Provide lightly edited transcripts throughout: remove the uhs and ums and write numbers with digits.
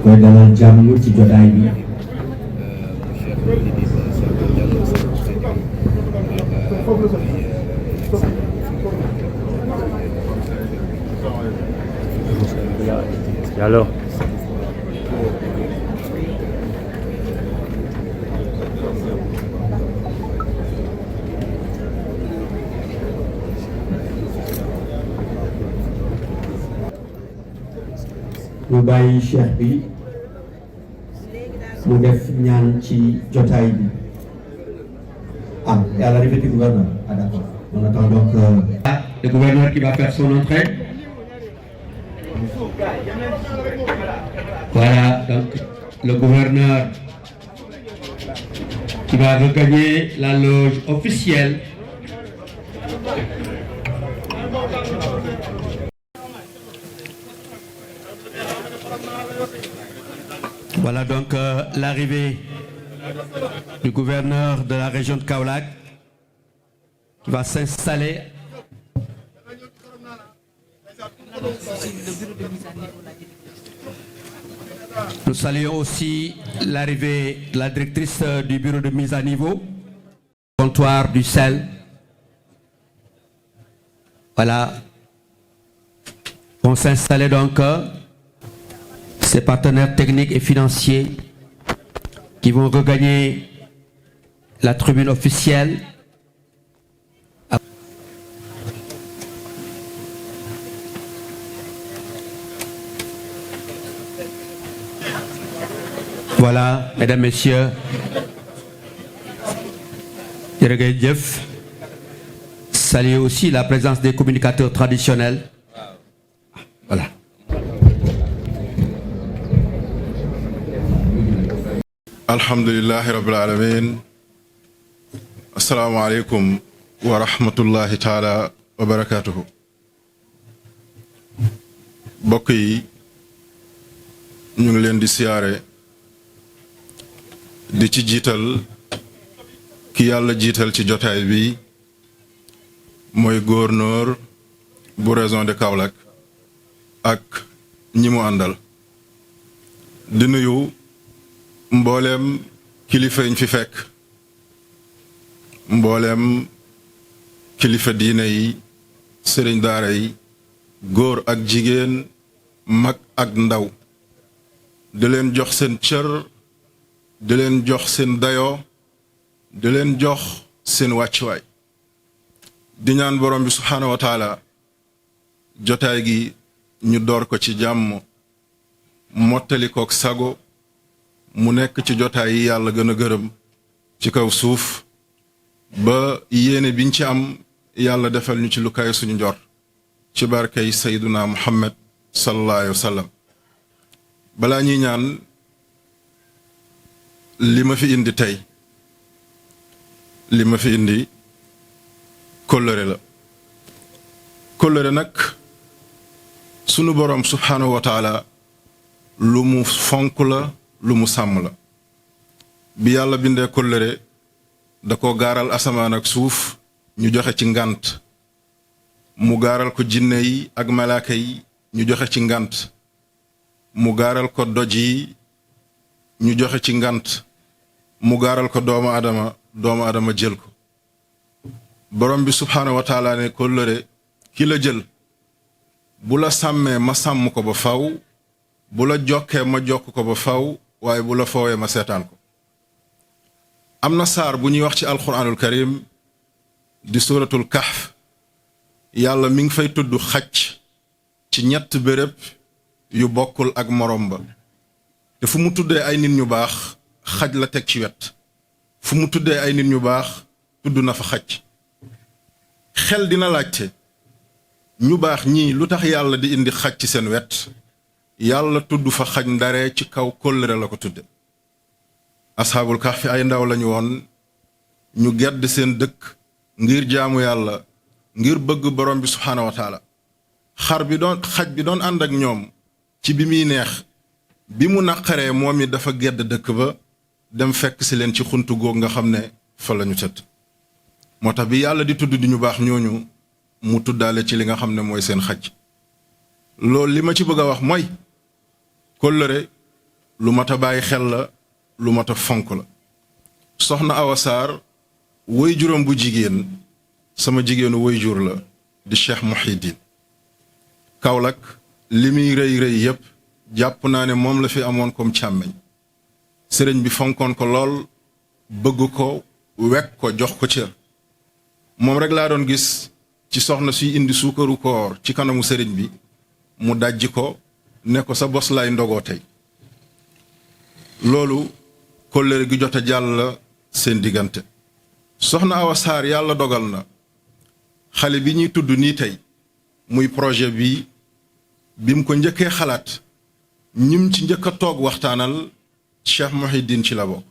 koy dalal jàmm ci jotaay bi Allo. ñu bàyyi cheikh bi mu def ñaan ci jotaay bi et à l'arrivée du gouverneur. Ah d'accord. On attend donc le gouverneur qui va faire son entrée. Voilà, donc le gouverneur qui va regagner la loge officielle. Voilà donc l'arrivée du gouverneur de la région de Kaolack qui va s'installer. Nous saluons aussi l'arrivée de la directrice du bureau de mise à niveau, comptoir du sel. Voilà. Vont s'installer donc ces partenaires techniques et financiers qui vont regagner la tribune officielle. Voilà, mesdames, messieurs, saluez aussi la présence des communicateurs traditionnels. Voilà. Alhamdulillahi rabbil alamin. Assalamu alaikum wa rahmatullahi ta'ala wa barakatuhu. Mbokk yi ñu ngi leen di siyaare di ci jiital ki yàlla jiital ci jotaay bi mooy gouverneur bu région de Kaolack ak ñi mu àndal di nuyu mbooleem kilifa yi fi fekk mbooleem kilifa diine yi sëriñ daara yi góor ak jigéen mag ak ndaw di leen jox seen cër di leen jox seen dayoo di leen jox seen wàccuwaay di ñaan borom bi subhaanahu wa taala jotaay gi ñu door ko ci jàmm mottali kook sago mu nekk ci jotaay yi yàlla gën a gërëm ci kaw suuf ba yéene biñ ci am yàlla defal ñu ci lu kaay suñu njor ci barkay sayyiduna Muhammad sallallahu alayhi wa sallam balaa ñuy ñaan li ma fi indi tey li ma fi indi kóllëre la kóllëre nag sunu borom subhaanahu wa taala lu mu fonk la lu mu sàmm la bi yàlla bindee kóllëre da ko gaaral asamaan ak suuf ñu joxe ci ngànt mu gaaral ko jinne yi ak malaaka yi ñu joxe ci ngànt mu gaaral ko doj yi ñu joxe ci ngànt mu gaaral ko doomu adama jël ko borom bi subhaanahu wa taala ne kóllëre ki la jël bu la sàmmee ma sàmm ko ba faw bu la jokkee ma jokk ko ba faw waaye bu la foowee ma seetaan ko am na saar bu ñuy wax ci alquranul karim di suratul kahf yàlla mi ngi fay tudd xaj ci ñett béréb yu bokkul ak morom ba te fu mu tuddee ay nit ñu baax xaj la teg ci wet fu mu tuddee ay nit ñu baax tudd na fa xaj xel dina laajte ñu baax ñii lu tax yàlla di indi xaj ci seen wet yàlla tudd fa xaj ndare ci kaw kóllëre la ko tudde asxaabul kahfi ay ndaw lañu woon ñu gedd seen dëkk ngir jaamu yàlla ngir bëgg borom bi subhaanahu wa taala xaj bi doon ànd ak ñoom ci bi muy neex bi mu naqaree moom it dafa gedd dëkk ba dem fekk si leen ci xuntu góog nga xam ne fa lañu tëdd moo tax bi yàlla di tudd di ñu baax ñooñu mu tuddaale ci li nga xam ne mooy seen xaj loolu li ma ci bëgg a wax mooy kóllëre lu mat a bàyyi xel la lu mat a fonk la soxna Awa Sarr woy juróom bu jigéen sama jigéenu woy jur la di Cheikh Mouhidine Kaolack li muy rëy rëy yépp jàpp naa ne moom la fi amoon comme càmmeñ sëriñ bi fonkoon ko lool bëgg ko wekk ko jox ko cër moom rek laa doon gis ci soxna suy indi suukaru koor ci kanamu sëriñ bi mu dajji ko ne ko sa bos lay ndogoo tey loolu kóllëre gi jot a jàll seen diggante soxna Awa Sarr yàlla dogal na xale bi ñuy tudd nii tey muy projet bi mu ko njëkkee xalaat ñim ci njëkk a toog waxtaanal Cheikh Mouhidine ci la bokk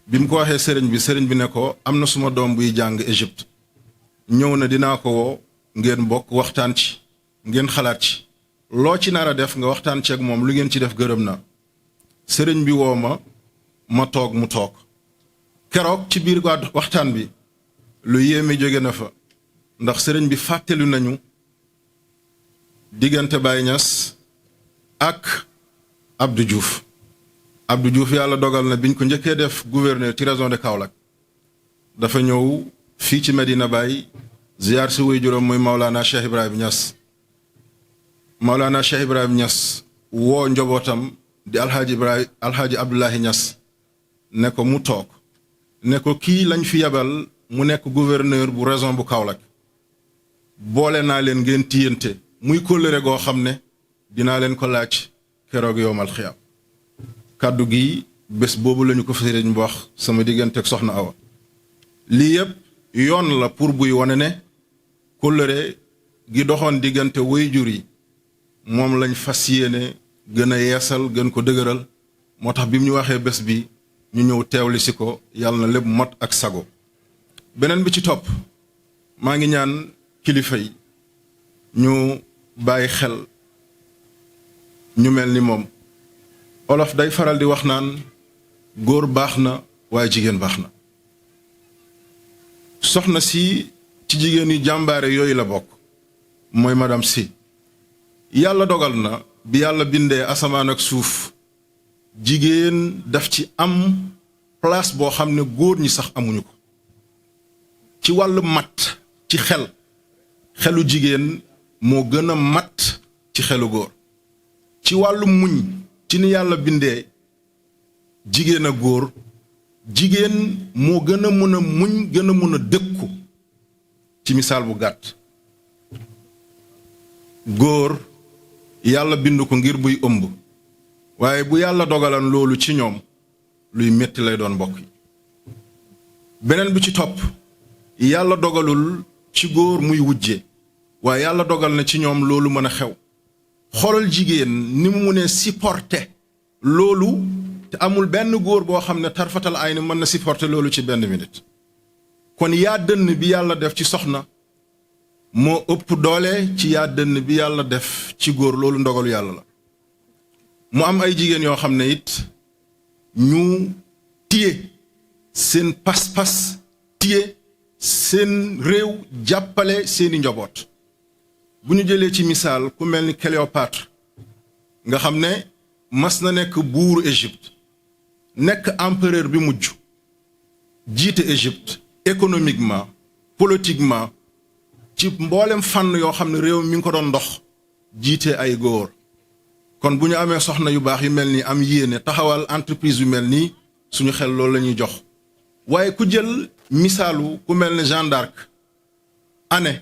bi mu ko waxee sëriñ bi ne ko am na suma doom buy jàng Égypte ñëw na dinaa ko woo ngeen bokk waxtaan ci ngeen xalaat ci loo ci nar a def nga waxtaan ci ak moom lu ngeen ci def gërëm na sëriñ bi woo ma toog mu toog keroog ci biir waxtaan bi lu yéeme jóge na fa ndax sëriñ bi fàttelu nañu diggante Baye Niass ak Abdou Diouf yàlla dogal na biñ ko njëkkee def gouverneur ci région de Kaolack dafa ñëw fii ci Medina Baye ziyaar si wuy juróom muy Maulana Cheikh Ibrahim Niass woo njobootam di alxaaji Abdoulahi Niass ne ko mu toog ne ko kii lañ fi yebal mu nekk gouverneur bu région bu Kaolack boole naa leen ngeen tiyante muy kóllëre goo xam ne dinaa leen ko laaj keroog yowmal xiyaam kàddu gi bés boobu lañu ko sëriñ bi wax sama diggante ak soxna Awa lii yëpp yoon la pour buy wane ne kóllëre gi doxoon diggante waajur yi moom lañ fas yéene gën a yeesal gën ko dëgëral moo tax bi mu ñu waxee bés bi ñu ñëw teewli si ko yàlla na lépp mot ak sago beneen bi ci topp maa ngi ñaan kilifa yi ñu bàyyi xel ñu mel ni moom olof day faral di wax naan góor baax na waaye jigéen baax na soxna si ci jigéen yi jàmbaare yooyu la bokk mooy madame si yàlla dogal na bi yàlla bindee asamaan ak suuf jigéen daf ci am place boo xam ne góor ñi sax amuñu ko ci wàllu mat ci xelu jigéen moo gën a mat ci xelu góor ci wàllu muñ ci ni yàlla bindee jigéen ak góor jigéen moo gën a mën a muñ gën a mën a dëkku ci misaal bu gàtt góor yàlla bind ko ngir buy ëmb waaye bu yàlla dogalan loolu ci ñoom luy metti lay doon mbokk yi beneen bi ci topp yàlla dogalul ci góor muy wujje waaye yàlla dogal na ci ñoom loolu mën a xew xoolal jigéen ni mu mënee supporter loolu te amul benn góor boo xam ne tarfatal ay ni mën na supporter loolu ci benn minute kon yaa dënn bi yàlla def ci soxna moo ëpp doole ci yaa dënn bi yàlla def ci góor loolu ndogalu yàlla la mu am ay jigéen yoo xam ne it ñu tiye seen pas-pas tiye seen réew jàppale seeni njaboot bu ñu jëlee ci misaal ku mel ni Cléopâtre nga xam ne mas na nekk buuru Égypte nekk empereur bi mujj jiite Égypte économiquement politiquement ci mboolem fànn yoo xam ne réew mi ngi ko doon dox jiite ay góor kon bu ñu amee soxna yu baax yu mel nii am yéene taxawal entreprise yu mel nii suñu xel loolu la ñuy jox waaye ku jël misaalu ku mel ne Jeanne d'Arc année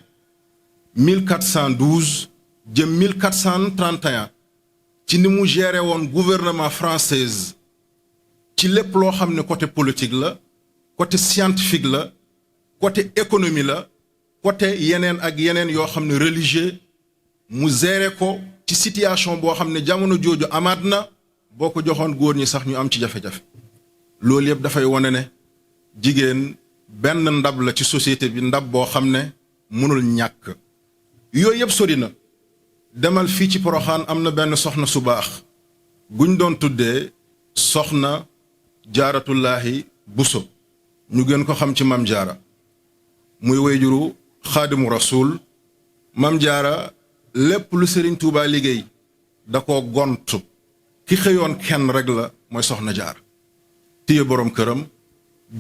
1412 jëm 1431 ci ni mu géré woon gouvernement française ci lépp loo xam ne côté politique la côté scientifique la côté économie la côté yeneen ak yeneen yoo xam ne religieux mu géré ko ci situation boo xam ne jamono jooju amaat na boo ko joxoon góor ñi sax ñu am ci jafe-jafe loolu yëpp dafay wane ne jigéen benn ndab la ci société bi ndab boo xam ne mënul ñàkk yooyu yëpp sori na demal fii ci Poroxaan am na benn soxna su baax guñ doon tuddee soxna jaaratullaahi Buso ñu gën ko xam ci Mam Jaara muy wayjuru xaadimu rasul Mam Jaara lépp lu Sëriñ Tuubaa liggéey da ko gontu ki xëyoon kenn rek la mooy soxna jaar téye borom këram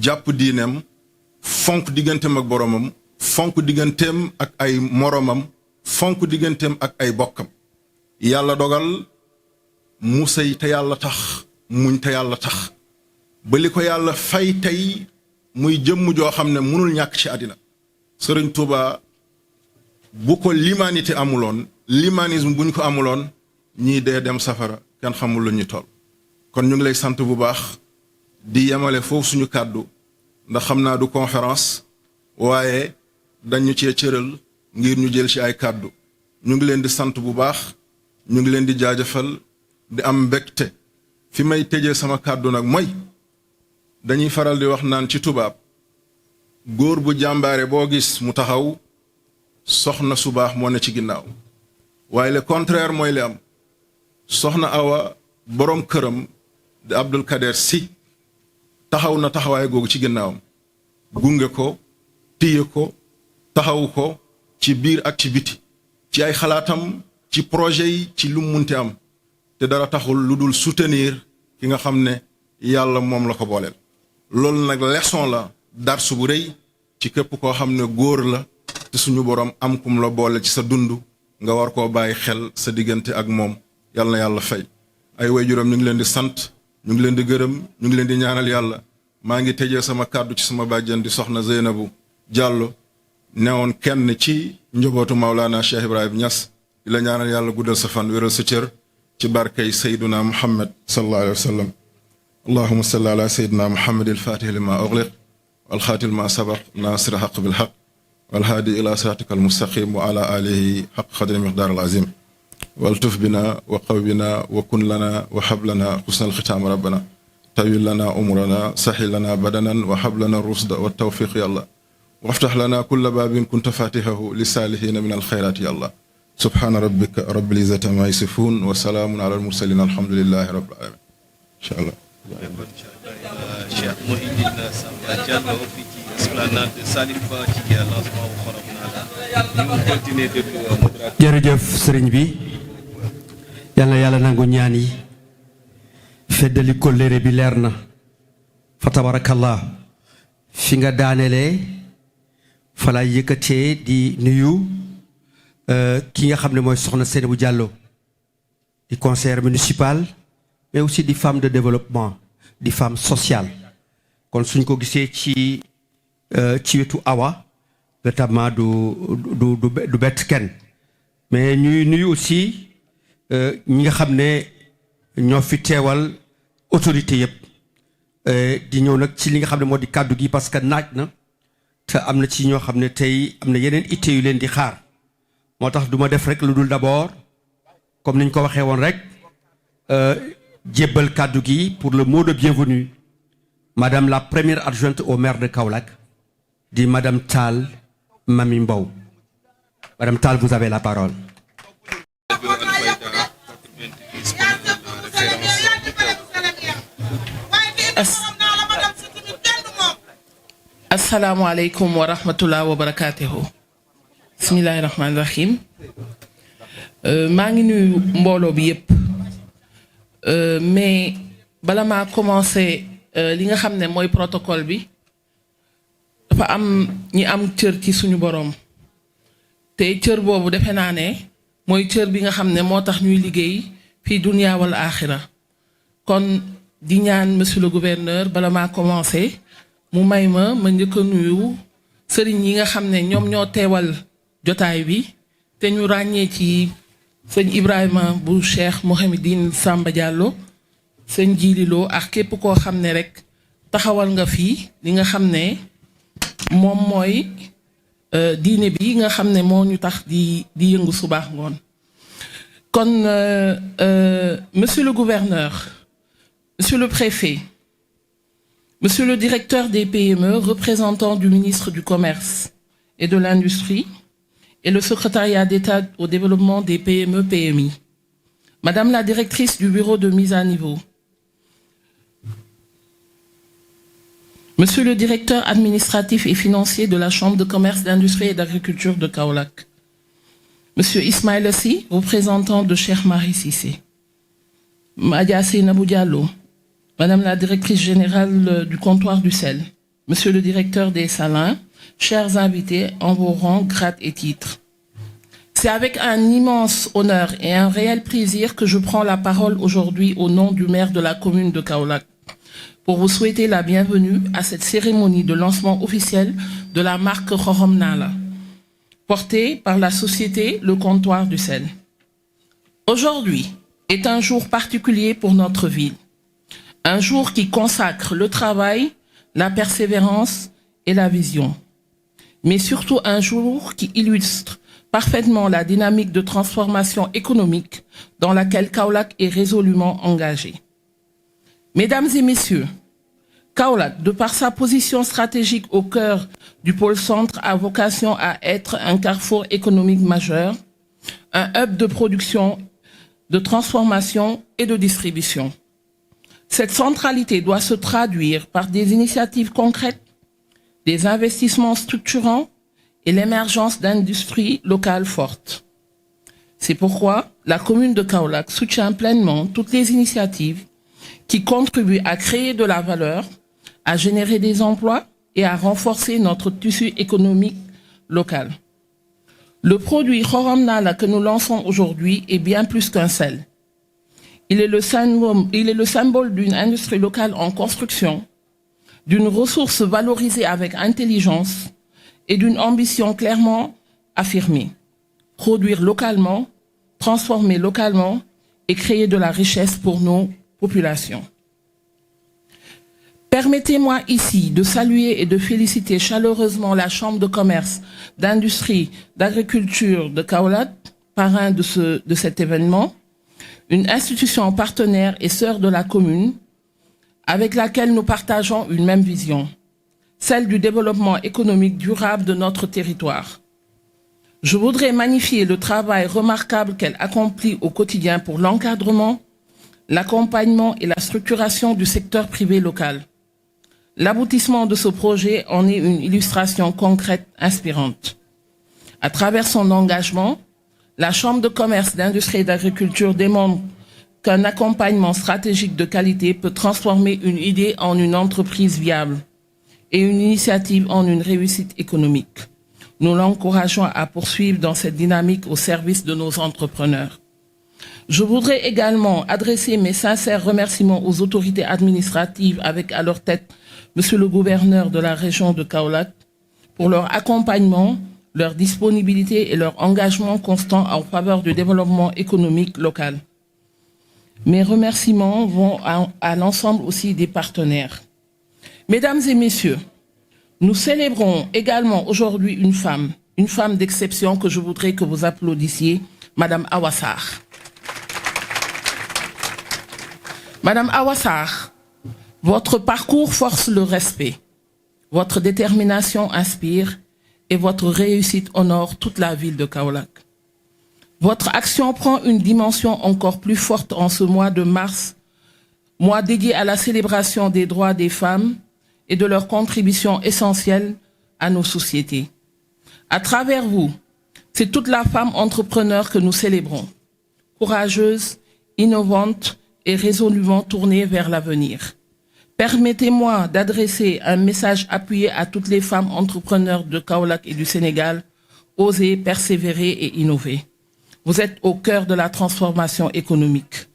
jàpp diineem fonk digganteem ak boromam fonk digganteem ak ay moromam fonk digganteem ak ay bokkam yàlla dogal mu sëy te yàlla tax muñ te yàlla tax ba li ko yàlla fay tey muy jëmm joo xam ne mënul ñàkk ci àddina Sëriñ Tuuba bu ko l'humanité amuloon l'humanisme bu ñu ko amuloon ñii dee dem safara kenn xamul lu ñu toll kon ñu ngi lay sant bu baax di yemale foofu suñu kàddu ndax xam naa du conférence waaye dañu cee cëral ngir ñu jël ci ay kàddu ñu ngi leen di sant bu baax ñu ngi leen di jaajëfal di am mbégte fi may tëjee sama kàddu nag mooy dañuy faral di wax naan ci tubaab góor bu jàmbaare boo gis mu taxaw soxna su baax moo ne ci ginnaaw waaye le contraire mooy li am soxna Awa boroom këram di Abdul Kader Si taxaw na taxawaay googu ci ginnaawam gunge ko téye ko taxawu ko ci biir ak ci biti ci ay xalaatam ci projet yi ci lu munti am te dara taxul lu dul soutenir ki nga xam ne yàlla moom la ko booleel loolu nag leçon la darsu bu rëy ci képp koo xam ne góor la te suñu borom am kum la boole ci sa dund nga war koo bàyyi xel sa diggante ak moom yàlla na yàlla fay ay waajuram ñu ngi leen di sant ñu ngi leen di gërëm ñu ngi leen di ñaanal yàlla maa ngi tëjee sama kàddu ci sama bàjjen di soxna Zeynabu Diallo newoon kenn ci njobootu Maulana Cheikh Ibrahim Niass di la ñaanal yàlla guddal sa fan wéral sa cër ci barkay Seyduna Muhammad sallallahu alayhi wa sallam allahuma salli ala Seydina Muhammad al-fatih lima ughliq wal khatim ma sabaq nasir haqq bil haqq wal hadi ila siratika al mustaqim wa ala alihi haqq qadri miqdar al azim والتف بنا وقو بنا وكن لنا وحب لنا حسن الختام ربنا طويل لنا أمرنا سهل لنا بدنا وحب لنا الرشد والتوفيق يا الله وافتح لنا كل باب كنت فاتحه للسالحين من الخيرات يا الله سبحان ربك رب العزة ما يصفون وسلام على المرسلين الحمد لله رب العالمين إن شاء الله jërëjëf sëriñ bi yal na yàlla nangu ñaan yi feddali kóllëre bi leer na fa tabarakallah fi nga daanelee fa lay yëkkatee di nuyu ki nga xam ne mooy soxna Seynabou Diallo di conseillère municipal mais aussi di femme de développement di femme sociale kon suñ ko gisee ci wetu Awa véritablement du bett kenn mais ñuy nuyu aussi ñi nga xam ne ñoo fi teewal autorité yëpp di ñëw nag ci li nga xam ne moo di kàddu gi parce que naaj na te am na ci ñoo xam ne tey am na yeneen itte yu leen di xaar moo tax du ma def rek lu dul d'abord comme niñ ko waxee woon rek jébbal kàddu gi pour le mot de bienvenue madame la première adjointe au maire de Kaolack di madame Tall Mami Mbow. Madame Tall, vous avez la parole. Assalamu alaikum wa rahmatullahi wa barakatuhu. Bismillahir rahmanir rahim. maa ngi nuyu mbooloo bi yépp mais bala maa commencé li nga xam ne mooy protocole bi dafa am ñi am cër ci suñu boroom te cër boobu defe naa ne mooy cër bi nga xam ne moo tax ñuy liggéey fii dunya wal aaxira kon di ñaan monsieur le gouverneur bala maa commencé mu may ma njëkk a nuyu sëriñ yi nga xam ne ñoom ñoo teewal jotaay bi te ñu ràññee ci sëñ Ibrahima bu Cheikh Mouhamadine Samba Diallo sëñ Jililo ak képp koo xam ne rek taxawal nga fii li nga xam ne moom mooy diine bi nga xam ne moo ñu tax di yëngu subaax ngoon kon monsieur le gouverneur, monsieur le préfet, monsieur le directeur des PME, représentant du ministre du Commerce et de l'Industrie et le secrétariat d'État au développement des PME-PMI, madame la directrice du bureau de mise à niveau, monsieur le directeur administratif et financier de la Chambre de commerce, d'industrie et d'agriculture de Kaolack, monsieur Ismaël Sy, représentant de Cheikh Mahi Cissé, Adja Seynabou Diallo, Madame la directrice générale du comptoir du sel, Monsieur le directeur des salins, chers invités en vos rangs, grades et titres. C'est avec un immense honneur et un réel plaisir que je prends la parole aujourd'hui au nom du maire de la commune de Kaolack pour vous souhaiter la bienvenue à cette cérémonie de lancement officiel de la marque Xoxom Nala, portée par la société Le Comptoir du Sel. Aujourd'hui est un jour particulier pour notre ville, un jour qui consacre le travail, la persévérance et la vision, mais surtout un jour qui illustre parfaitement la dynamique de transformation économique dans laquelle Kaolack est résolument engagé. Mesdames et messieurs, Kaolack, de par sa position stratégique au cœur du pôle centre, a vocation à être un carrefour économique majeur, un hub de production, de transformation et de distribution. Cette centralité doit se traduire par des initiatives concrètes, des investissements structurants et l'émergence d'industries locales fortes. C'est pourquoi la commune de Kaolack soutient pleinement toutes les initiatives qui contribuent à créer de la valeur, à générer des emplois et à renforcer notre tissu économique local. Le produit Xoxom Nala que nous lançons aujourd'hui est bien plus qu'un sel. Il est le symbole d'une industrie locale en construction, d'une ressource valorisée avec intelligence et d'une ambition clairement affirmée. Produire localement, transformer localement et créer de la richesse pour nos populations. Permettez-moi ici de saluer et de féliciter chaleureusement la Chambre de commerce, d'industrie, d'agriculture de Kaolack, parrain de cet événement, une institution partenaire et sœur de la commune, avec laquelle nous partageons une même vision, celle du développement économique durable de notre territoire. Je voudrais magnifier le travail remarquable qu'elle accomplit au quotidien pour l'encadrement, l'accompagnement et la structuration du secteur privé local. L'aboutissement de ce projet en est une illustration concrète, inspirante. À travers son engagement, la Chambre de commerce, d'industrie et d'agriculture démontre qu'un accompagnement stratégique de qualité peut transformer une idée en une entreprise viable et une initiative en une réussite économique. Nous l'encourageons à poursuivre dans cette dynamique au service de nos entrepreneurs. Je voudrais également adresser mes sincères remerciements aux autorités administratives avec à leur tête Monsieur le gouverneur de la région de Kaolack pour leur accompagnement, leur disponibilité et leur engagement constant en faveur du développement économique local. Mes remerciements vont à l'ensemble aussi des partenaires. Mesdames et messieurs, nous célébrons également aujourd'hui une femme d'exception que je voudrais que vous applaudissiez, Madame Awa Sarr. Madame Awa Sarr, votre parcours force le respect, votre détermination inspire et votre réussite honore toute la ville de Kaolack. Votre action prend une dimension encore plus forte en ce mois de mars, mois dédié à la célébration des droits des femmes et de leur contribution essentielle à nos sociétés. À travers vous, c'est toute la femme entrepreneur que nous célébrons, courageuse, innovante et résolument tournée vers l'avenir. Permettez-moi d'adresser un message appuyé à toutes les femmes entrepreneurs de Kaolack et du Sénégal. Osez, persévérer et innover. Vous êtes au cœur de la transformation économique.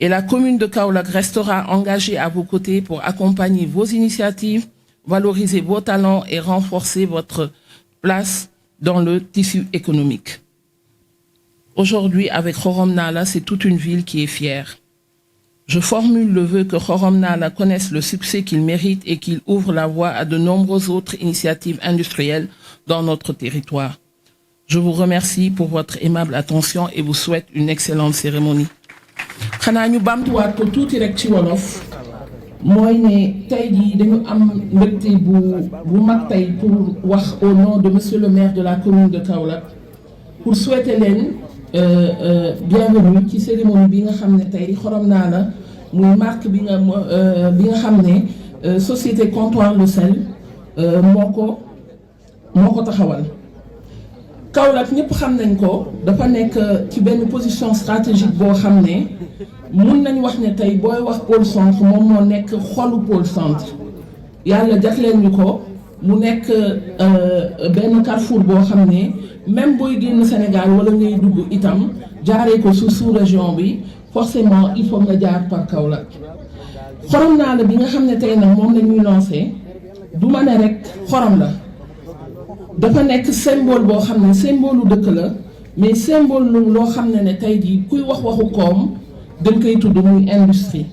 Et la commune de Kaolack restera engagée à vos côtés pour accompagner vos initiatives, valoriser vos talents et renforcer votre place dans le tissu économique. Aujourd'hui, avec Xoxom Nala, c'est toute une ville qui est fière. Je formule le vœu que Xoxom Nala connaisse le succès qu'il mérite et qu'il ouvre la voie à de nombreuses autres initiatives industrielles dans notre territoire. Je vous remercie pour votre aimable attention et vous souhaite une excellente cérémonie. xanaa ñu bamtuwaat ko tuuti rek ci wolof mooy ne tey jii dañu am mbégte bu mag tey pour wax au nom de monsieur le maire de la commune de Kaolack pour souhaiter leen bienvenue ci cérémonie bi nga xam ne tey Xoxom Nala muy marque bi nga xam ne société comptoir Le Sel moo ko taxawal. Kaolack ñëpp xam nañ ko dafa nekk ci benn position stratégique boo xam ne mun nañ wax ne tey booy wax pôle centre moom moo nekk xolu pôle centre yàlla jagleel ñu ko mu nekk benn carrefour boo xam ne même booy génn Sénégal wala ngay dugg itam jaaree ko sous-région bi forcément il faut nga jaar par Kaolack. xorom naa la bi nga xam ne tey nag moom la ñuy lancé du ma ne rek xorom la dafa nekk symbole boo xam ne symbole lu dëkk la mais symbole lu loo xam ne tey jii kuy waxu koom dañ koy tudd muy industrie.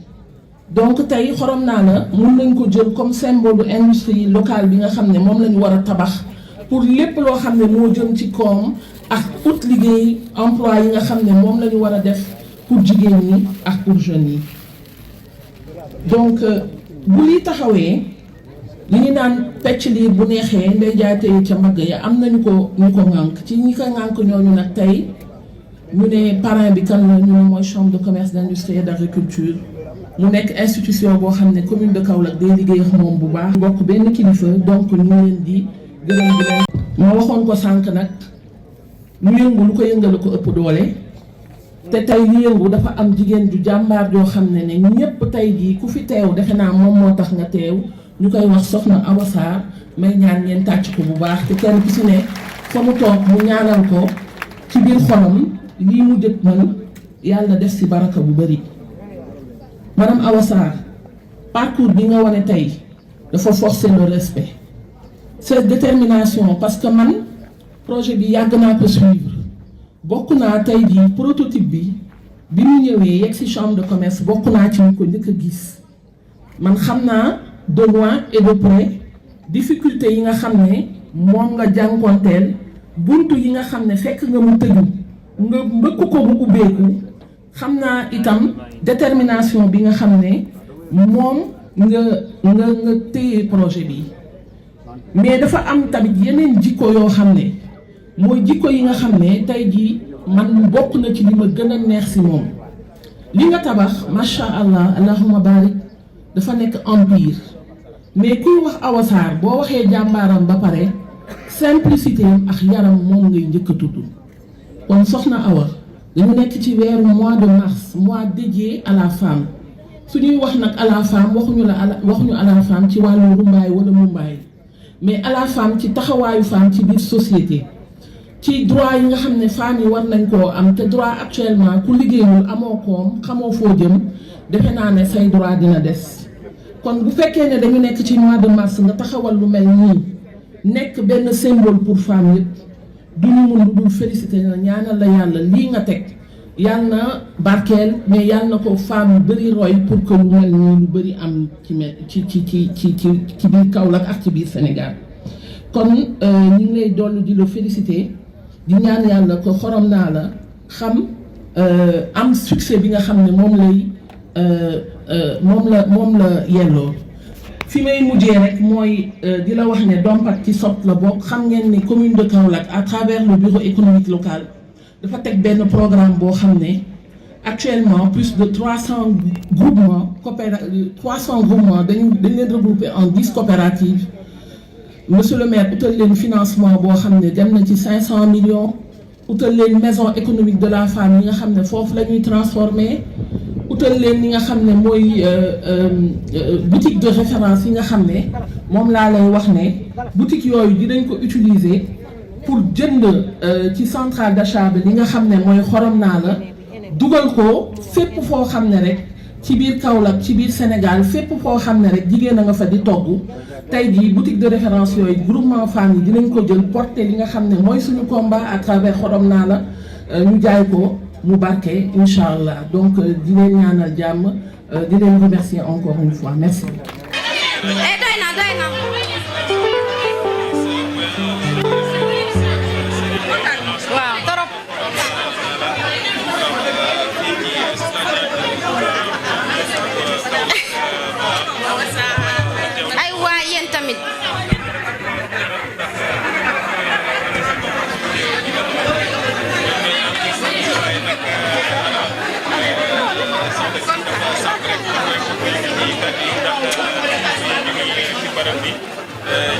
donc tey xorom naa la mun nañ ko jël comme symbole lu industrie locale bi nga xam ne moom la ñu war a tabax pour lépp loo xam ne moo jëm ci koom ak ut liggéey emploi yi nga xam ne moom la ñu war a def pour jigéen ñi ak pour jeunes yi. donc bu liy taxawee li ñu naan pecc liir bu neexee nday jaatee ca mbagg ya am nañu ko ñu ko ŋànk ci ñi ko ŋànk ñooñu nag tey ñu ne parrain bi kan la ñu ne mooy chambre de commerce d'industrie et d'agriculture mu nekk institution boo xam ne commune de Kaolack day liggéey ak moom bu baax bokk benn kilifa donc ñu leen di gërëm di leen ma waxoon ko sànq nag lu yëngu lu ko yëngal ko ëpp doole te tey li yëngu dafa am jigéen ju jàmbaar joo xam ne ñëpp tey jii ku fi teew defe naa moom moo tax nga teew ñu koy wax soxna Awa Sarr may ñaan ngeen tàcc ko bu baax te kenn ku si ne fa mu toog mu ñaanal ko ci biir xolam lii mu jët man yàlla def si baraka bu bari. madame Awa Sarr parcours bi nga wane tey dafa forcer le respect cette détermination parce que man projet bi yàgg naa ko suivre bokk naa tey jii prototype bi mu ñëwee yegg ci chambre de commerce bokk naa ci ñu ko njëkk a gis man xam naa de loin et de près difficulté yi nga xam ne moom nga jànkonteel buntu yi nga xam ne fekk nga mu tëju nga mbëkk ko mu ubbeeku xam naa itam détermination bi nga xam ne moom nga téye projet bi mais dafa am tamit yeneen jikko yoo xam ne mooy jikko yi nga xam ne tey jii man bokk na ci li ma gën a neex si moom li nga tabax macha allah allahumma barik dafa nekk empire mais kuy wax Awa Sarr boo waxee jàmbaaram ba pare simplicité ak yaram moom ngay njëkk a tudd kon soxna Awa dañu nekk ci weeru mois de mars mois dédié à la femme su ñuy wax nag à la femme waxuñu à la femme ci wàllu rumbaay wala mumbaay mais à la femme ci taxawaayu femme ci biir société ci droit yi nga xam ne femmes yi war nañ koo am te droit actuellement ku liggéeyul amoo koom xamoo foo jëm defe naa ne say droit dina des kon bu fekkee ne dañu nekk ci mois de mars nga taxawal lu mel nii nekk benn symbole pour femme yëpp du ñu mun lu dul félicité na ñaanal la yàlla lii nga teg yàlla na barkeel mais yàlla na ko femme yu bëri roy pour que lu mel nii lu bëri am ci biir Kaolack ak ci biir Sénégal kon ñu ngi lay dollu di la félicité di ñaan yàlla ko xorom naa la xam am succès bi nga xam ne moom la yelloo fi may mujjee rek mooy di la wax ne Dompak ci sot la bokk xam ngeen ni commune de Kaolack à travers le bureau économique local dafa teg benn programme boo xam ne actuellement plus de 300 groupements dañ leen regrouper en 10 coopératives monsieur le maire utal leen financement boo xam ne dem na ci 500 millions utal leen maison économique de la femme yi nga xam ne foofu la ñuy transformer utal leen li nga xam ne mooy boutique de référence yi nga xam ne moom laa lay wax ne boutique yooyu dinañ ko utiliser pour jënd ci centrale d'achat bi li nga xam ne mooy xorom naa la dugal ko fépp foo xam ne rek ci biir Kaolack ci biir Sénégal fépp foo xam ne rek jigéen a nga fa di togg tey jii boutique de référence yooyu groupement femmes yi dinañ ko jël porter li nga xam ne mooy suñu combat à travers xorom naa la ñu jaay ko mu barke incha allah donc di leen ñaanal jàmm di leen remercier encore une fois merci. ay waa yéen tamit.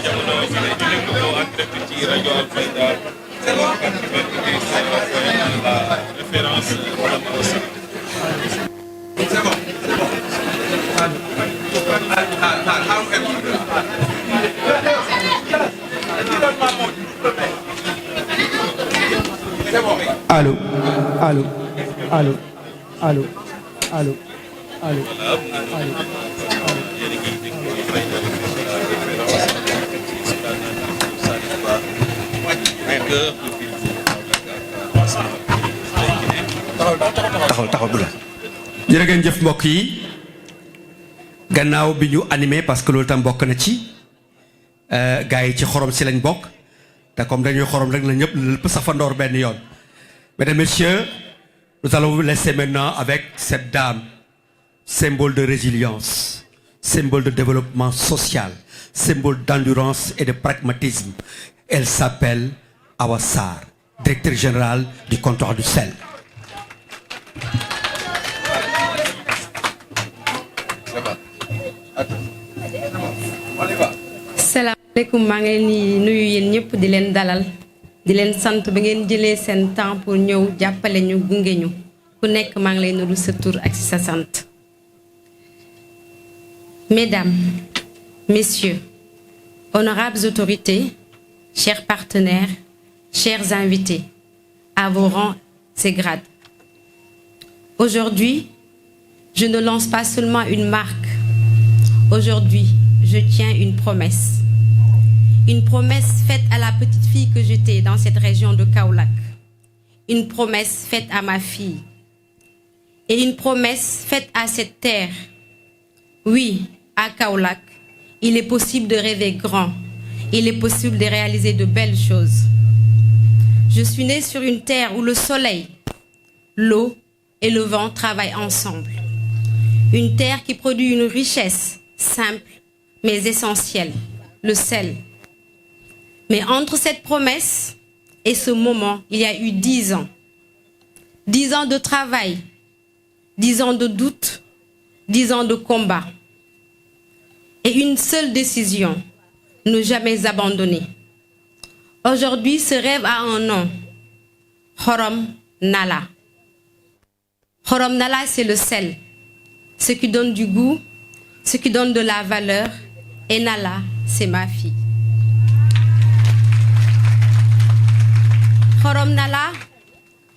jamono bi ne ñu leen ko en direct ci rajo Alfayda Allô, allô, allô, allô, allô, allô, allô. taxaw bu la. jërë ngeen jëf mbokk yi gannaaw bi ñu animé parce que loolu tam bokk na ci gars yi ci xorom si lañ bokk te comme dañuy xorom rek la ñëpp lépp safandoor benn yoon. Mesdames, Messieurs, nous allons vous laisser maintenant avec cette dame, symbole de résilience, symbole de développement social, symbole d'endurance et de pragmatisme. Elle s'appelle Awa Sarr, directrice générale du comptoir du sel. salaamaaleykum maa ngi leen di nuyu yéen ñëpp di leen dalal di leen sant ba ngeen jëlee seen temps pour ñëw jàppale ñu gunge ñu ku nekk maa ngi lay nuyu sa tur ak sa sant. Mesdames, Messieurs, honorables autorités, chers partenaires, chers invités, à vos rangs et grades. Aujourd'hui, je ne lance pas seulement une marque. Aujourd'hui, je tiens une promesse. Une promesse faite à la petite fille que j'étais dans cette région de Kaolack. Une promesse faite à ma fille. Et une promesse faite à cette terre. Oui, à Kaolack, il est possible de rêver grand. Il est possible de réaliser de belles choses. Je suis née sur une terre où le soleil, l'eau et le vent travaillent ensemble. Une terre qui produit une richesse simple mais essentielle, le sel. Mais entre cette promesse et ce moment, il y a eu 10 ans. 10 ans de travail, 10 ans de doute, 10 ans de combat. Et une seule décision, ne jamais abandonner. Aujourd'hui, ce rêve a un nom, Xorom Nala. Xorom Nala, c'est le sel, ce qui donne du goût, ce qui donne de la valeur. Et Nala, c'est ma fille. Xorom Nala,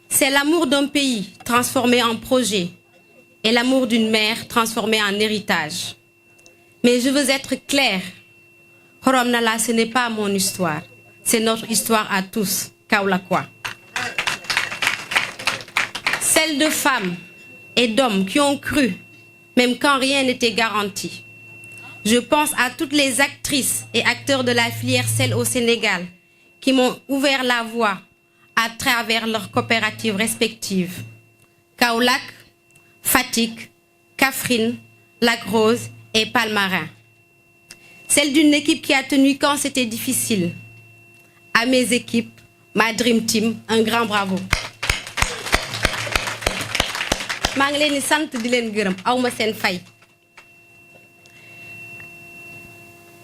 c'est l'amour d'un pays transformé en projet et l'amour d'une mère transformée en héritage. Mais je veux être claire, Xorom Nala, ce n'est pas mon histoire, c'est notre histoire à tous, Kaolackois. Celle de femmes et d'hommes qui ont cru, même quand rien n'était garanti. Je pense à toutes les actrices et acteurs de la filière sel au Sénégal qui m'ont ouvert la voie à travers leurs coopératives respectives. Kaolack, Fatick, Kaffrine, Lac Rose et Palmarin. Celle d'une équipe qui a tenu quand c'était difficile. À mes équipes, ma Dream Team, un grand bravo. maa ngi leen di sant di leen gërëm awma seen fay.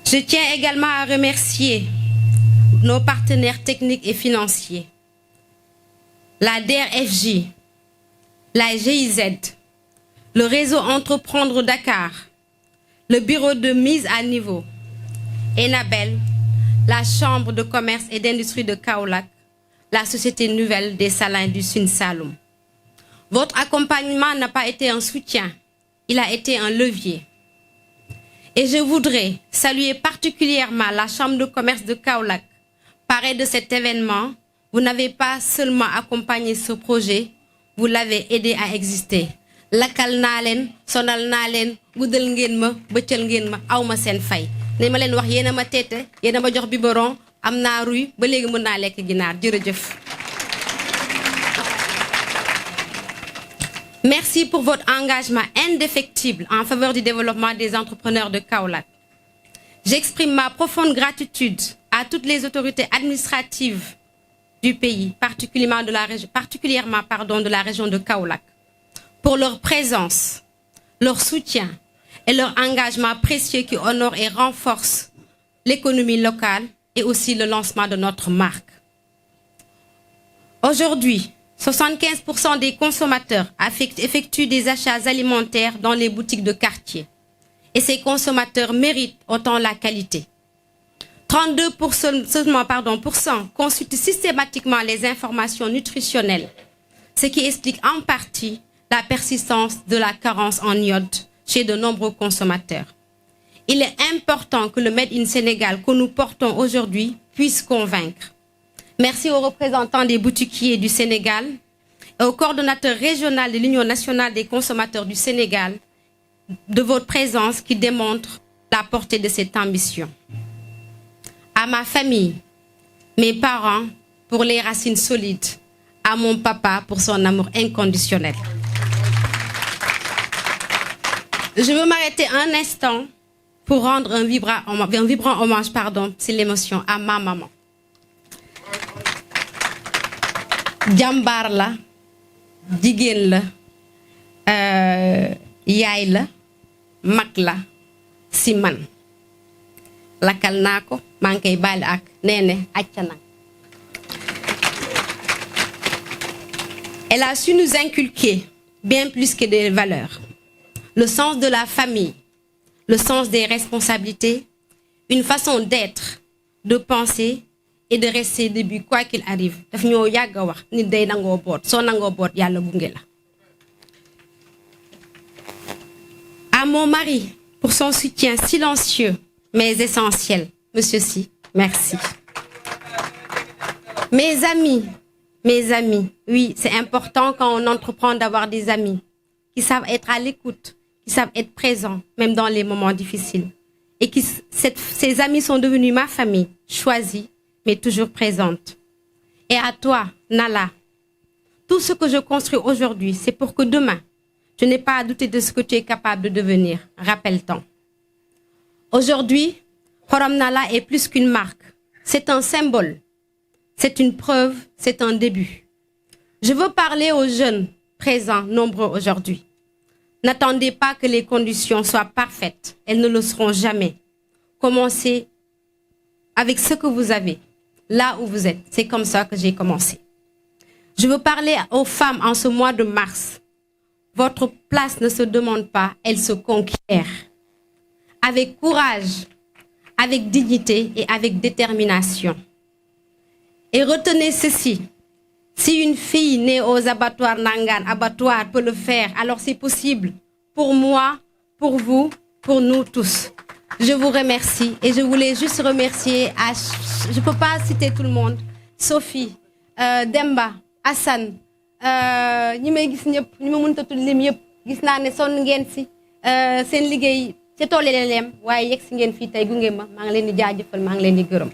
Je tiens également à remercier nos partenaires techniques et financiers, la DRFJ, la GIZ, le réseau Entreprendre Dakar, le bureau de mise à niveau, Enabel, la Chambre de commerce et d'industrie de Kaolack, la Société nouvelle des salins du Sine Saloum. Votre accompagnement n'a pas été un soutien, il a été un levier. Et je voudrais saluer particulièrement la Chambre de commerce de Kaolack. Parée de cet événement, vous n'avez pas seulement accompagné ce projet, vous l'avez aidé à exister. Lakal naa leen sonal naa leen guddal ngeen ma bëccal ngeen ma aw ma seen fay ne ma leen wax yéen a ma teete yéen a ma jox biberon am naa ruy ba léegi mën naa lekk ginaar jërëjëf. Merci pour votre engagement indéfectible en faveur du développement des entrepreneurs de Kaolack. J'exprime ma profonde gratitude à toutes les autorités administratives du pays, particulièrement de la région de Kaolack, pour leur présence, leur soutien et leur engagement précieux qui honore et renforce l'économie locale et aussi le lancement de notre marque. Aujourd'hui, 75% des consommateurs effectuent des achats alimentaires dans les boutiques de quartier. Et ces consommateurs méritent autant la qualité. 32% seulement consultent systématiquement les informations nutritionnelles, ce qui explique en partie la persistance de la carence en iode chez de nombreux consommateurs. Il est important que le Made in Sénégal que nous portons aujourd'hui puisse convaincre. Merci aux représentants des boutiquiers du Sénégal et au coordonnateur régional de l'Union nationale des consommateurs du Sénégal de votre présence qui démontre la portée de cette ambition. À ma famille, mes parents pour les racines solides, à mon papa pour son amour inconditionnel. Je veux m'arrêter un instant pour rendre un vibrant hommage, c'est l'émotion, à ma maman. Jambar la, jigéen la, yaay la, mag la, si man. Lakal naa ko maa ngi koy baal ak neene acca nag. Elle a su nous inculquer bien plus que des valeurs. Le sens de la famille, le sens des responsabilités, une façon d'être, de penser et de rester debout quoi qu'il arrive. Daf ñoo yàgg a wax nit day nangoo boot soo nangoo boot yàlla gunge la. À mon mari pour son soutien silencieux mais essentiel, Monsieur Si, merci. Mes amis, oui, c'est important quand on entreprend d'avoir des amis qui savent être à l'écoute, qui savent être présents, même dans les moments difficiles. Et ces amis sont devenus ma famille, choisie, mais toujours présente. Et à toi, Nala, tout ce que je construis aujourd'hui, c'est pour que demain, je n'ai pas à douter de ce que tu es capable de devenir. Rappelle-t'en. Aujourd'hui, Xorom Nala est plus qu'une marque. C'est un symbole. C'est une preuve, c'est un début. Je veux parler aux jeunes présents, nombreux aujourd'hui. N'attendez pas que les conditions soient parfaites. Elles ne le seront jamais. Commencez avec ce que vous avez, là où vous êtes. C'est comme ça que j'ai commencé. Je veux parler aux femmes en ce mois de mars. Votre place ne se demande pas, elle se conquiert. Avec courage, avec dignité et avec détermination. Et retenez ceci, si une fille née aux abattoirs Nangan, abattoir peut le faire, alors c'est possible pour moi, pour vous, pour nous tous. Je vous remercie et je voulais juste remercier, je ne peux pas citer tout le monde, Sophie, Demba, Hassan, ñi may gis ñëpp ñi ma mënta tudd lim yëpp gis naa ne sonn ngeen si seen liggéey ci tool yi leen waaye yegg si ngeen fii tey gunge ma maa ngi leen di jaajëfal maa ngi leen di gërëm.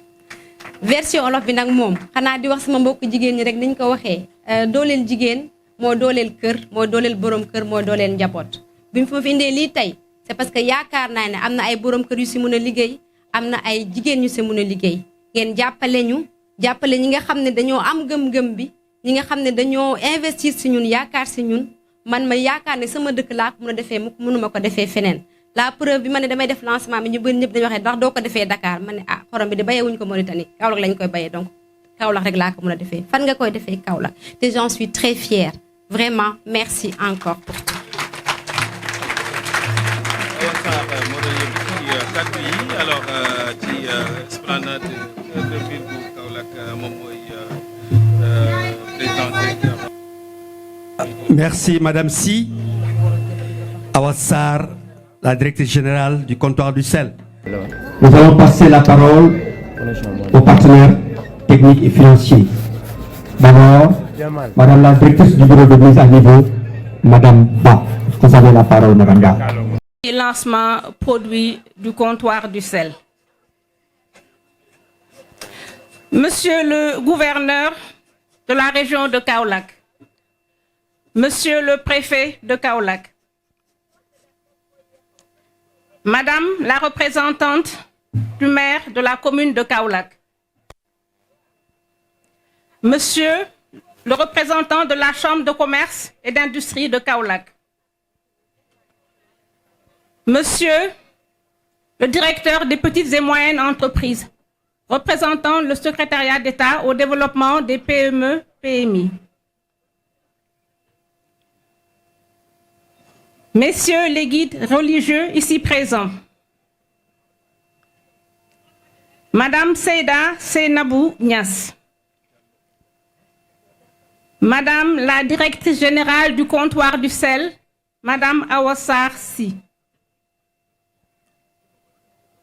Version olof bi nag moom xanaa di wax sama mbokk jigéen ñi rek niñ ko waxee dooleel jigéen moo dooleel kër moo dooleel borom kër moo dooleel njaboot bi mu fa fi indee lii tey c'est parce que yaakaar naa ne am na ay borom kër yu si mën a liggéey am na ay jigéen ñu si mën a liggéey ngeen jàppale ñu jàppale ñi nga xam ne dañoo am gëm-gëm bi ñi nga xam ne dañoo investir si ñun yaakaar si ñun man ma yaakaar ne sama dëkk laa ko mën a defee mu mënuma ko defee feneen la preuve bi ma ne damay def lancement bi ñu bëri ñëpp dañu waxee ndax doo ko defee Dakar ma ne xorom bi de bayee wuñ ko Mauritanie Kaolack lañ koy bayee donc Kaolack rek laa ko mën a defee fan nga koy defee Kaolack te j'en suis très fière vraiment merci encore pour tout. alors ci esplanade de ville bu Kaolack moom mooy président. Merci Madame Si. Awa Sarr, la directrice générale du comptoir du sel. Nous allons passer la parole aux partenaires techniques et financiers. D'abord, Madame la directrice du bureau de mise à niveau, Madame Ba. Vous avez la parole, Madame Ba. Lancement produit du comptoir du sel. Monsieur le gouverneur de la région de Kaolack, Monsieur le préfet de Kaolack, Madame la représentante du maire de la commune de Kaolack, Monsieur le représentant de la Chambre de commerce et d'industrie de Kaolack, Monsieur le directeur des petites et moyennes entreprises, représentant le secrétariat d'État au développement des PME, PMI. Messieurs les guides religieux ici présents, Madame Seyda Seynabou Niass, Madame la directrice générale du comptoir du sel, Madame Awassar Si,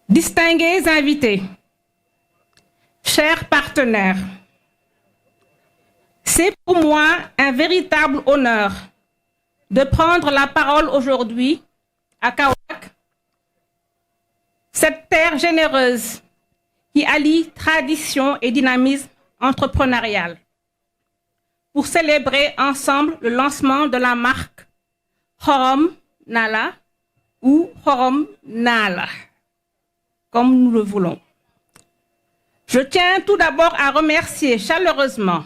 distingués invités, chers partenaires, c'est pour moi un véritable honneur de prendre la parole aujourd'hui à Kaolack, cette terre généreuse qui allie tradition et dynamisme entrepreneurial, pour célébrer ensemble le lancement de la marque Xorom Nala ou Xorom Nala, comme nous le voulons. Je tiens tout d'abord à remercier chaleureusement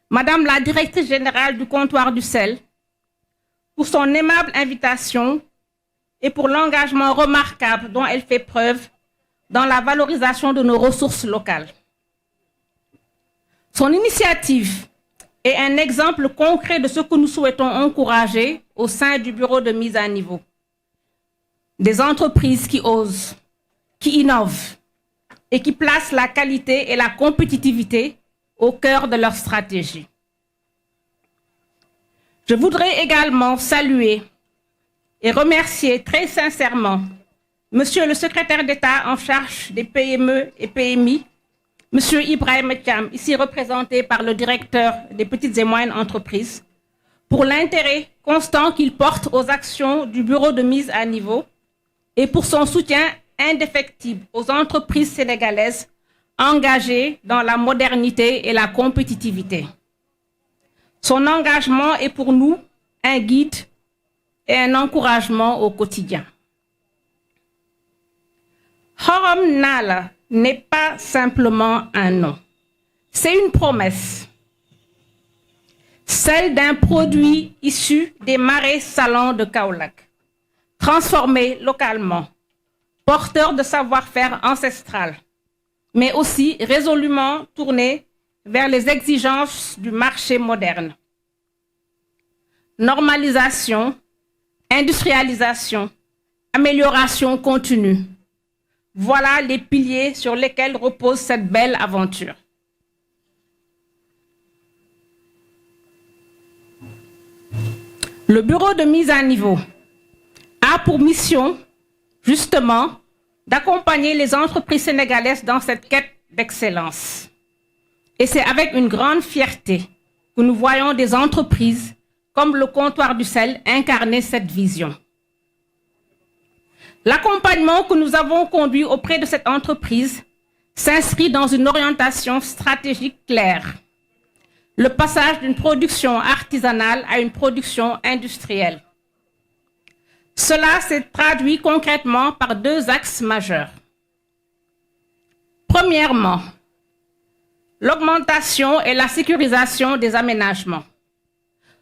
Madame la directrice générale du comptoir du sel pour son aimable invitation et pour l'engagement remarquable dont elle fait preuve dans la valorisation de nos ressources locales. Son initiative est un exemple concret de ce que nous souhaitons encourager au sein du bureau de mise à niveau. Des entreprises qui osent, qui innovent et qui placent la qualité et la compétitivité au cœur de leur stratégie. Je voudrais également saluer et remercier très sincèrement Monsieur le secrétaire d'État en charge des PME et PMI, Monsieur Ibrahim Thiam, ici représenté par le directeur des petites et moyennes entreprises, pour l'intérêt constant qu'il porte aux actions du bureau de mise à niveau et pour son soutien indéfectible aux entreprises sénégalaises engagées dans la modernité et la compétitivité. Son engagement est pour nous un guide et un encouragement au quotidien. Xorom Nala n'est pas simplement un nom, c'est une promesse, celle d'un produit issu des marais salants de Kaolack, transformé localement, porteur de savoir-faire ancestral, mais aussi résolument tourné vers les exigences du marché moderne. Normalisation, industrialisation, amélioration continue. Voilà les piliers sur lesquels repose cette belle aventure. Le bureau de mise à niveau a pour mission, justement, d'accompagner les entreprises sénégalaises dans cette quête d'excellence. Et c'est avec une grande fierté que nous voyons des entreprises comme le comptoir du sel incarner cette vision. L'accompagnement que nous avons conduit auprès de cette entreprise s'inscrit dans une orientation stratégique claire. Le passage d'une production artisanale à une production industrielle. Cela s'est traduit concrètement par deux axes majeurs. Premièrement, l'augmentation et la sécurisation des aménagements.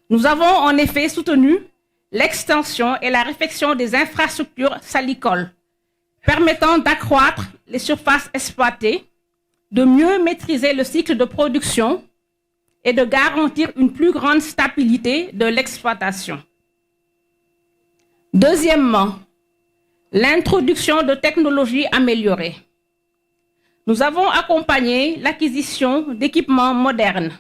Nous avons en effet soutenu l'extension et la réfection des infrastructures salicoles, permettant d'accroître les surfaces exploitées, de mieux maîtriser le cycle de production et de garantir une plus grande stabilité de l'exploitation. Deuxièmement, l'introduction de technologies améliorées. Nous avons accompagné l'acquisition d'équipements modernes,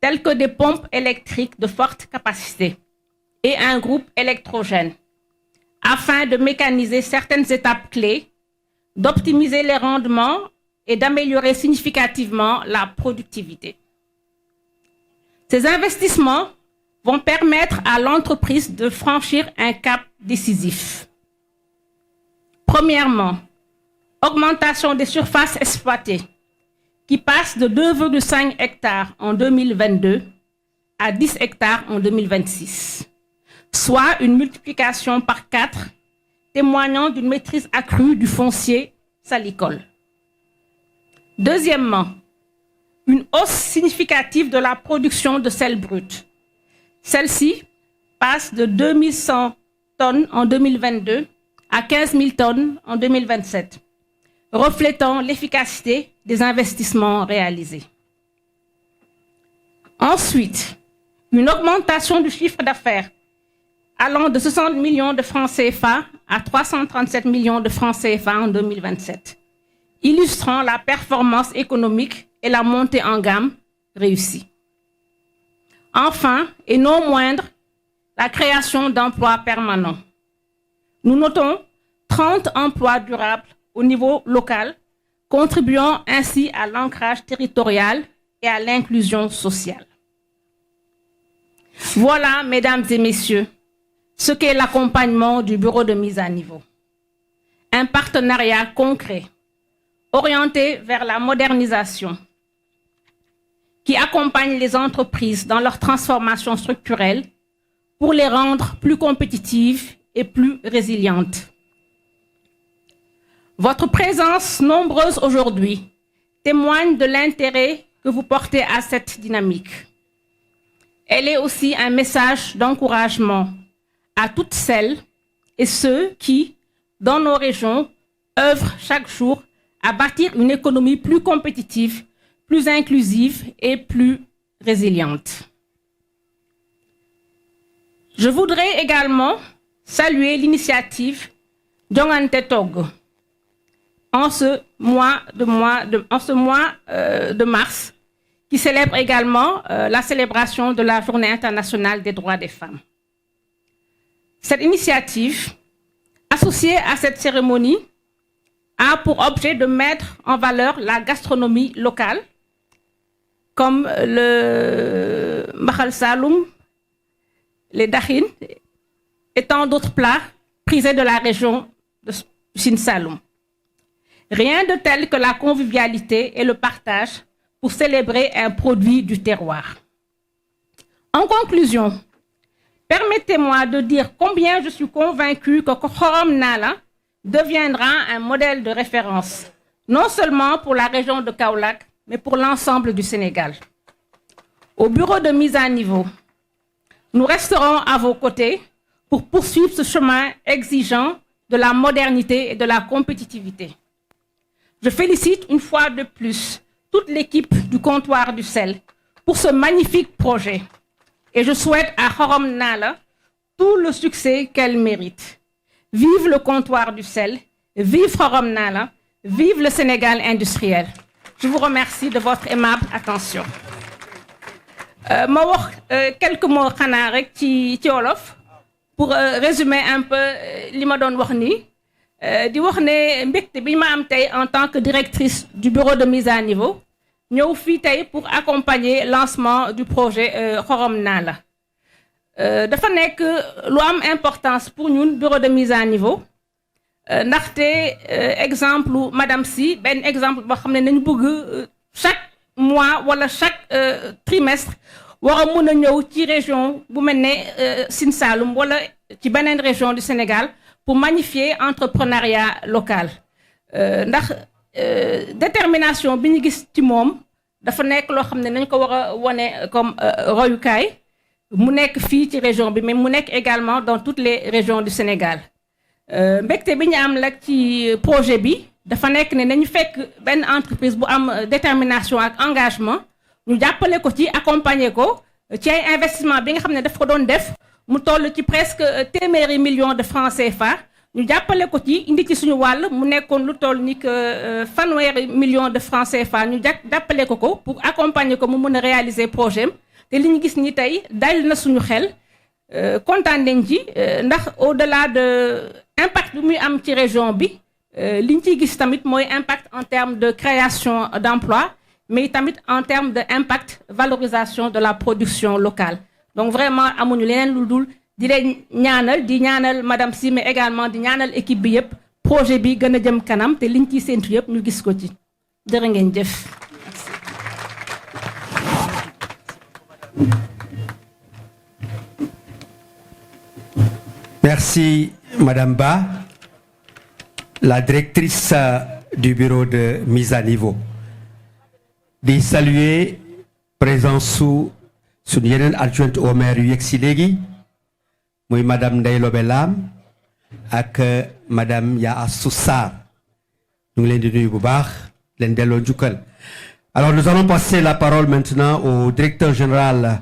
tels que des pompes électriques de forte capacité et un groupe électrogène, afin de mécaniser certaines étapes clés, d'optimiser les rendements et d'améliorer significativement la productivité. Ces investissements vont permettre à l'entreprise de franchir un cap décisif. Premièrement, augmentation des surfaces exploitées, qui passe de 2,5 hectares en 2022 à 10 hectares en 2026, soit une multiplication par 4, témoignant d'une maîtrise accrue du foncier salicole. Deuxièmement, une hausse significative de la production de sel brut. Celle-ci passe de 2100 tonnes en 2022 à 15 000 tonnes en 2027, reflétant l'efficacité des investissements réalisés. Ensuite, une augmentation du chiffre d'affaires allant de 60 millions de francs CFA à 337 millions de francs CFA en 2027, illustrant la performance économique et la montée en gamme réussie. Enfin, et non moindre, la création d'emplois permanents. Nous notons 30 emplois durables au niveau local, contribuant ainsi à l'ancrage territorial et à l'inclusion sociale. Voilà, mesdames et messieurs, ce qu'est l'accompagnement du bureau de mise à niveau. Un partenariat concret, orienté vers la modernisation, qui accompagne les entreprises dans leur transformation structurelle pour les rendre plus compétitives et plus résilientes. Votre présence nombreuse aujourd'hui témoigne de l'intérêt que vous portez à cette dynamique. Elle est aussi un message d'encouragement à toutes celles et ceux qui, dans nos régions, œuvrent chaque jour à bâtir une économie plus compétitive, plus inclusive et plus résiliente. Je voudrais également saluer l'initiative Jongante Togg en ce mois de mars, qui célèbre également la célébration de la Journée internationale des droits des femmes. Cette initiative, associée à cette cérémonie, a pour objet de mettre en valeur la gastronomie locale, comme le mbaxal saloum, les dakhine et tant d'autres plats prisés de la région de Sine Saloum. Rien de tel que la convivialité et le partage pour célébrer un produit du terroir. En conclusion, permettez-moi de dire combien je suis convaincue que Xorom Nala deviendra un modèle de référence, non seulement pour la région de Kaolack, mais pour l'ensemble du Sénégal. Au bureau de mise à niveau, nous resterons à vos côtés pour poursuivre ce chemin exigeant de la modernité et de la compétitivité. Je félicite une fois de plus toute l'équipe du comptoir du sel pour ce magnifique projet et je souhaite à Xorom Nala tout le succès qu'elle mérite. Vive le comptoir du sel, vive Xorom Nala, vive le Sénégal industriel. Je vous remercie de votre aimable attention. Ma wax quelques mots xanaa rek ci wolof pour résumer un peu li ma doon wax nii di wax ne mbégte bi ma am tey en tant que directrice du bureau de mise à niveau ñëw fii tey pour accompagner lancement du projet Xorom Nala dafa nekk lu am importance pour ñun bureau de mise à niveau ndaxte exemple madame Sy benn exemple boo xam ne nañu bëgg chaque mois wala chaque trimestre war a mën a ñëw ci région bu mel ne Sine Saloum wala ci beneen région du Sénégal pour magnifier entrepreneuriat local ndax détermination bi ñu gis ci moom dafa nekk loo xam ne nañ ko war a wone comme royukaay mu nekk fii ci région bi mais mu nekk également dans toutes les régions du Sénégal mbégte bi ñu am nag ci projet bi dafa nekk ne nañu fekk benn entreprise bu am détermination ak engagement ñu jàppale ko ci accompagner ko ci ay investissement bi nga xam ne daf ko doon def mu toll ci presque téeméeri millions de francs CFA ñu jàppale ko ci indi ci suñu wàll mu nekkoon lu toll ni que fanweeri millions de francs CFA ñu jàppale ko pour accompagner ko mu mën a réaliser projet am te li ñu gis ni tey dal na suñu xel kontaan nañ ci ndax au-delà de impact bi muy am ci région bi li ñu ciy gis tamit mooy impact en termes de création d'emploi mais tamit en termes de impact valorisation de la production locale donc vraiment amuñu leneen lu dul di leen ñaanal di ñaanal madame Sy mais également di ñaanal équipe bi yëpp projet bi gën a jëm kanam te liñ ciy séntu yëpp ñu gis ko ci jërë ngeen jëf. Merci Madame Ba, la directrice du bureau de mise à niveau. Di saluer présence suñu yeneen adjointe au maire yu yegg si léegi muy madame Ndeye Lobé Lam ak madame Ya Assou Sarr ñu ngi leen di nuyu bu baax leen delloo njukkal Alors nous allons passer la parole maintenant au directeur général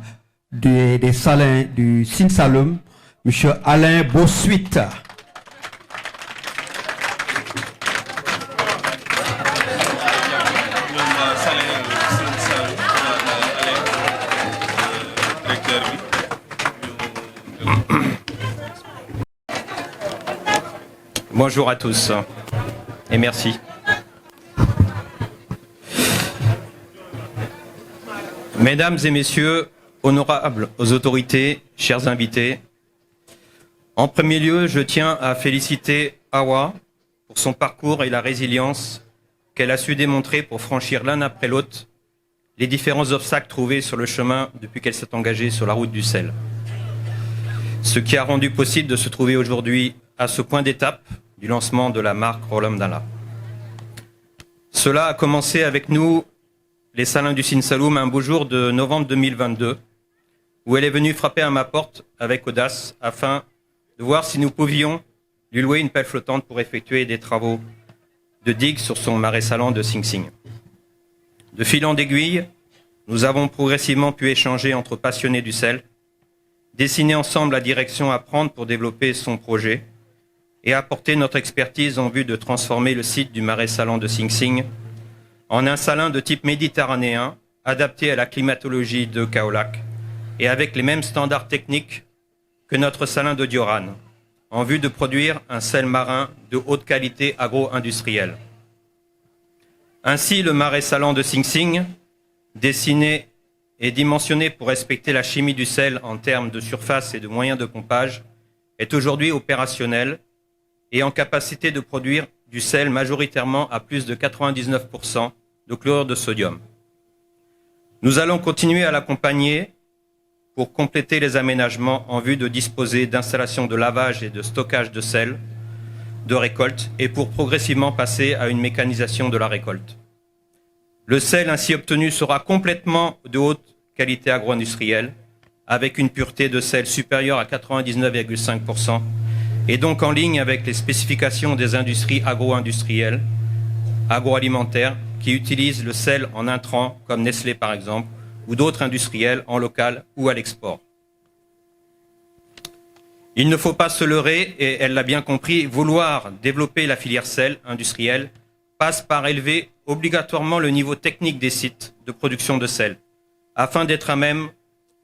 des salins du Sine Saloum, M. Alain Bossuit. Bonjour à tous et merci. Mesdames et messieurs, honorables aux autorités, chers invités, en premier lieu, je tiens à féliciter Awa pour son parcours et la résilience qu'elle a su démontrer pour franchir l'un après l'autre les différents obstacles trouvés sur le chemin depuis qu'elle s'est engagée sur la route du sel. Ce qui a rendu possible de se trouver aujourd'hui à ce point d'étape du lancement de la marque Rolam Dalla. Cela a commencé avec nous, les salins du Sine Saloum, un beau jour de novembre 2022, où elle est venue frapper à ma porte avec audace afin de voir si nous pouvions lui louer une pelle flottante pour effectuer des travaux de digue sur son marais salant de Sing Sing. De fil en aiguille, nous avons progressivement pu échanger entre passionnés du sel, dessiner ensemble la direction à prendre pour développer son projet et apporter notre expertise en vue de transformer le site du marais salant de Sing Sing en un salin de type méditerranéen adapté à la climatologie de Kaolack et avec les mêmes standards techniques que notre salin de Dioran, en vue de produire un sel marin de haute qualité agro-industrielle. Ainsi, le marais salant de Sing Sing, dessiné et dimensionné pour respecter la chimie du sel en termes de surface et de moyens de pompage, est aujourd'hui opérationnel et en capacité de produire du sel majoritairement à plus de 99% de chlorure de sodium. Nous allons continuer à l'accompagner pour compléter les aménagements en vue de disposer d'installations de lavage et de stockage de sel de récolte et pour progressivement passer à une mécanisation de la récolte. Le sel ainsi obtenu sera complètement de haute qualité agro-industrielle avec une pureté de sel supérieure à 99,5% et donc en ligne avec les spécifications des industries agro-industrielles, agroalimentaires, qui utilisent le sel en intrants, comme Nestlé par exemple, ou d'autres industriels en local ou à l'export. Il ne faut pas se leurrer, et elle l'a bien compris, vouloir développer la filière sel industrielle passe par élever obligatoirement le niveau technique des sites de production de sel, afin d'être à même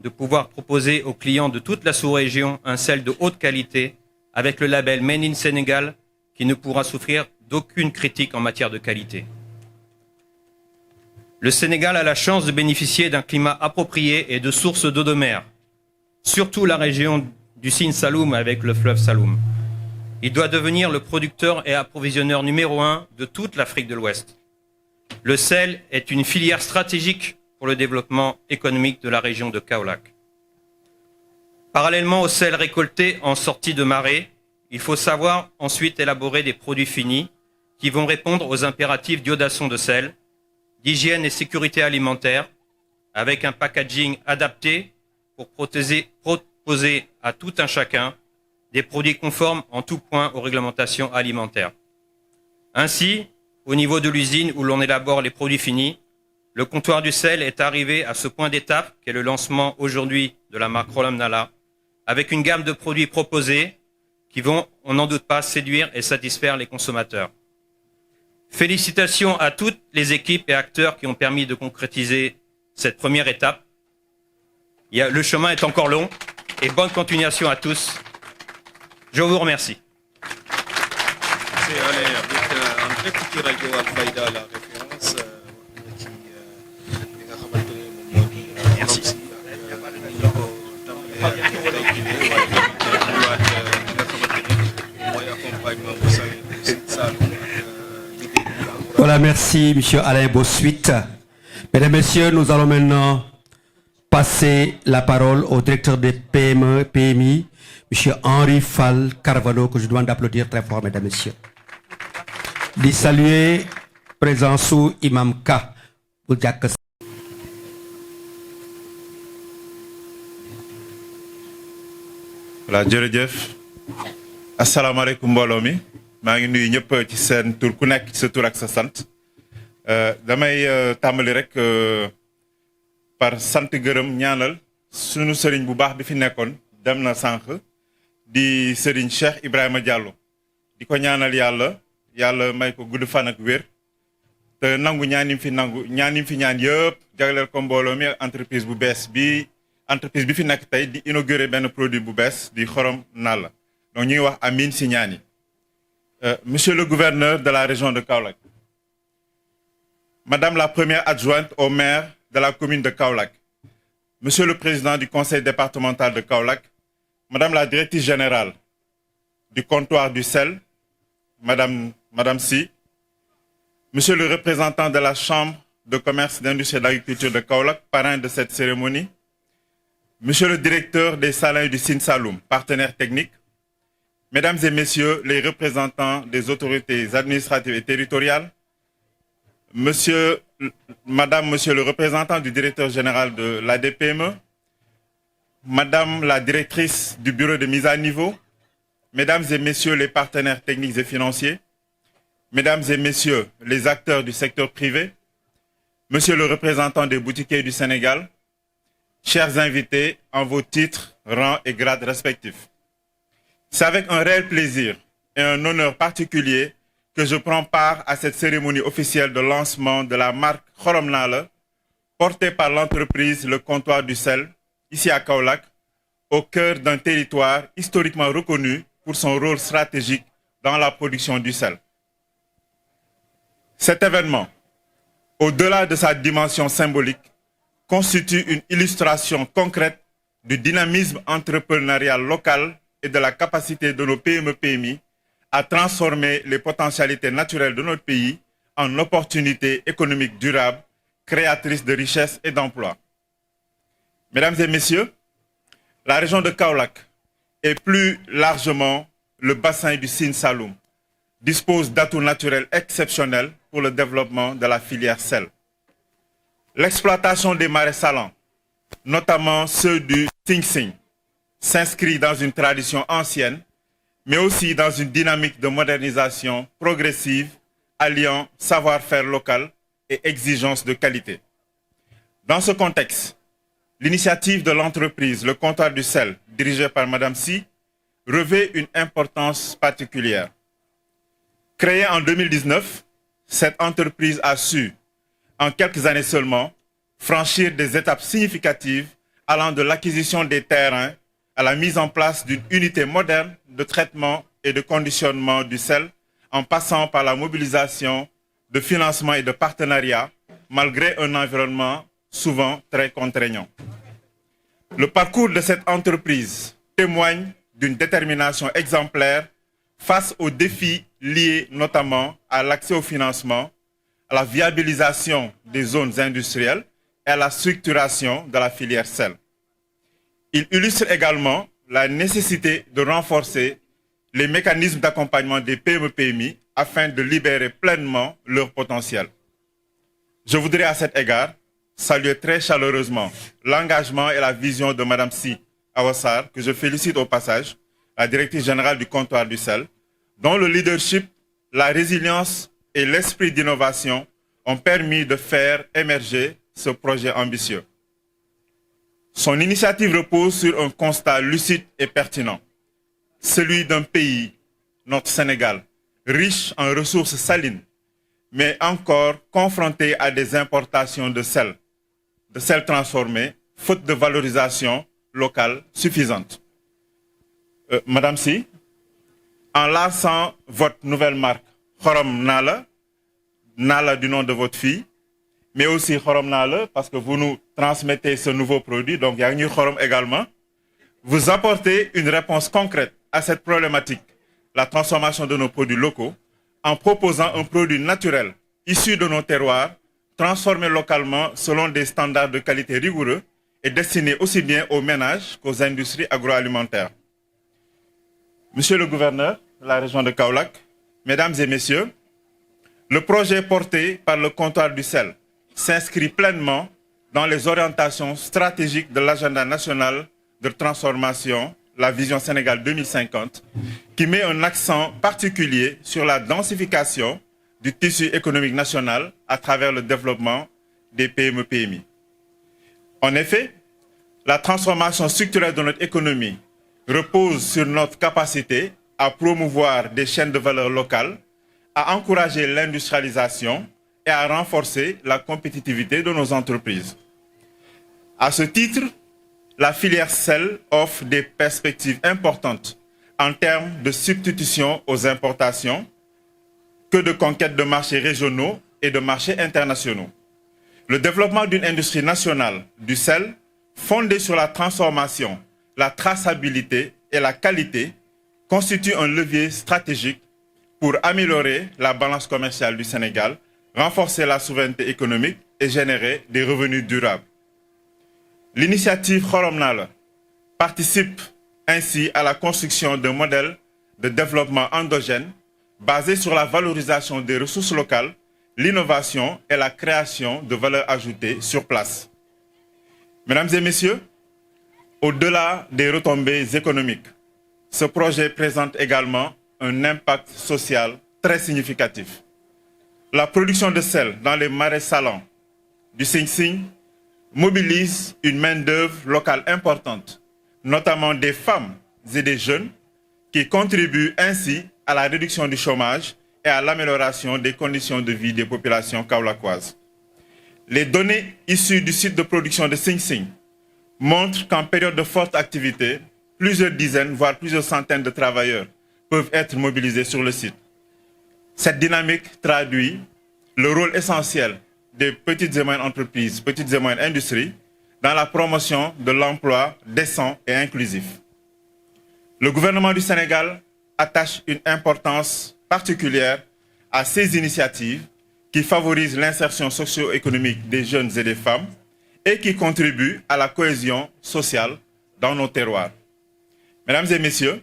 de pouvoir proposer aux clients de toute la sous-région un sel de haute qualité avec le label Made in Sénégal qui ne pourra souffrir d'aucune critique en matière de qualité. Le Sénégal a la chance de bénéficier d'un climat approprié et de sources d'eau de mer, surtout la région du Sine Saloum avec le fleuve Saloum. Il doit devenir le producteur et approvisionneur numéro 1 de toute l'Afrique de l'Ouest. Le sel est une filière stratégique pour le développement économique de la région de Kaolack. Parallèlement au sel récolté en sortie de marée, il faut savoir ensuite élaborer des produits finis qui vont répondre aux impératifs d'iodation de sel, d'hygiène et sécurité alimentaire, avec un packaging adapté pour proposer à tout un chacun des produits conformes en tout point aux réglementations alimentaires. Ainsi, au niveau de l'usine où l'on élabore les produits finis, le comptoir du sel est arrivé à ce point d'étape qu'est le lancement aujourd'hui de la marque Rolam Dalla, avec une gamme de produits proposés qui vont, on n'en doute pas, séduire et satisfaire les consommateurs. Félicitations à toutes les équipes et acteurs qui ont permis de concrétiser cette première étape. Le chemin est encore long et bonne continuation à tous. Je vous remercie. Merci. Voilà, merci, M. Alain Bossuit. Mesdames, Messieurs, nous allons maintenant passer la parole au directeur des PME, PMI, M. Henri Fall Carvalho, que je demande d'applaudir très fort, Mesdames, Messieurs. De saluer présence sous Imam K. Voilà, jërëjëf. Asalaamaaleykum mbooloo mi. maa ngi nuyu ñëpp ci seen tur ku nekk ci sa tur ak sa sant. damay tàmbali rek par sant gërëm ñaanal sunu sëriñ bu baax bi fi nekkoon dem na sànq di sëriñ Cheikh Ibrahima Diallo di ko ñaanal yàlla may ko gudd fan ak wér te nangu ñaan yim fi ñaan yëpp jagleel ko mbooloo mi ak entreprise bu bees bi fi nekk tey di inaugurer benn produit bu bees di xorom Nalla donc ñuy wax amiin si ñaan yi. Monsieur le gouverneur de la région de Kaolack, Madame la première adjointe au maire de la commune de Kaolack, Monsieur le président du conseil départemental de Kaolack, Madame la directrice générale du comptoir du sel, Madame Sy, Monsieur le représentant de la Chambre de commerce, d'industrie et d'agriculture de Kaolack, parrain de cette cérémonie, Monsieur le directeur des salins du Sine Saloum, partenaire technique, Mesdames et Messieurs les représentants des autorités administratives et territoriales, Monsieur le représentant du directeur général de l'ADPME, Madame la directrice du bureau de mise à niveau, Mesdames et Messieurs les partenaires techniques et financiers, Mesdames et Messieurs les acteurs du secteur privé, Monsieur le représentant des boutiquiers du Sénégal, chers invités en vos titres, rangs et grades respectifs. C'est avec un réel plaisir et un honneur particulier que je prends part à cette cérémonie officielle de lancement de la marque Xorom Nalla, portée par l'entreprise Le Comptoir du Sel, ici à Kaolack, au cœur d'un territoire historiquement reconnu pour son rôle stratégique dans la production du sel. Cet événement, au-delà de sa dimension symbolique, constitue une illustration concrète du dynamisme entrepreneurial local et de la capacité de nos PME-PMI à transformer les potentialités naturelles de notre pays en opportunités économiques durables, créatrices de richesses et d'emplois. Mesdames et Messieurs, la région de Kaolack et plus largement le bassin du Sine Saloum dispose d'atouts naturels exceptionnels pour le développement de la filière sel. L'exploitation des marais salants, notamment ceux du Sing Sing, s'inscrit dans une tradition ancienne, mais aussi dans une dynamique de modernisation progressive, alliant savoir-faire local et exigence de qualité. Dans ce contexte, l'initiative de l'entreprise Le Comptoir du Sel, dirigée par Madame Sy, revêt une importance particulière. Créée en 2019, cette entreprise a su, en quelques années seulement, franchir des étapes significatives allant de l'acquisition des terrains à la mise en place d'une unité moderne de traitement et de conditionnement du sel, en passant par la mobilisation de financement et de partenariats, malgré un environnement souvent très contraignant. Le parcours de cette entreprise témoigne d'une détermination exemplaire face aux défis liés notamment à l'accès au financement, à la viabilisation des zones industrielles et à la structuration de la filière sel. Il illustre également la nécessité de renforcer les mécanismes d'accompagnement des PME-PMI afin de libérer pleinement leur potentiel. Je voudrais à cet égard saluer très chaleureusement l'engagement et la vision de Madame Sy Awassar, que je félicite au passage, la directrice générale du Comptoir du Sel, dont le leadership, la résilience et l'esprit d'innovation ont permis de faire émerger ce projet ambitieux. Son initiative repose sur un constat lucide et pertinent, celui d'un pays, notre Sénégal, riche en ressources salines, mais encore confronté à des importations de sel transformé, faute de valorisation locale suffisante. Madame Sy, en lançant votre nouvelle marque, Xorom Nalla, Nalla du nom de votre fille, mais aussi Xorom Nalla, parce que vous nous transmettez ce nouveau produit, donc il y a un Xorom également, vous apportez une réponse concrète à cette problématique, la transformation de nos produits locaux, en proposant un produit naturel, issu de nos terroirs, transformé localement selon des standards de qualité rigoureux et destiné aussi bien aux ménages qu'aux industries agroalimentaires. Monsieur le gouverneur de la région de Kaolack, Mesdames et Messieurs, le projet porté par le Comptoir du Sel s'inscrit pleinement dans les orientations stratégiques de l'agenda national de transformation, la Vision Sénégal 2050, qui met un accent particulier sur la densification du tissu économique national à travers le développement des PME-PMI. En effet, la transformation structurelle de notre économie repose sur notre capacité à promouvoir des chaînes de valeur locales, à encourager l'industrialisation et à renforcer la compétitivité de nos entreprises. À ce titre, la filière sel offre des perspectives importantes en termes de substitution aux importations que de conquête de marchés régionaux et de marchés internationaux. Le développement d'une industrie nationale du sel fondée sur la transformation, la traçabilité et la qualité constitue un levier stratégique pour améliorer la balance commerciale du Sénégal, renforcer la souveraineté économique et générer des revenus durables. L'initiative Xorom Naa participe ainsi à la construction d'un modèle de développement endogène basé sur la valorisation des ressources locales, l'innovation et la création de valeur ajoutée sur place. Mesdames et messieurs, au-delà des retombées économiques, ce projet présente également un impact social très significatif. La production de sel dans les marais salants du Sing Sing mobilise une main-d'œuvre locale importante, notamment des femmes et des jeunes, qui contribuent ainsi à la réduction du chômage et à l'amélioration des conditions de vie des populations kaolackoises. Les données issues du site de production de Sing Sing montrent qu'en période de forte activité, plusieurs dizaines, voire plusieurs centaines de travailleurs peuvent être mobilisés sur le site. Cette dynamique traduit le rôle essentiel des petites et moyennes entreprises, petites et moyennes industries, dans la promotion de l'emploi décent et inclusif. Le gouvernement du Sénégal attache une importance particulière à ces initiatives qui favorisent l'insertion socio-économique des jeunes et des femmes et qui contribuent à la cohésion sociale dans nos terroirs. Mesdames et messieurs,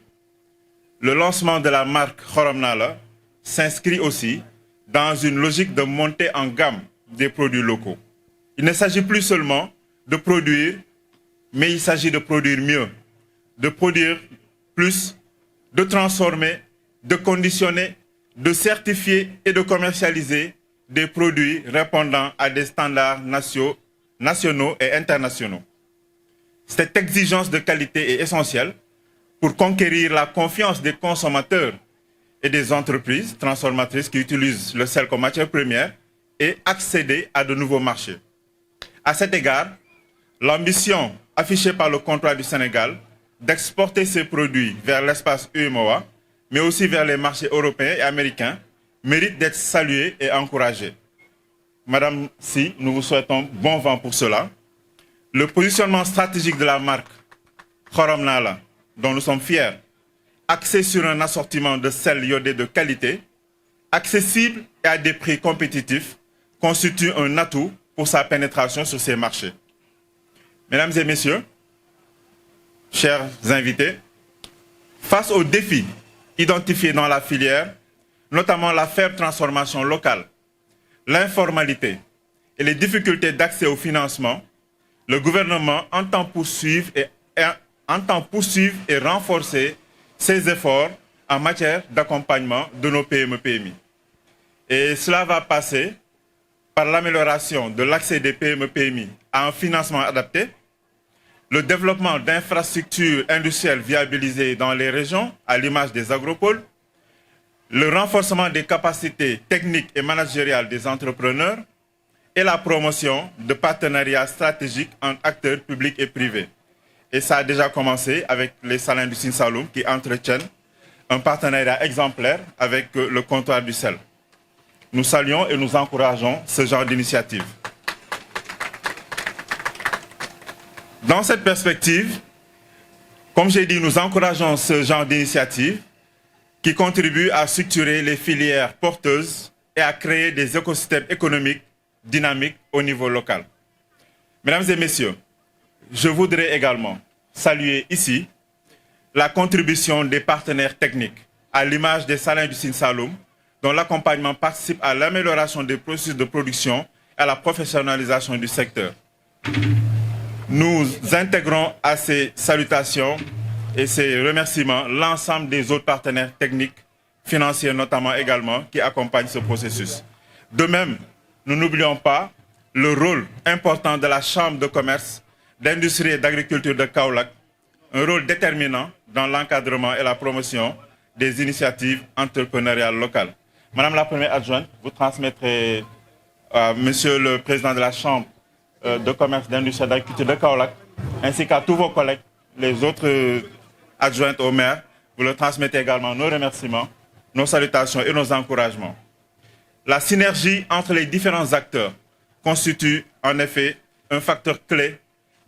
le lancement de la marque Xorom Naa s'inscrit aussi dans une logique de montée en gamme des produits locaux. Il ne s'agit plus seulement de produire, mais il s'agit de produire mieux, de produire plus, de transformer, de conditionner, de certifier et de commercialiser des produits répondant à des standards nationaux et internationaux. Cette exigence de qualité est essentielle pour conquérir la confiance des consommateurs et des entreprises transformatrices qui utilisent le sel comme matière première et accéder à de nouveaux marchés. À cet égard, l'ambition affichée par le contrôle du Sénégal d'exporter ces produits vers l'espace UEMOA, mais aussi vers les marchés européens et américains, mérite d'être saluée et encouragée. Madame Si, nous vous souhaitons bon vent pour cela. Le positionnement stratégique de la marque Xorom Naa, dont nous sommes fiers, axé sur un assortiment de sel iodé de qualité, accessible et à des prix compétitifs, constitue un atout pour sa pénétration sur ces marchés. Mesdames et messieurs, chers invités, face aux défis identifiés dans la filière, notamment la faible transformation locale, l'informalité et les difficultés d'accès au financement, le gouvernement entend poursuivre et renforcer ses efforts en matière d'accompagnement de nos PME-PMI. Et cela va passer par l'amélioration de l'accès des PME-PMI à un financement adapté, le développement d'infrastructures industrielles viabilisées dans les régions, à l'image des agropoles, le renforcement des capacités techniques et managériales des entrepreneurs et la promotion de partenariats stratégiques entre acteurs publics et privés. Et ça a déjà commencé avec les salins du Sine Saloum qui entretiennent un partenariat exemplaire avec le comptoir du sel. Nous saluons et nous encourageons ce genre d'initiative. Dans cette perspective, comme j'ai dit, nous encourageons ce genre d'initiative qui contribue à structurer les filières porteuses et à créer des écosystèmes économiques dynamiques au niveau local. Mesdames et messieurs, je voudrais également saluer ici la contribution des partenaires techniques, à l'image des salins du Sine Saloum, dont l'accompagnement participe à l'amélioration des processus de production et à la professionnalisation du secteur. Nous intégrons à ces salutations et ces remerciements l'ensemble des autres partenaires techniques financiers notamment également, qui accompagnent ce processus. De même, nous n'oublions pas le rôle important de la Chambre de commerce, d'industrie et d'agriculture de Kaolack, un rôle déterminant dans l'encadrement et la promotion des initiatives entrepreneuriales locales. Madame la première adjointe, vous transmettrez à Monsieur le Président de la Chambre de commerce, d'industrie et d'agriculture de Kaolack, ainsi qu'à tous vos collègues, les autres adjointes au maire, vous leur transmettez également nos remerciements, nos salutations et nos encouragements. La synergie entre les différents acteurs constitue en effet un facteur clé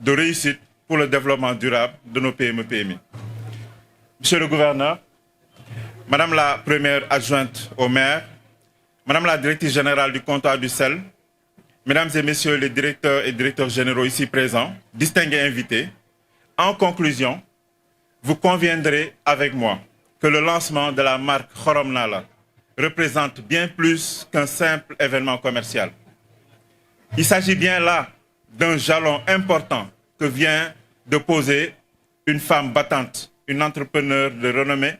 de réussite pour le développement durable de nos PME-PMI. Monsieur le gouverneur, Madame la première adjointe au maire, Madame la directrice générale du comptoir du sel, Mesdames et Messieurs les directeurs et directeurs généraux ici présents, distingués invités, en conclusion, vous conviendrez avec moi que le lancement de la marque Xorom Nala représente bien plus qu'un simple événement commercial. Il s'agit bien là d'un jalon important que vient de poser une femme battante, une entrepreneur de renommée,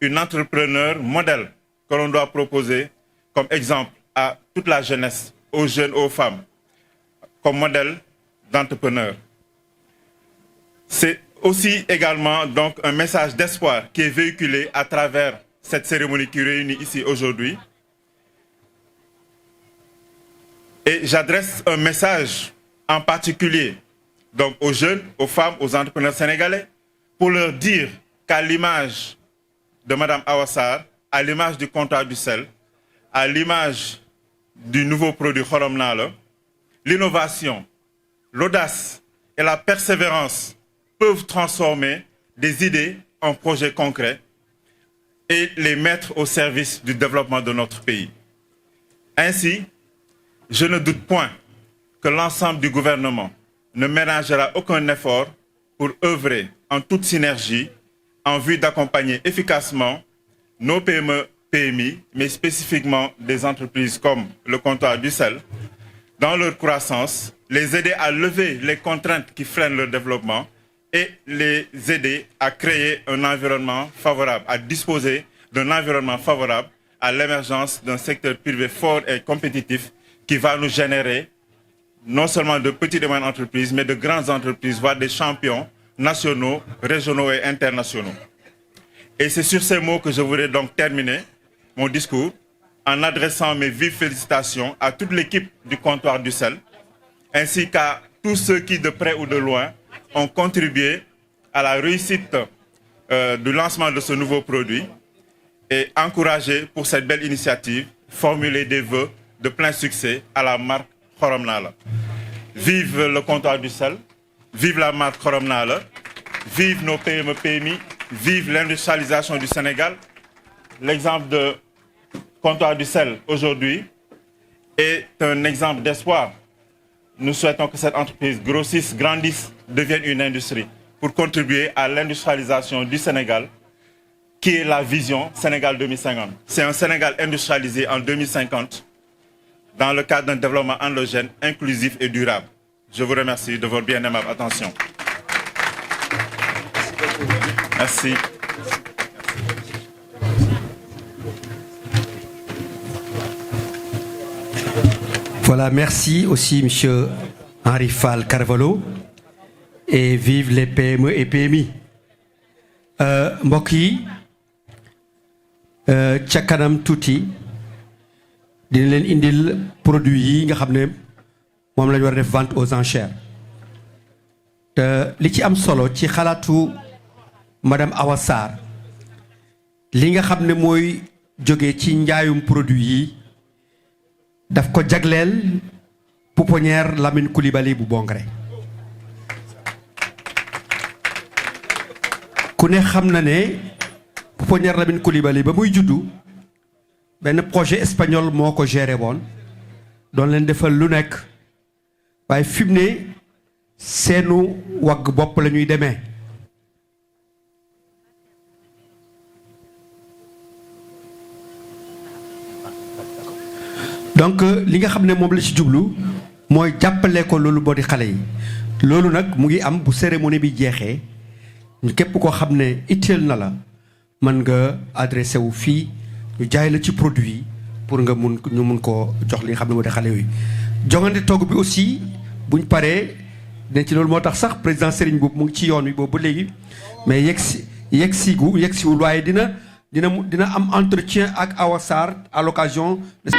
une entrepreneur modèle que l'on doit proposer comme exemple à toute la jeunesse, aux jeunes, aux femmes, comme modèle d'entrepreneur. C'est aussi également donc un message d'espoir qui est véhiculé à travers cette cérémonie qui réunit ici aujourd'hui. Et j'adresse un message en particulier donc aux jeunes, aux femmes, aux entrepreneurs sénégalais, pour leur dire qu'à l'image de Mme Awa Sarr, à l'image du comptoir du sel, à l'image du nouveau produit Xorom Nala, l'innovation, l'audace et la persévérance peuvent transformer des idées en projets concrets et les mettre au service du développement de notre pays. Ainsi, je ne doute point que l'ensemble du gouvernement ne ménagera aucun effort pour œuvrer en toute synergie en vue d'accompagner efficacement nos PME-PMI, mais spécifiquement des entreprises comme le comptoir du sel, dans leur croissance, les aider à lever les contraintes qui freinent leur développement et les aider à créer un environnement favorable, à disposer d'un environnement favorable à l'émergence d'un secteur privé fort et compétitif qui va nous générer non seulement de petites et moyennes entreprises, mais de grandes entreprises, voire des champions nationaux, régionaux et internationaux. Et c'est sur ces mots que je voudrais donc terminer mon discours en adressant mes vives félicitations à toute l'équipe du comptoir du sel, ainsi qu'à tous ceux qui, de près ou de loin, ont contribué à la réussite du lancement de ce nouveau produit et encourager pour cette belle initiative, formuler des vœux de plein succès à la marque Xorom Nala. Vive le comptoir du sel, vive la marque Xorom Nala, vive nos PME-PMI, vive l'industrialisation du Sénégal. L'exemple de comptoir du sel aujourd'hui est un exemple d'espoir. Nous souhaitons que cette entreprise grossisse, grandisse, devienne une industrie pour contribuer à l'industrialisation du Sénégal, qui est la vision Sénégal 2050. C'est un Sénégal industrialisé en 2050 dans le cadre d'un développement endogène, inclusif et durable. Je vous remercie de votre bien aimable attention. Merci. Voilà, merci aussi M. Henri Fall Carvalho et vive les PME et PMI. Mbokk yi ca kanam tuuti dina leen indil produit yi nga xam ne moom la ñu war a def vente aux enchères te li ci am solo ci xalaatu madame Awa Sarr li nga xam ne mooy jóge ci njaayum produit yi daf ko jagleel pouponnière Lamine Coulibaly bu Bongré ku ne xam na ne pouponnière Lamine Coulibaly ba muy juddu benn projet espagnol moo ko géré woon doon leen defal lu nekk waaye fi mu ne seenu wagg bopp la ñuy demee donc li nga xam ne moom la ci jublu mooy jàppale ko loolu boo di xale yi loolu nag mu ngi am bu cérémonie bi jeexee képp koo xam ne itteel na la mën nga adressé wu fii ñu jaay la ci produit pour nga mun ñu mun koo jox li nga xam ne moo di xale yooyu. jongante togg bi aussi buñ paree dañ ci loolu moo tax sax président Serigne boobu mu ngi ci yoon wi boobu ba léegi mais yegsiwul waaye dina am entretien ak Awa Sarr à l'occasion de...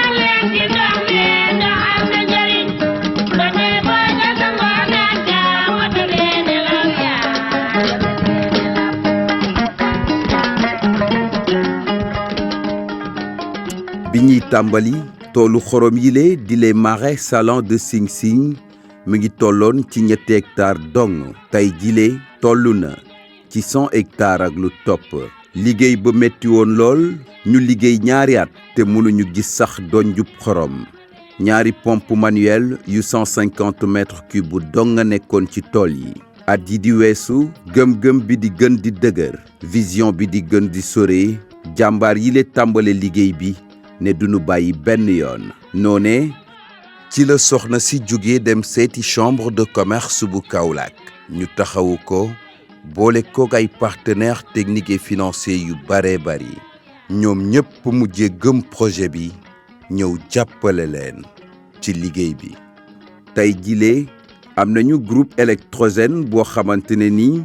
bi ñuy tàmbali toolu xorom yile di les marais salants de Sing Sing mi ngi tolloon ci 3 hectares dong tey jile tollu na ci 100 hectares ak lu topp liggéey ba metti woon lool ñu liggéey 2 at te mënuñu gis sax donjub xorom 2 pompe manuel yu 150 mètres cubes dong nga nekkoon ci tool yi at yi di weesu gëm-gëm bi di gën di dëgër vision bi di gën di sore jàmbaar yile tàmbale liggéey bi ne duñu bàyyi benn yoon noone ci la soxna si jóge dem seeti chambre de commerce bu Kaolack ñu taxawu ko boole kook ay partenaires techniques et financiers yu bare bari ñoom ñëpp mujjee gëm projet bi ñëw jàppale leen ci liggéey bi tey jile am nañu groupe électrogène boo xamante ne ni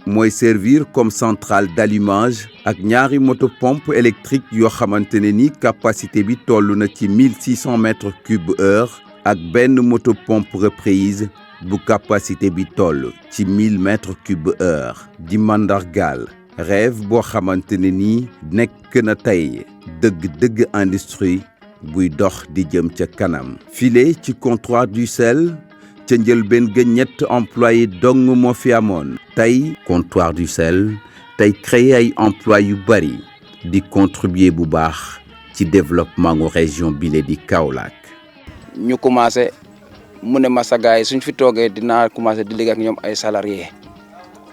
mooy servir comme centrale d'allumage ak 2 motopompe électrique yoo xamante ne ni capacité bi toll na ci 1600 mètres cubes heure ak benn motopompe reprise bu capacité bi toll ci 1000 mètres cubes heure di mandargaal rêve boo xamante ne ni nekk na tey dëgg industrie buy dox di jëm ca kanam file ci comptoir du sel ca njëlbéen ga 3 employés dong moo fi amoon tey comptoir du sel tey créé ay emploi yu bari di contribuer bu baax ci développement gu région bile di Kaolack. ñu commencé mu ne masa gaay suñ fi toogee dinaa commencé di liggéey ak ñoom ay salariés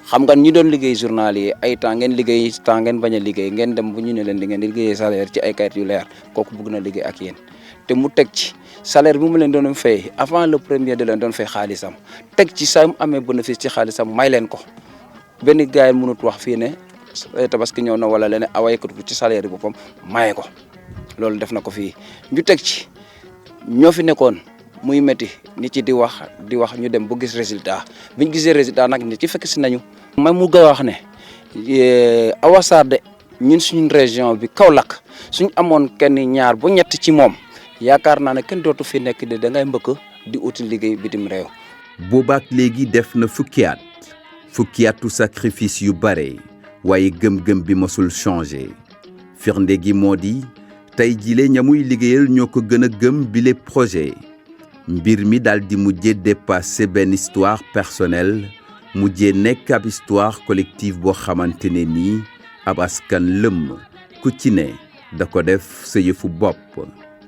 xam nga ñi doon liggéey journalier ay temps ngeen liggéey temps ngeen bañ a liggéey ngeen dem bu ñu ne leen di ngeen di liggéeyee salaire ci ay kayit yu leer kooku bëgg na liggéey ak yéen te mu teg ci salaire bi mu leen doon fay avant le premier de leen doon fay xaalisam teg ci saa mu amee bénéfice ci xaalisam may leen ko benn gars yi mënut wax fii ne tabaski ñëw na wala leneen awa yëkkatu ci salaire yi boppam maye ko loolu def na ko fii ñu teg ci ñoo fi nekkoon muy métti nit ci di wax ñu dem bu gis résultat biñ gisee résultat nag nit ci fekk si nañu. ma mu gën a wax ne Awa Sarr de ñun suñu région bi Kaolack suñ amoon kenn 2 ba 3 ci moom yaakaar naa ne kenn dootu fi nekk de da ngay mbëkk di uti liggéey bitim réew. boobaak léegi def na fukki atu sacrifice yu bare waaye gëm-gëm bi mosul changé firnde gi moo di tey jile ñamuy liggéeyal ñoo ko gën a gëm bile projet mbir mi daal di mujjee dépassé benn histoire personnelle mujjee nekk ab histoire collective boo xamante ne nii ab askan lëmm ku ci ne da ko def sa yëfu bopp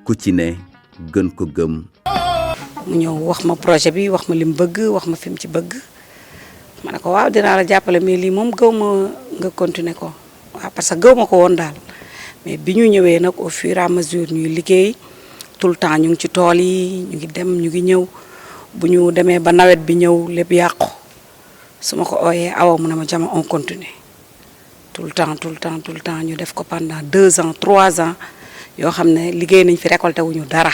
ku ci ne gën ko gëm. mu ñëw wax ma projet bi wax ma li mu bëgg wax ma fi mu ci bëgg ma ne ko waaw dinaa la jàppale mais lii moom gëw ma nga continuer ko waaw parce que gëw ma ko woon daal mais bi ñu ñëwee nag au fur et à mesure ñuy liggéey tout le temps ñu ngi ci tool yi ñu ngi dem ñu ngi ñëw bu ñu demee ba nawet bi ñëw lépp yàqu su ma ko ooyee awa mu ne ma jama on continue tout le temps ñu def ko pendant 2 ans 3 ans yoo xam ne liggéey nañ fi récolté wuñu dara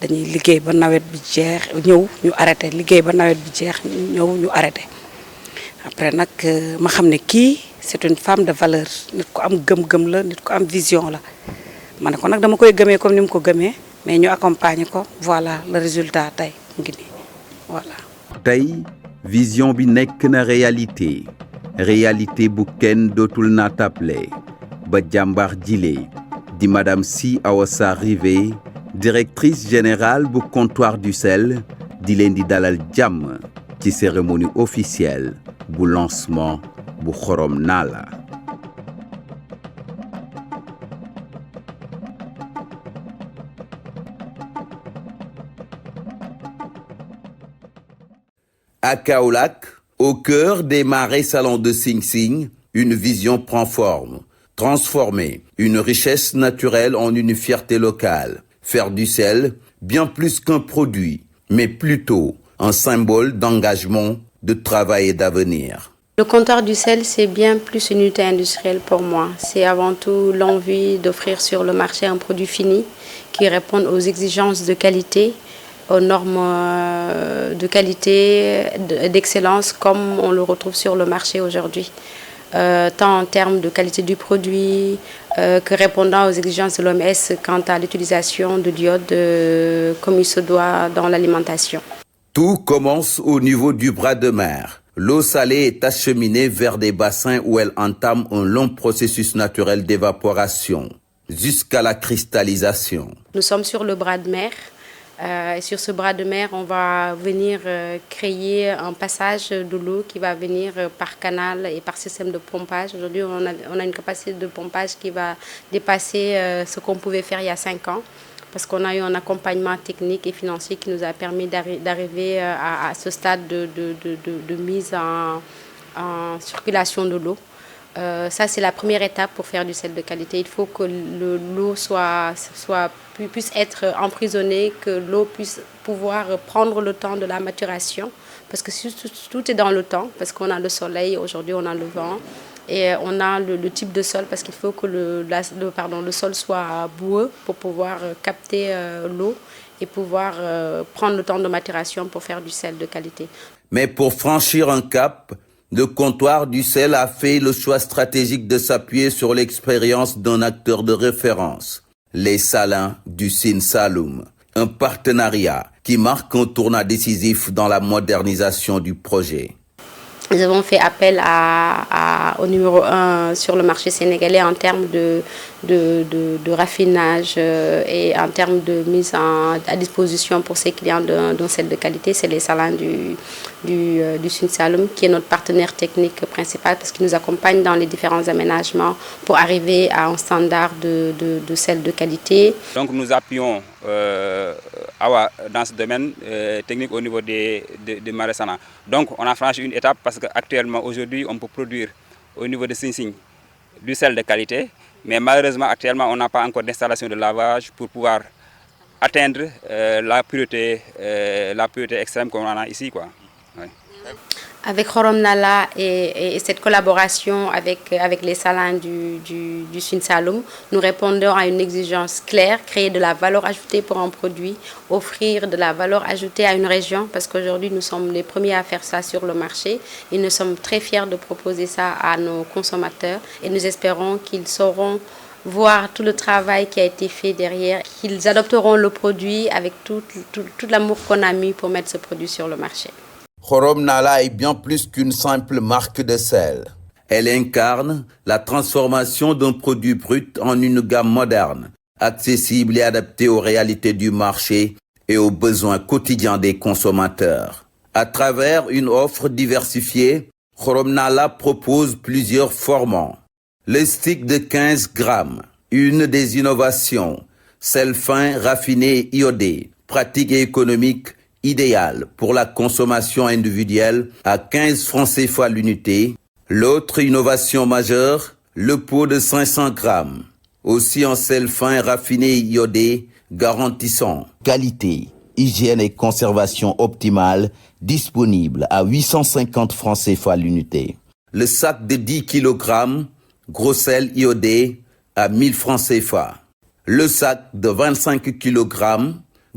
dañuy liggéey ba nawet bi jeex ñëw ñu arrêté liggéey ba nawet bi jeex ñëw ñu arrêté après nag ma xam ne kii c'est une femme de valeur nit ko am gëm-gëm la nit ko am vision la ma ne ko nag dama koy gëmee comme ni mu ko gëmee mais ñu accompagner ko voilà le résultat tey ngi nii voilà. tey vision bi nekk na réalité bu kenn dootul naatable ba jàmbaar jile di madame Sy Awa Sarr Rivé directrice générale bu comptoir du sel di leen di dalal jàmm ci cérémonie officielle bu lancement bu xorom naala. À Kaolack, au cœur des marais salants de Sing Sing, une vision prend forme. Transformer une richesse naturelle en une fierté locale. Faire du sel bien plus qu'un produit, mais plutôt un symbole d'engagement, de travail et d'avenir. Le comptoir du sel, c'est bien plus une unité industrielle pour moi. C'est avant tout l'envie d'offrir sur le marché un produit fini qui répond aux exigences de qualité, aux normes de qualité, d'excellence comme on le retrouve sur le marché aujourd'hui. Tant en termes de qualité du produit que répondant aux exigences de l'OMS quant à l'utilisation de l'iode comme il se doit dans l'alimentation. Tout commence au niveau du bras de mer. L'eau salée est acheminée vers des bassins où elle entame un long processus naturel d'évaporation jusqu'à la cristallisation. Nous sommes sur le bras de mer. Et sur ce bras de mer, on va venir créer un passage de l'eau qui va venir par canal et par système de pompage. Aujourd'hui, on a une capacité de pompage qui va dépasser ce qu'on pouvait faire il y a 5 ans. Parce qu'on a eu un accompagnement technique et financier qui nous a permis d'arriver à ce stade de mise en circulation de l'eau. Ça, c'est la première étape pour faire du sel de qualité. Il faut que l'eau puisse être emprisonnée, que l'eau puisse pouvoir prendre le temps de la maturation. Parce que tout est dans le temps, parce qu'on a le soleil, aujourd'hui on a le vent. Et on a le type de sol parce qu'il faut que le sol soit boueux pour pouvoir capter l'eau et pouvoir prendre le temps de maturation pour faire du sel de qualité. Mais pour franchir un cap, le comptoir du sel a fait le choix stratégique de s'appuyer sur l'expérience d'un acteur de référence, les Salins du Sine Saloum. Un partenariat qui marque un tournant décisif dans la modernisation du projet. Nous avons fait appel au numéro 1 sur le marché sénégalais en termes de raffinage et en termes de mise à disposition pour ses clients d'un sel de qualité. C'est les Salins du Sine Saloum qui est notre partenaire technique principal parce qu'il nous accompagne dans les différents aménagements pour arriver à un standard de sel de qualité. Donc nous appuyons dans ce domaine technique au niveau des marais salants. Donc on a franchi une étape parce qu'actuellement aujourd'hui on peut produire au niveau de Sine Sine du sel de qualité, mais malheureusement actuellement on n'a pas encore d'installation de lavage pour pouvoir atteindre la pureté extrême qu'on en a ici, quoi. Ouais. Avec Khorom Nala et cette collaboration avec les Salins du Sine Saloum, nous répondons à une exigence claire, créer de la valeur ajoutée pour un produit, offrir de la valeur ajoutée à une région, parce qu'aujourd'hui nous sommes les premiers à faire ça sur le marché et nous sommes très fiers de proposer ça à nos consommateurs et nous espérons qu'ils sauront voir tout le travail qui a été fait derrière, qu'ils adopteront le produit avec tout l'amour qu'on a mis pour mettre ce produit sur le marché. Khorom Nala est bien plus qu'une simple marque de sel. Elle incarne la transformation d'un produit brut en une gamme moderne, accessible et adaptée aux réalités du marché et aux besoins quotidiens des consommateurs. À travers une offre diversifiée, Khorom Nala propose plusieurs formats. Le stick de 15 grammes, une des innovations, sel fin, raffiné, iodé, pratique et économique, idéal pour la consommation individuelle à 15 francs CFA l'unité. L'autre innovation majeure, le pot de 500 grammes, aussi en sel fin raffiné et iodé, garantissant qualité, hygiène et conservation optimale, disponible à 850 francs CFA l'unité. Le sac de 10 kg, gros sel iodé, à 1000 francs CFA. Le sac de 25 kg,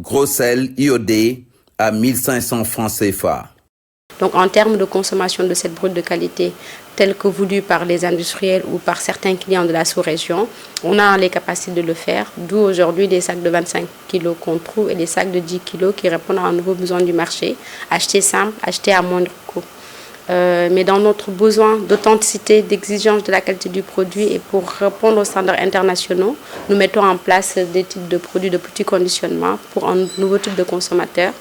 gros sel iodé, à 1500 francs CFA. Donc en termes de consommation de sel brut de qualité, tel que voulu par les industriels ou par certains clients de la sous-région, on a les capacités de le faire, d'où aujourd'hui des sacs de 25 kg qu'on trouve et des sacs de 10 kg qui répondent à un nouveau besoin du marché, acheter simple, acheter à moindre coût. Mais dans notre besoin d'authenticité, d'exigence de la qualité du produit et pour répondre aux standards internationaux, nous mettons en place des types de produits de petit conditionnement pour un nouveau type de consommateur.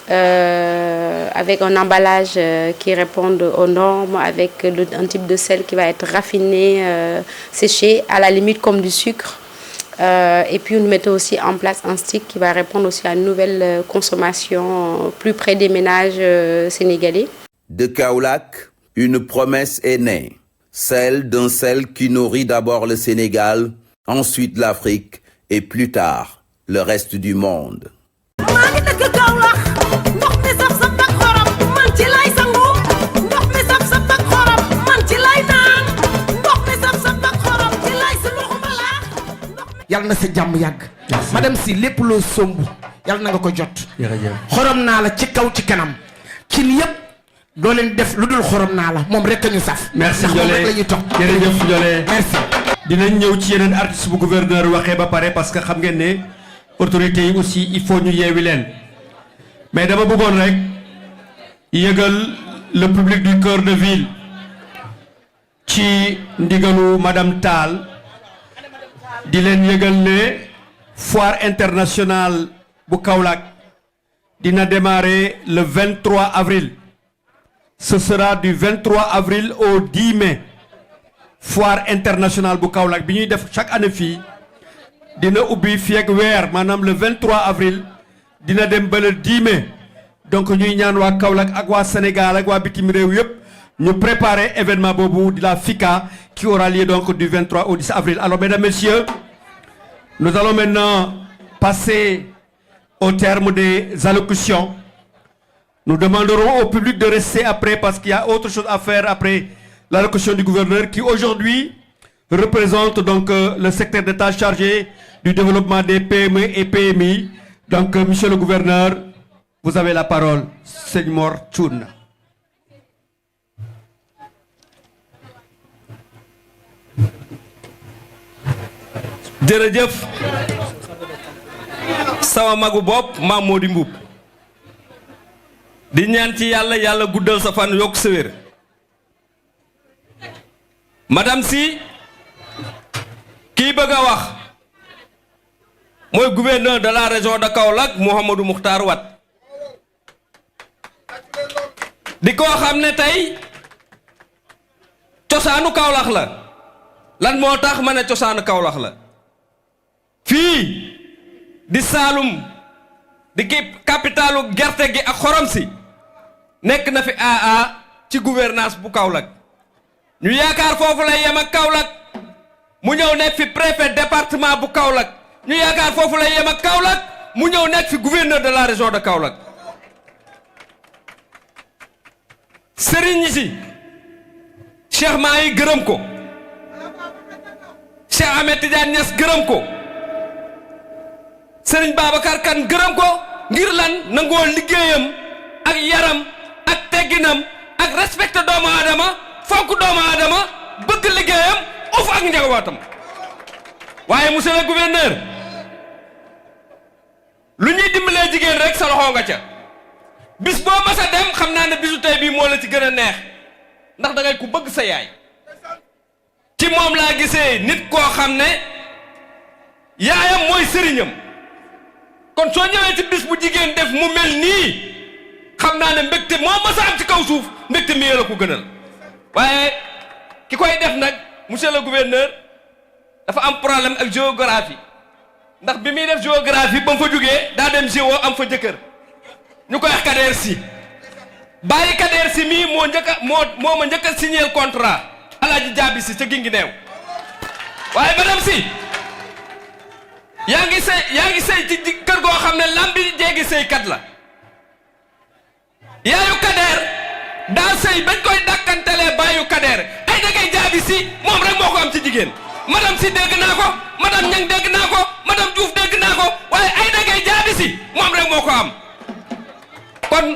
Avec un emballage qui répond aux normes, avec un type de sel qui va être raffiné, séché, à la limite comme du sucre. Et puis nous mettons aussi en place un stick qui va répondre aussi à une nouvelle consommation plus près des ménages sénégalais. De Kaolack, une promesse est née, celle d'un sel qui nourrit d'abord le Sénégal, ensuite l'Afrique et plus tard le reste du monde. ndox mi saf saf ak xorom man ci lay sangu ndox mi saf saf ak xorom yàlla na sa jàmm yàgg. madame si lépp loo somb yàlla na nga ko jot. xorom naa la ci kaw ci kanam cin yëpp doo leen def lu dul xorom naa la moom rek a ñu saf. merci moom rek la ñuy topp. jërëjëf Ndiolé merci. dinañ ñëw ci yeneen artiste bu gouverneur waxee ba pare parce que xam ngeen ne autorités yi aussi il faut ñu yeewi leen mais dama bëggoon rek yëgal le public du cœur de ville ci ndigalu madame Tall di leen yëgal ne foire internationale bu Kaolack dina démarrer le 23 avril. Ce sera du 23 avril au 10 mai. Foire internationale bu Kaolack bi ñuy def chaque année fii dina ubbi fii ak weer maanaam le 23 avril dina dem ba le 10 mai donc ñuy ñaan waa Kaolack ak waa Sénégal ak waa bitim réew yëpp ñu préparer événement boobu de la FICA qui aura lieu donc du 23 au 10 avril. Alors mesdames, messieurs, nous allons maintenant passer au terme des allocutions. Nous demanderons au public de rester après parce qu'il y a autre chose à faire après l'allocution du gouverneur qui aujourd'hui représente donc le secrétaire d'État chargé du développement des PME et PMI. Donc monsieur le gouverneur, vous avez la parole. Sëñ Mor Thioune. jërëjëf sama magu bopp Maam Mody Mboup di ñaan ci yàlla guddal sa fan yokk sa wér madame si kii bëgg a wax mooy gouverneur de la région de Kaolack Mouhamadou Mokhtar Wade di ko xam ne tey cosaanu Kaolack la lan moo tax ma ne cosaanu Kaolack la fii di Saalum di capitalu gerte gi ak xorom si nekk na fi AA ci gouvernance bu Kaolack ñu yaakaar foofu lay yem ak Kaolack mu ñëw nekk fi préfet département bu Kaolack ñu yaakaar foofu lay yem ak Kaolack mu ñëw nekk fi gouverneur de la région de Kaolack sëriñ si Cheikh Mahi gërëm ko Cheikh Ahmed Tidiane Niass gërëm ko Sëriñ Babacar Kane gërëm ko ngir lan nangoo liggéeyam ak yaram ak tegginam ak respecté doomu aadama fonk doomu aadama bëgg liggéeyam uf ak njabootam waaye monsieur le gouverneur lu ñuy dimbalee jigéen rek sa loxo nga ca bis boo mas a dem xam naa ne bisu tey bii moo la ci gën a neex ndax da ngay ku bëgg sa yaay ci moom laa gisee nit koo xam ne yaayam mooy sëriñam kon soo ñëwee ci bis bu jigéen def mu mel nii xam naa ne mbégte moo mas a am ci kaw suuf mbégte mi la ko gënal waaye ki koy def nag monsieur le gouverneur dafa am problème ak géographie ndax bi muy def géographie ba mu fa jógee daa dem géo am fa jëkkër ñu koy wax Kader si bàyyi Kader si mii moo ma njëkk a signé contrat Alaaji Jaabi si ca gingi neew waaye madame si yaa ngi sëy ci kër goo xam ne lambi jéegi sëykat la yaayu Kader daa sëy bañ koy dàkkantelee bàyyu Kader ay dangay Jaabi si moom rek moo ko am ci jigéen madame si dégg naa ko madame Ñang dégg naa ko madame Diouf dégg naa ko waaye ay dangay Jaabi si moom rek moo ko am kon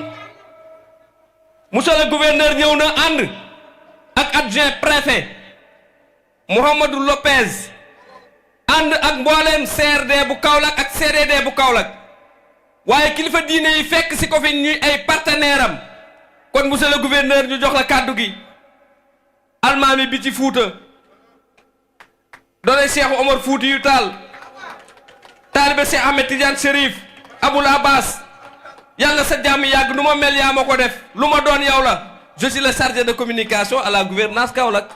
monsieur le gouverneur ñëw na ànd ak adjoint préfet Mouhamadou Lopez ànd ak mbooleem CRD bu Kaolack ak CDD bu Kaolack waaye kilifa diine yi fekk si ko fi ñuy ay partenaire am kon monsieur le gouverneur ñu jox la kàddu gi almaami bi ci Fuuta doole Cheikh Omar Fuuti yu Taal taalibe Cheikh Ahmed Tidiane Chérif Aboul Abbas yàlla sa jàmm yàgg nu ma mel yaa ma ko def lu ma doon yow la je suis le chargé de communication à la gouvernance Kaolack.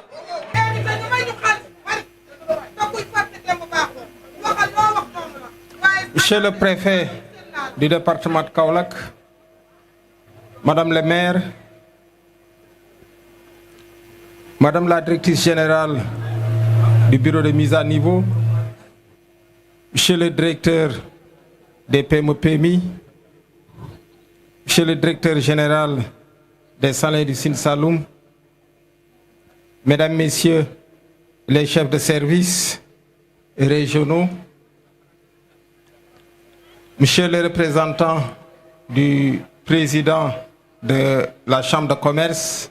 Monsieur le préfet du département de Kaolack, Madame le maire, Madame la directrice générale du bureau de mise à niveau, Monsieur le directeur des PME-PMI, Monsieur le directeur général des salins du Sine Saloum, Mesdames, Messieurs les chefs de service, régionaux, Monsieur le représentant du président de la Chambre de commerce,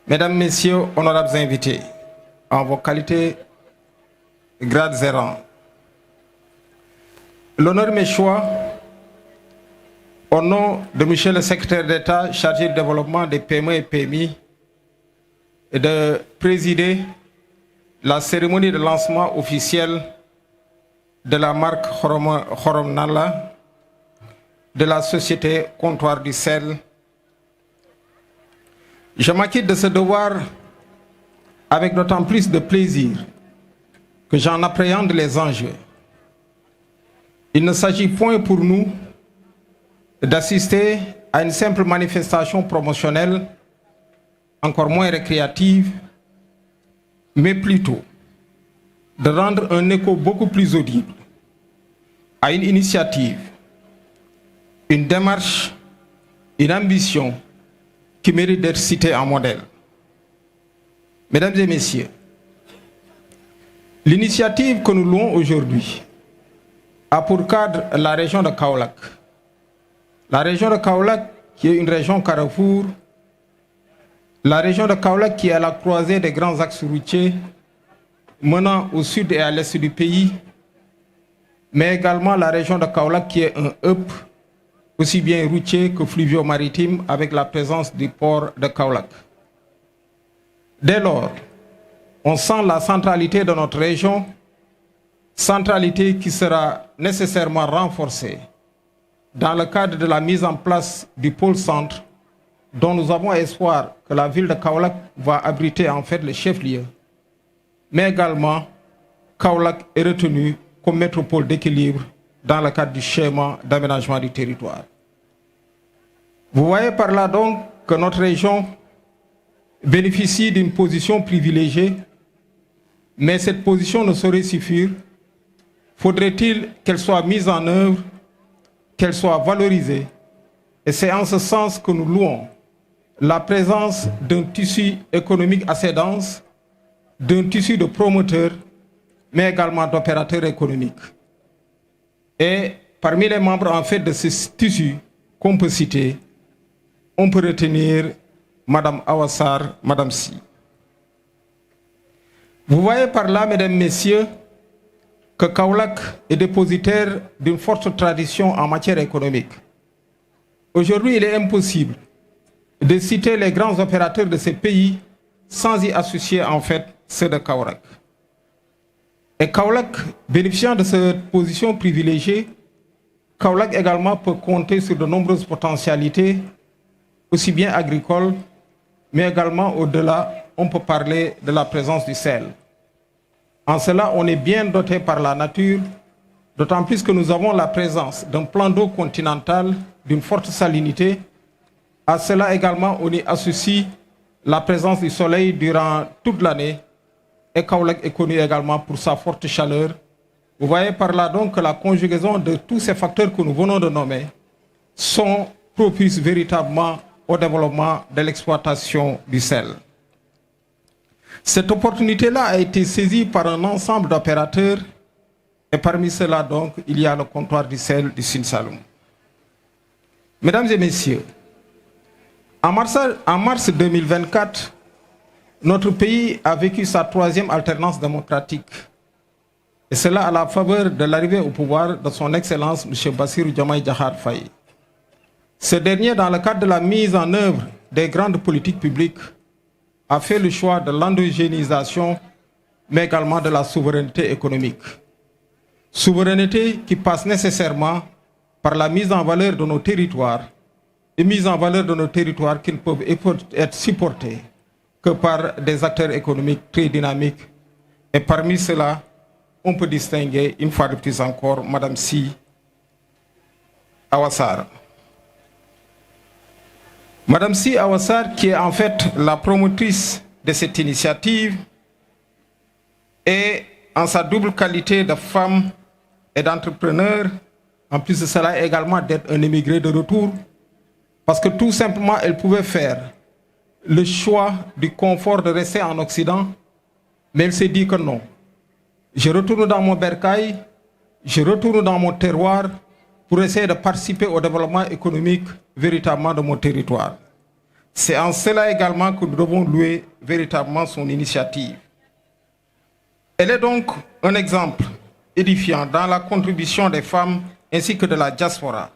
Mesdames, Messieurs, honorables invités, en vos qualités, grades et rangs, l'honneur m'est choix, au nom de Monsieur le secrétaire d'État chargé du développement des PME et PMI, et de présider la cérémonie de lancement officiel de la marque Xorom Nalla de la société Comptoir du Sel. Je m'acquitte de ce devoir avec d'autant plus de plaisir que j'en appréhende les enjeux. Il ne s'agit point pour nous d'assister à une simple manifestation promotionnelle, encore moins récréative, mais plutôt de rendre un écho beaucoup plus audible à une initiative, une démarche, une ambition qui mérite d'être citée en modèle. Mesdames et messieurs, l'initiative que nous louons aujourd'hui a pour cadre la région de Kaolack. La région de Kaolack qui est une région carrefour, la région de Kaolack qui est à la croisée des grands axes routiers menant au sud et à l'est du pays, mais également la région de Kaolack qui est un hub aussi bien routier que fluvio-maritime avec la présence du port de Kaolack. Dès lors, on sent la centralité de notre région, centralité qui sera nécessairement renforcée dans le cadre de la mise en place du pôle centre dont nous avons espoir que la ville de Kaolack va abriter en fait le chef-lieu. Mais également, Kaolack est retenu comme métropole d'équilibre dans le cadre du schéma d'aménagement du territoire. Vous voyez par là donc que notre région bénéficie d'une position privilégiée, mais cette position ne saurait suffire. Faudrait-il qu'elle soit mise en œuvre, qu'elle soit valorisée, et c'est en ce sens que nous louons la présence d'un tissu économique assez dense, d'un tissu de promoteurs, mais également d'opérateurs économiques. Et parmi les membres en fait de ce tissu qu'on peut citer, on peut retenir Madame Awassar, Madame Si. Vous voyez par là, Mesdames, Messieurs, que Kaolack est dépositaire d'une forte tradition en matière économique. Aujourd'hui, il est impossible de citer les grands opérateurs de ces pays sans y associer en fait ceux de Kaolack. Et Kaolack, bénéficiant de cette position privilégiée, Kaolack également peut compter sur de nombreuses potentialités, aussi bien agricoles, mais également au-delà, on peut parler de la présence du sel. En cela, on est bien doté par la nature, d'autant plus que nous avons la présence d'un plan d'eau continental d'une forte salinité. À cela également, on y associe la présence du soleil durant toute l'année, et Kaolack est connu également pour sa forte chaleur. Vous voyez par là donc que la conjugaison de tous ces facteurs que nous venons de nommer sont propices véritablement au développement de l'exploitation du sel. Cette opportunité-là a été saisie par un ensemble d'opérateurs, et parmi ceux-là donc, il y a le comptoir du sel du Sine Saloum. Mesdames et messieurs, en mars 2024, notre pays a vécu sa troisième alternance démocratique. Et cela à la faveur de l'arrivée au pouvoir de son Excellence M. Bassirou Diomaye Diakhar Faye. Ce dernier, dans le cadre de la mise en œuvre des grandes politiques publiques, a fait le choix de l'endogénisation, mais également de la souveraineté économique. Souveraineté qui passe nécessairement par la mise en valeur de nos territoires, et mise en valeur de nos territoires qui ne peuvent être supportés que par des acteurs économiques très dynamiques. Et parmi ceux-là, on peut distinguer, une fois de plus encore, Madame Si Awassar. Madame Si Awassar, qui est en fait la promotrice de cette initiative, et en sa double qualité de femme et d'entrepreneur, en plus de cela également d'être un émigré de retour, parce que tout simplement elle pouvait faire le choix du confort de rester en Occident, mais elle s'est dit que non. je retourne dans mon bercail, je retourne dans mon terroir pour essayer de participer au développement économique véritablement de mon territoire. C'est en cela également que nous devons louer véritablement son initiative. Elle est donc un exemple édifiant dans la contribution des femmes ainsi que de la diaspora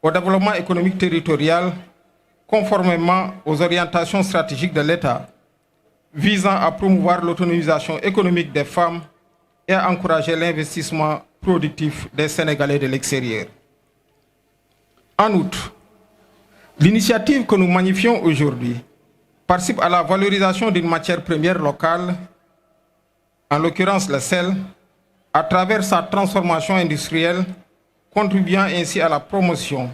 au développement économique territorial conformément aux orientations stratégiques de l'État visant à promouvoir l'autonomisation économique des femmes et à encourager l'investissement productif des Sénégalais de l'extérieur. En outre, l'initiative que nous magnifions aujourd'hui participe à la valorisation d'une matière première locale, en l'occurrence le sel, à travers sa transformation industrielle, contribuant ainsi à la promotion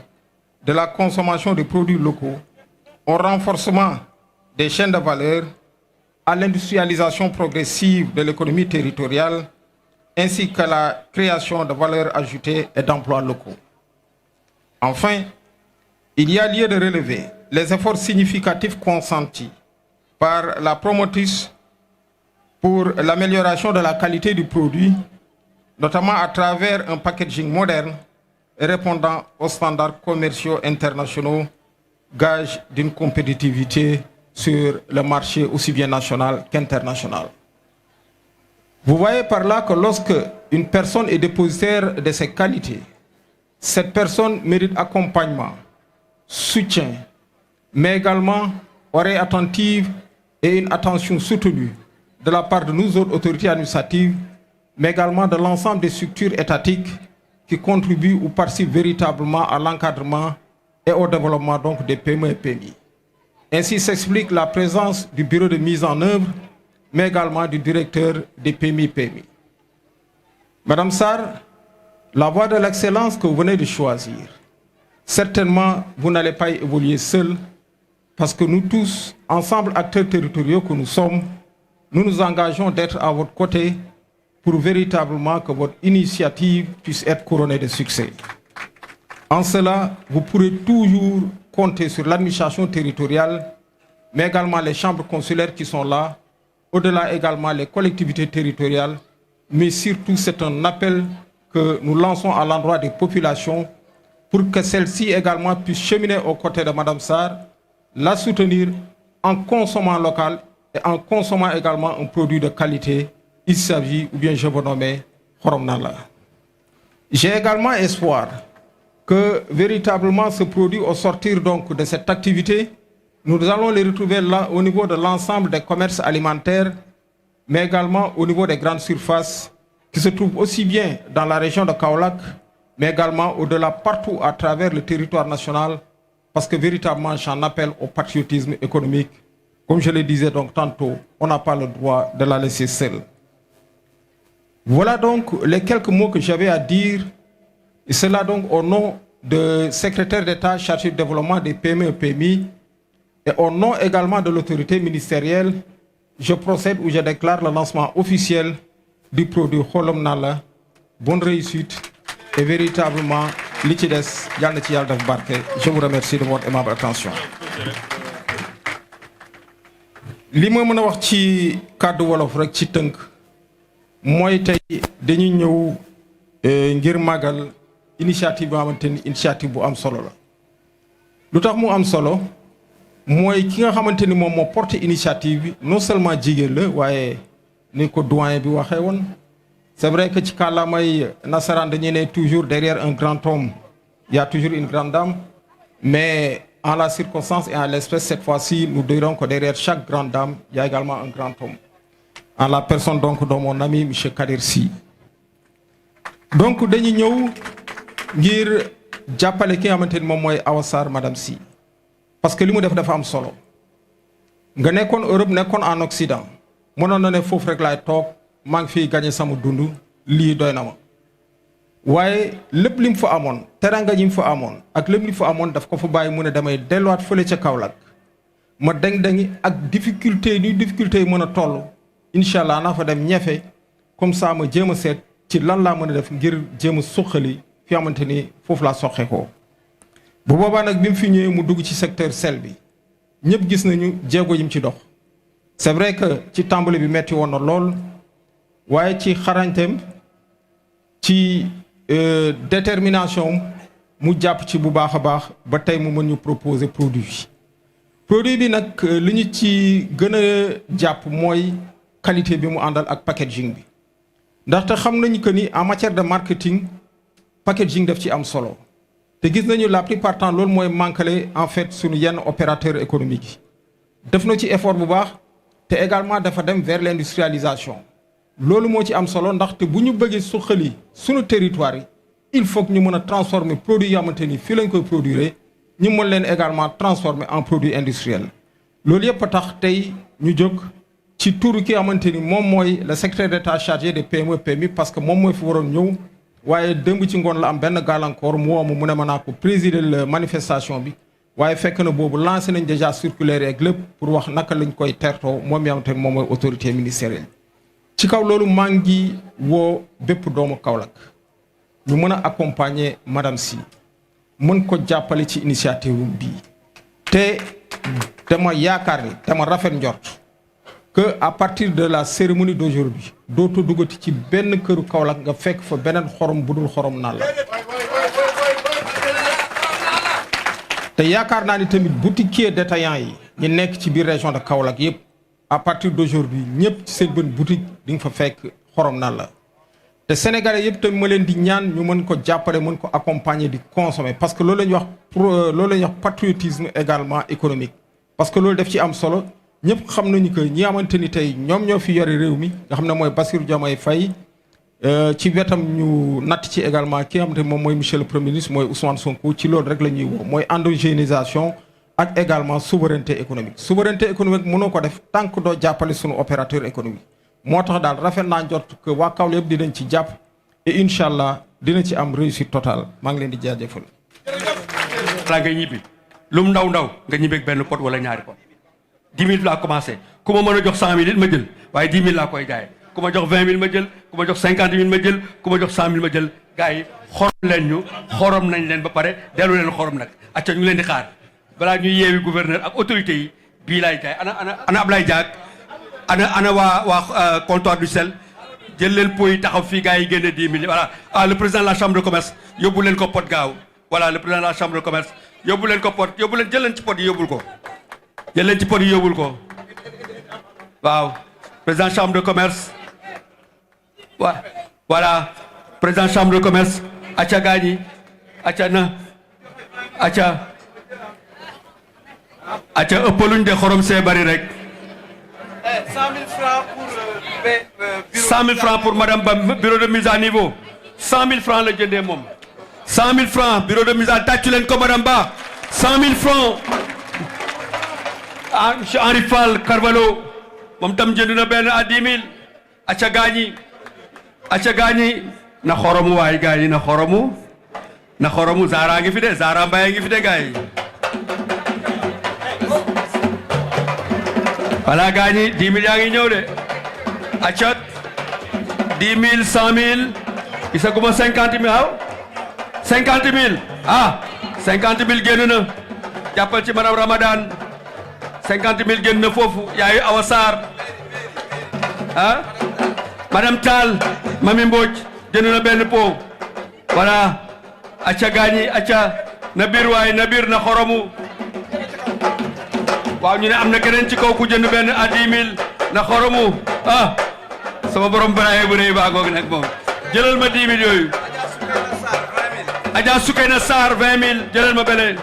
de la consommation de produits locaux, au renforcement des chaînes de valeur, à l'industrialisation progressive de l'économie territoriale, ainsi qu'à la création de valeur ajoutée et d'emplois locaux. Enfin, il y a lieu de relever les efforts significatifs consentis par la promotrice pour l'amélioration de la qualité du produit, notamment à travers un packaging moderne répondant aux standards commerciaux internationaux, gage d'une compétitivité sur le marché aussi bien national qu'international. Vous voyez par là que lorsque une personne est dépositaire de ces qualités, cette personne mérite accompagnement, soutien, mais également oreille attentive et une attention soutenue de la part de nous autres autorités administratives, mais également de l'ensemble des structures étatiques qui contribuent ou participent véritablement à l'encadrement et au développement donc des PME et PMI. Ainsi s'explique la présence du bureau de mise en œuvre, mais également du directeur des PMI. Madame Sarr, la voie de l'excellence que vous venez de choisir, certainement vous n'allez pas évoluer seul, parce que nous tous, ensemble acteurs territoriaux que nous sommes, nous nous engageons d'être à votre côté pour véritablement que votre initiative puisse être couronnée de succès. En cela, vous pourrez toujours compter sur l'administration territoriale, mais également les chambres consulaires qui sont là, au-delà également les collectivités territoriales, mais surtout c'est un appel que nous lançons à l'endroit des populations pour que celles-ci également puissent cheminer aux côtés de Madame Sarr, la soutenir en consommant local et en consommant également un produit de qualité. Il s'agit, ou bien je vous nomme, Xorom Nalla. J'ai également espoir que véritablement ce produit, au sortir donc de cette activité, nous allons les retrouver là au niveau de l'ensemble des commerces alimentaires, mais également au niveau des grandes surfaces qui se trouvent aussi bien dans la région de Kaolack, mais également au-delà partout à travers le territoire national, parce que véritablement j'en appelle au patriotisme économique. Comme je le disais donc tantôt, on n'a pas le droit de la laisser seule. Voilà donc les quelques mots que j'avais à dire, et cela donc au nom du secrétaire d'État chargé du développement des PME et PMI, et au nom également de l'autorité ministérielle, je procède ou je déclare le lancement officiel du produit Xorom Nalla. Bonne réussite et véritablement l'Ichides Yalna ci Yàlla def barke. Je vous remercie de votre aimable attention. li ma mën a wax ci kàddu wolof rek ci tënk mooy tey dañuy ñëw ngir màggal initiative boo xamante ni initiative bu am solo la. lu tax mu am solo mooy ki nga xamante ni moom moo porte initiative bi non seulement jigéen la waaye ni ko doyen bi waxee woon c'est vrai que ci kàllaamay nasaraan dañuy ne toujours derrière un grand homme il y a toujours une grande dame, mais en la circonstance et en l'espèce cette fois-ci nous dirons que derrière chaque grande dame il y a également un grand homme, en la personne donc de mon ami M. Kadir Sy. Donc dañuy ñëw ngir jàppale ki nga xamante ni moom mooy Awa Sarr madame Sy, parce que li mu def dafa am solo. nga nekkoon Europe nekkoon en Occident mënoon na ne foofu rek laay toog maa ngi fiy gagné sama dund lii doy na ma waaye lépp li mu fa amoon teranga ñi mu fa amoon ak lépp li mu fa amoon daf ko fa bàyyi mu ne damay delluwaat fële ca Kaolack ma deng-dengi ak difficulté yi difficulté yi mën a toll incha allah naa fa dem ñefe comme ça ma jéem a seet ci lan laa mën a def ngir jéem a suqali fi xamante ni foofu laa soxe ko. bu boobaa nag bi mu fi ñëwee mu dugg ci secteur sel bi ñëpp gis nañu jéego yi mu ci dox. c'est vrai que ci tàmbali bi metti woon na lool waaye ci xarañteem ci détermination mu jàpp ci bu baax a baax ba tey mu mën ñu proposer produit bi nag li ñu ci gën a jàpp mooy qualité bi mu àndal ak packaging bi ndaxte xam nañu que ni en matière de marketing packaging daf ci am solo te gis nañu la plupart temps loolu mooy manqué en fait suñu yenn opérateur économique yi def na ci effort bu baax te également dafa dem vers l'industrialisation loolu moo ci am solo ndaxte bu ñu bëggee suqali suñu territoire yi il faut que ñu mën a transformer produit yoo xamante ni fii lañ koy produire ñu mën leen également transformer en produit industriel loolu yëpp a tax tey ñu jóg ci turu ki xamante ni moom mooy le secrétaire d'État chargé des PME PMI parce que moom mooy fi waroon ñëw waaye démb ci ngoon la am benn gàllankoor mu woo ma mu ne ma naa ko présider la manifestation bi waaye fekk na boobu lancé nañ déjà circulaire ak lépp pour wax naka lañ koy tertoo moom yaa xamante ni moom mooy autorité ministérielle ci kaw loolu maa ngi woo bépp doomu Kaolack ñu mën a accompagner madame Sy mën ko jàppale ci initiative bii te dama yaakaar ni dama rafet njort que à partir de la cérémonie d'aujourd'hui dootoo duggati ci benn këru Kaolack nga fekk fa beneen xorom bu dul xorom naan la te yaakaar naa ni tamit boutiquier détaillant yi ñu nekk ci biir région de Kaolack yépp à partir d'aujourd'hui ñëpp ci seen benn boutique di nga fa fekk xorom naan la te sénégalais yëpp tamit ma leen di ñaan ñu mën ko jàppale mën ko accompagner di consommer parce que loolu la ñuy wax loolu la ñuy wax patriotisme également économique parce que loolu def ci am solo ñëpp xam nañu que ñi xamante ni tey ñoom ñoo fi yore réew mi nga xam ne mooy Bassirou Diomaye Faye ci wetam ñu natt ci également ki nga xamante ni moom mooy monsieur le premier ministre mooy Ousmane Sonko ci loolu rek la ñuy woo mooy endogénéisation ak également souveraineté économique mënoo ko def tant que doo jàppale suñu opérateur économique moo tax daal rafet naa njort que waa Kaolack yëpp dinañ ci jàpp et incha allah dina ci am réussite totale maa ngi leen di jaajëfal. balaa ngay ñibbi lu mu ndaw ndaw nga ñibbeeg benn pot wala ñaari pot 10 000 laa commencé ku ma mën a jox 100 000 it ma jël waaye 10 000 laa koy jaayee ku ma jox 20 000 ma jël ku ma jox 50 000 ma jël ku ma jox 100 000 ma jël gars yi xorom leen ñu xorom nañ leen ba pare dellu leen xorom nag acca ñu leen di xaar balaa ñuy yeewi gouverneur ak autorités yi bii laay jaay ana Ablaye Diak ana waa comptoir du sel jël leen pot yi taxaw fii gars yi génne 10 000 voilà le président de la chambre de commerce yóbbu leen ko pot gaaw voilà le président de la chambre de commerce yóbbu leen ko pot yóbbu leen jël leen ci pot yi yóbbul ko jël leen ci pot yi yóbbul ko waaw président chambre de commerce voilà président chambre de commerce acca gaañi acca na acca ëppaluñ de xorom see bari rek 100 000 francs pour 100 000 francs pour madame Ba bureau de mise à niveau 100 000 francs la jëndee moom 100 000 francs bureau de mise à tàccu leen ko madame Ba 100 000 francs ah monsieur Henri Fall Carvalho moom tam jënd na benn à 10 000 acca gaañi na xoromu waay gars yi na xoromu Zara ngi fi de Zara Mbaye ngi fi de gars yi voilà gaañi 10 000 yaa ngi ñëw de acca 10 000 100 000 gisaguma 50 000 waaw 50 000 ah 50 000 génn na jàppal ci madame Ramadan 50 000 génn na foofu yaayu Awa Sarr ah madame Tall Mami Mbodj jënd na benn pot voilà acca gaañi acca na biir waay na biir na xoromu waaw ñu ne am na keneen ci kaw ku jënd benn à 10 000 na xoromu ah sama borom baraye bu rëy baa goog nag moom jëlal ma 10 000 yooyu Adja Soukeyna Sarr 20 000 jëlal ma beneen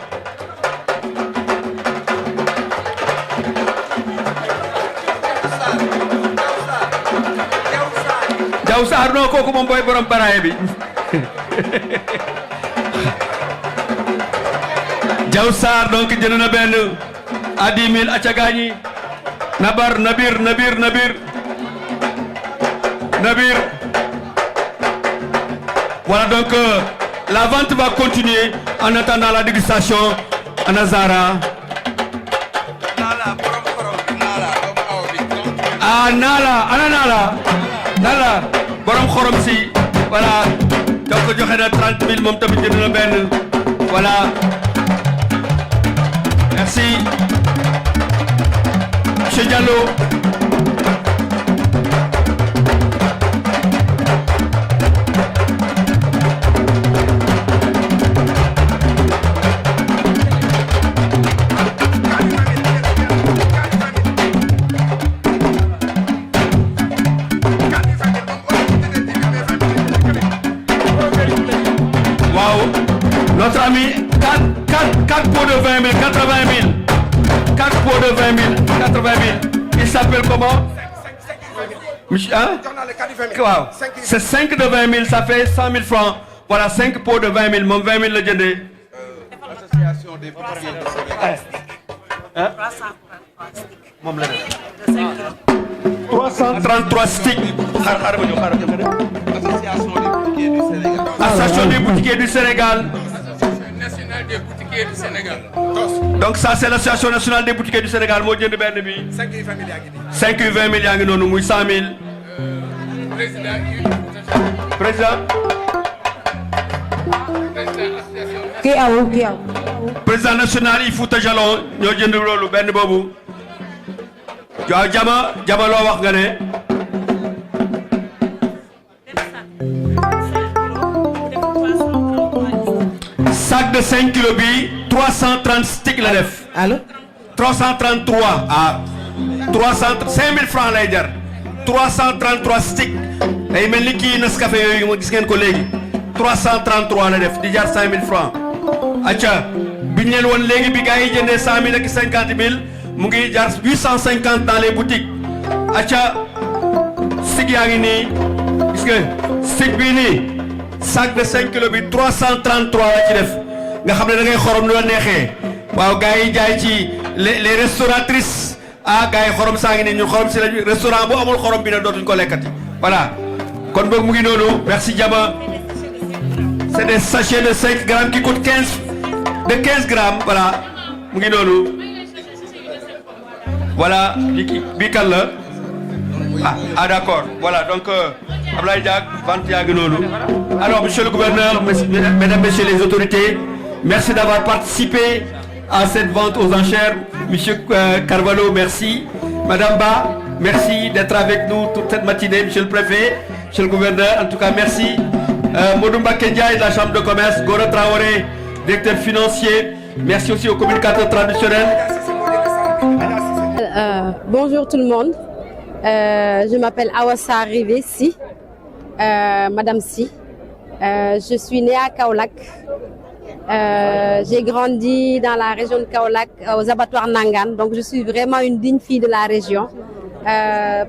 Jaw Sarr non kooku moom booy borom baraye bi Jaw Sarr donc jënd na benn à 10 000 acca gaañi Nabir voilà donc la vente va continuer en attendant la dégustation ana Zara ah Nala borom xorom si voilà donc joxe na 30 000 moom tamit jënd na benn voilà merci monsieur Diallo Notre ami, 4 pots de 20 000, 80 000. 4 pots de 20 000, 80 000. Il s'appelle comment? Hein? Wow. C'est 5 de 20 000, ça fait 100 000 francs. Voilà, 5 pots de 20 000. Mon 20 000 le jëndee. Association des boutiquiers du Sénégal. Hein? 333 sticks. Association des boutiquiers du Sénégal. National des boutiquiers du Sénégal. Donc ça c'est l'association nationale des boutiquiers du Sénégal. Moo jënd benn bi. 5 yu 20 000 yaa ngi noonu muy 100 000. Président. Président national il Fouta Jalon ñoo jënd loolu benn boobu. Waaw jama loo wax nga ne. Sac de 5 kilos bi 330 sticks la def. Allô? 333 ah 5 000 francs lay jar 333 sticks day mel ni kii Nescafé yooyu ma gis ngeen ko léegi 333 la def di jar 5 000 francs. acca biñ leen woon léegi bi gars yi jëndee 100 000 ak 50 000 mu ngi jar 850 dans les boutiques. acca stick yaa ngi nii gis nga stick bii nii sac de 5 kilos bi 333 la ci def nga xam ne da ngay xorom lu la neexee. waaw gars yi jaay ci les restauratrices ah gars yi xorom saa ngi nii ñun xorom si lañu restaurant bu amul xorom bi na dootuñ ko lekkati voilà kon boog mu ngi noonu merci Diama. C'est des sachets de 5 grammes qui coûtent 15 grammes voilà mu ngi noonu voilà bi kan la ah d'accord voilà donc Ablaye Diak vente yaa ngi noonu. Alors monsieur le gouverneur, mesdames, messieurs les autorités, merci d'avoir participé à cette vente aux enchères. Monsieur Carvalho, merci. Madame Ba, merci d'être avec nous toute cette matinée. Monsieur le préfet, monsieur le gouverneur, en tout cas merci. Modoumba Kendia de la Chambre de commerce, Gora Traoré, directeur financier. Merci aussi aux communicateurs traditionnels. Bonjour tout le monde. Je m'appelle Awassa Rivesi, Madame Si. Je suis née à Kaolack. J'ai grandi dans la région de Kaolack, aux abattoirs Nangan. Donc je suis vraiment une digne fille de la région.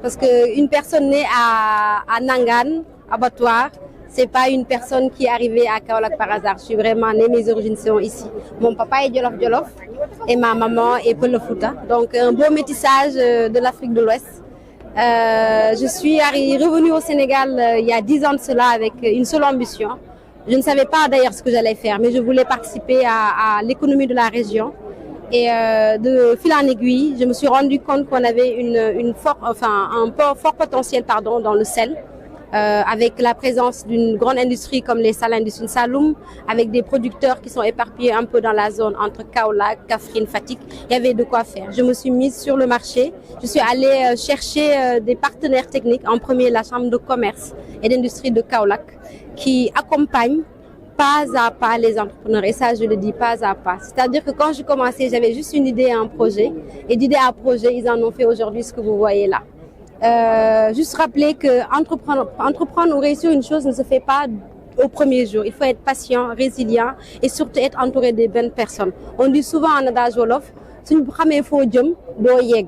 Parce qu'une personne née à Nangan, abattoir, c'est pas une personne qui est arrivée à Kaolack par hasard. Je suis vraiment née, mes origines sont ici. Mon papa est Djolof Djolof et ma maman est Peul Fouta. Donc un beau métissage de l'Afrique de l'Ouest. Je suis revenue au Sénégal il y a 10 ans de cela avec une seule ambition. Je ne savais pas d'ailleurs ce que j'allais faire, mais je voulais participer à l'économie de la région. Et de fil en aiguille, je me suis rendu compte qu'on avait un fort potentiel dans le sel. Avec la présence d'une grande industrie comme les salins du Sine Saloum, avec des producteurs qui sont éparpillés un peu dans la zone entre Kaolack, Kaffrine, Fatick, il y avait de quoi faire. Je me suis mise sur le marché, je suis allée chercher des partenaires techniques, en premier la Chambre de commerce et d'industrie de Kaolack, qui accompagne pas à pas les entrepreneurs, et ça je le dis pas à pas. C'est-à-dire que quand je commençais, j'avais juste une idée et un projet, et d'idée à projet, ils en ont fait aujourd'hui ce que vous voyez là. Juste rappeler que entreprendre ou réussir une chose ne se fait pas au premier jour. Il faut être patient, résilient et surtout être entouré des bonnes personnes. On dit souvent en adage wolof, suñu xamee foo jëm doo yegg.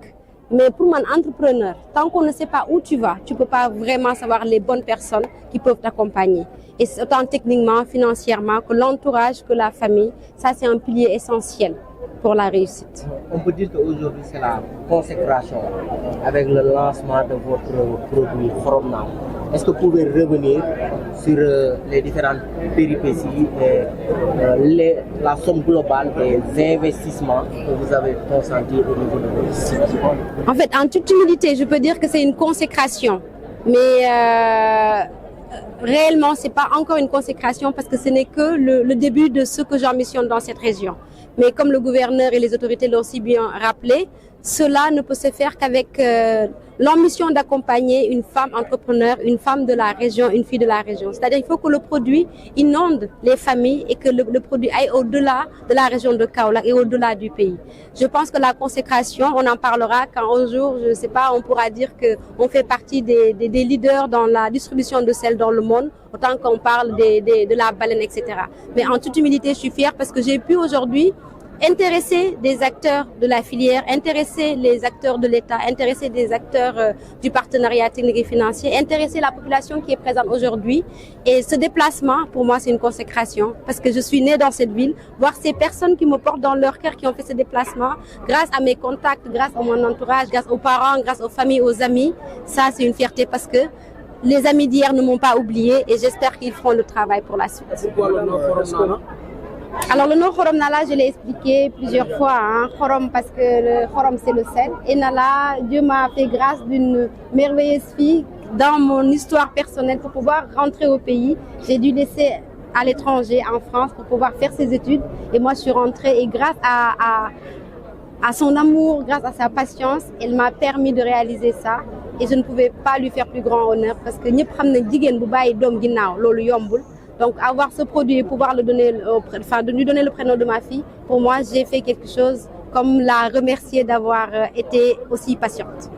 Mais pour un entrepreneur, tant qu'on ne sait pas où tu vas, tu peux pas vraiment savoir les bonnes personnes qui peuvent t'accompagner. Et c'est autant techniquement, financièrement, que l'entourage, que la famille, ça c'est un pilier essentiel pour la réussite. On peut dire qu'aujourd'hui c'est la consécration avec le lancement de votre produit Xorom Naw. Est-ce que vous pouvez revenir sur les différentes péripéties et la somme globale des investissements que vous avez consentis au niveau de votre site? En fait, en toute humilité, je peux dire que c'est une consécration. Mais réellement, ce n'est pas encore une consécration parce que ce n'est que le début de ce que j'ambitionne dans cette région. Mais comme le gouverneur et les autorités l'ont si bien rappelé, cela ne peut se faire qu'avec l'ambition d'accompagner une femme entrepreneur, une femme de la région, une fille de la région. C'est-à-dire qu'il faut que le produit inonde les familles et que le produit aille au-delà de la région de Kaolack et au-delà du pays. Je pense que la consécration, on en parlera quand un jour, je ne sais pas, on pourra dire qu'on fait partie des leaders dans la distribution de sel dans le monde, autant qu'on parle de la baleine, etc. Mais en toute humilité, je suis fière parce que j'ai pu aujourd'hui intéresser des acteurs de la filière, intéresser les acteurs de l'État, intéresser des acteurs du partenariat technique et financier, intéresser la population qui est présente aujourd'hui. Et ce déplacement, pour moi, c'est une consécration parce que je suis née dans cette ville. Voir ces personnes qui me portent dans leur cœur, qui ont fait ce déplacement, grâce à mes contacts, grâce à mon entourage, grâce aux parents, grâce aux familles, aux amis, ça, c'est une fierté parce que les amis d'hier ne m'ont pas oublié et j'espère qu'ils feront le travail pour la suite. Alors le nom Khorom Nala, je l'ai expliqué plusieurs fois, Khorom parce que le Khorom c'est le sel. Et Nala, Dieu m'a fait grâce d'une merveilleuse fille dans mon histoire personnelle pour pouvoir rentrer au pays. J'ai dû laisser à l'étranger, en France, pour pouvoir faire ses études. Et moi je suis rentrée et grâce à son amour, grâce à sa patience, elle m'a permis de réaliser ça. Et je ne pouvais pas lui faire plus grand honneur parce que ñëpp xam nañ jigéen bu bàyyi doom ginnaaw loolu yombul. Donc avoir ce produit et pouvoir le donner, de lui donner le prénom de ma fille, pour moi j'ai fait quelque chose comme la remercier d'avoir été aussi patiente.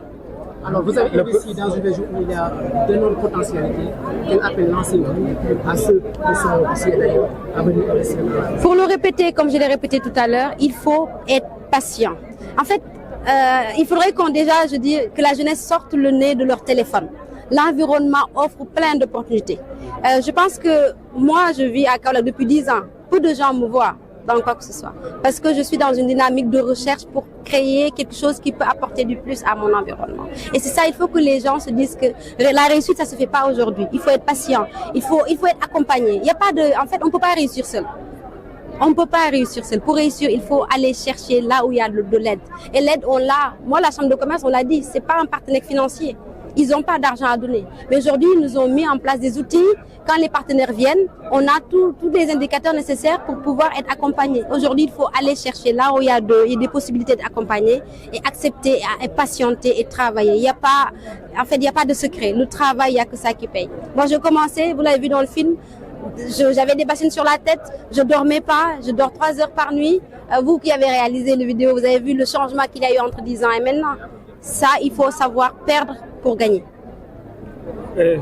Alors vous avez investi dans une région où il y a d'énormes potentialités. Quel appel lancez-vous à ceux qui sont ici d'ailleurs à venir investir? Pour le répéter, comme je l'ai répété tout à l'heure, il faut être patient. En fait, il faudrait que la jeunesse sorte le nez de leur téléphone. L'environnement offre plein d'opportunités. Je pense que moi, je vis à Kaolack depuis 10 ans. Peu de gens me voient dans quoi que ce soit. Parce que je suis dans une dynamique de recherche pour créer quelque chose qui peut apporter du plus à mon environnement. Et c'est ça, il faut que les gens se disent que la réussite, ça se fait pas aujourd'hui. Il faut être patient. Il faut être accompagné. Il y a pas en fait, on peut pas réussir seul. On ne peut pas réussir seul. Pour réussir, il faut aller chercher là où il y a de l'aide. Et l'aide, on l'a. Moi, la Chambre de commerce, on l'a dit, c'est pas un partenaire financier. Ils n'ont pas d'argent à donner. Mais aujourd'hui, ils nous ont mis en place des outils. Quand les partenaires viennent, on a tous les indicateurs nécessaires pour pouvoir être accompagnés. Aujourd'hui, il faut aller chercher là où il y a des possibilités d'accompagner et accepter, et patienter et travailler. Il n'y a pas de secret. Le travail, il n'y a que ça qui paye. Moi, je commençais, vous l'avez vu dans le film, j'avais des bassines sur la tête, je dormais pas, je dors 3 heures par nuit. Vous qui avez réalisé le vidéo, vous avez vu le changement qu'il y a eu entre 10 ans et maintenant. Ça, il faut savoir perdre pour gagner. Et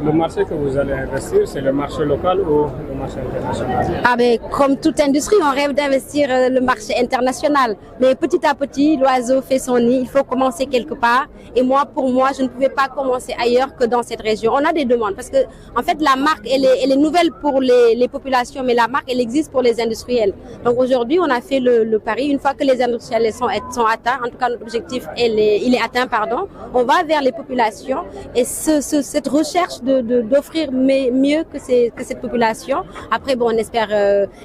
le marché que vous allez investir, c'est le marché local ou le marché international? Ah ben, comme toute industrie, on rêve d'investir le marché international. Mais petit à petit, l'oiseau fait son nid. Il faut commencer quelque part. Et moi, pour moi, je ne pouvais pas commencer ailleurs que dans cette région. On a des demandes parce que, en fait, la marque, elle est nouvelle pour les populations, mais la marque, elle existe pour les industriels. Donc aujourd'hui, on a fait le pari. Une fois que les industriels sont atteints, en tout cas, notre objectif, il est atteint, pardon. On va vers les populations et cette recherche d'offrir mieux que cette population. Après, bon, on espère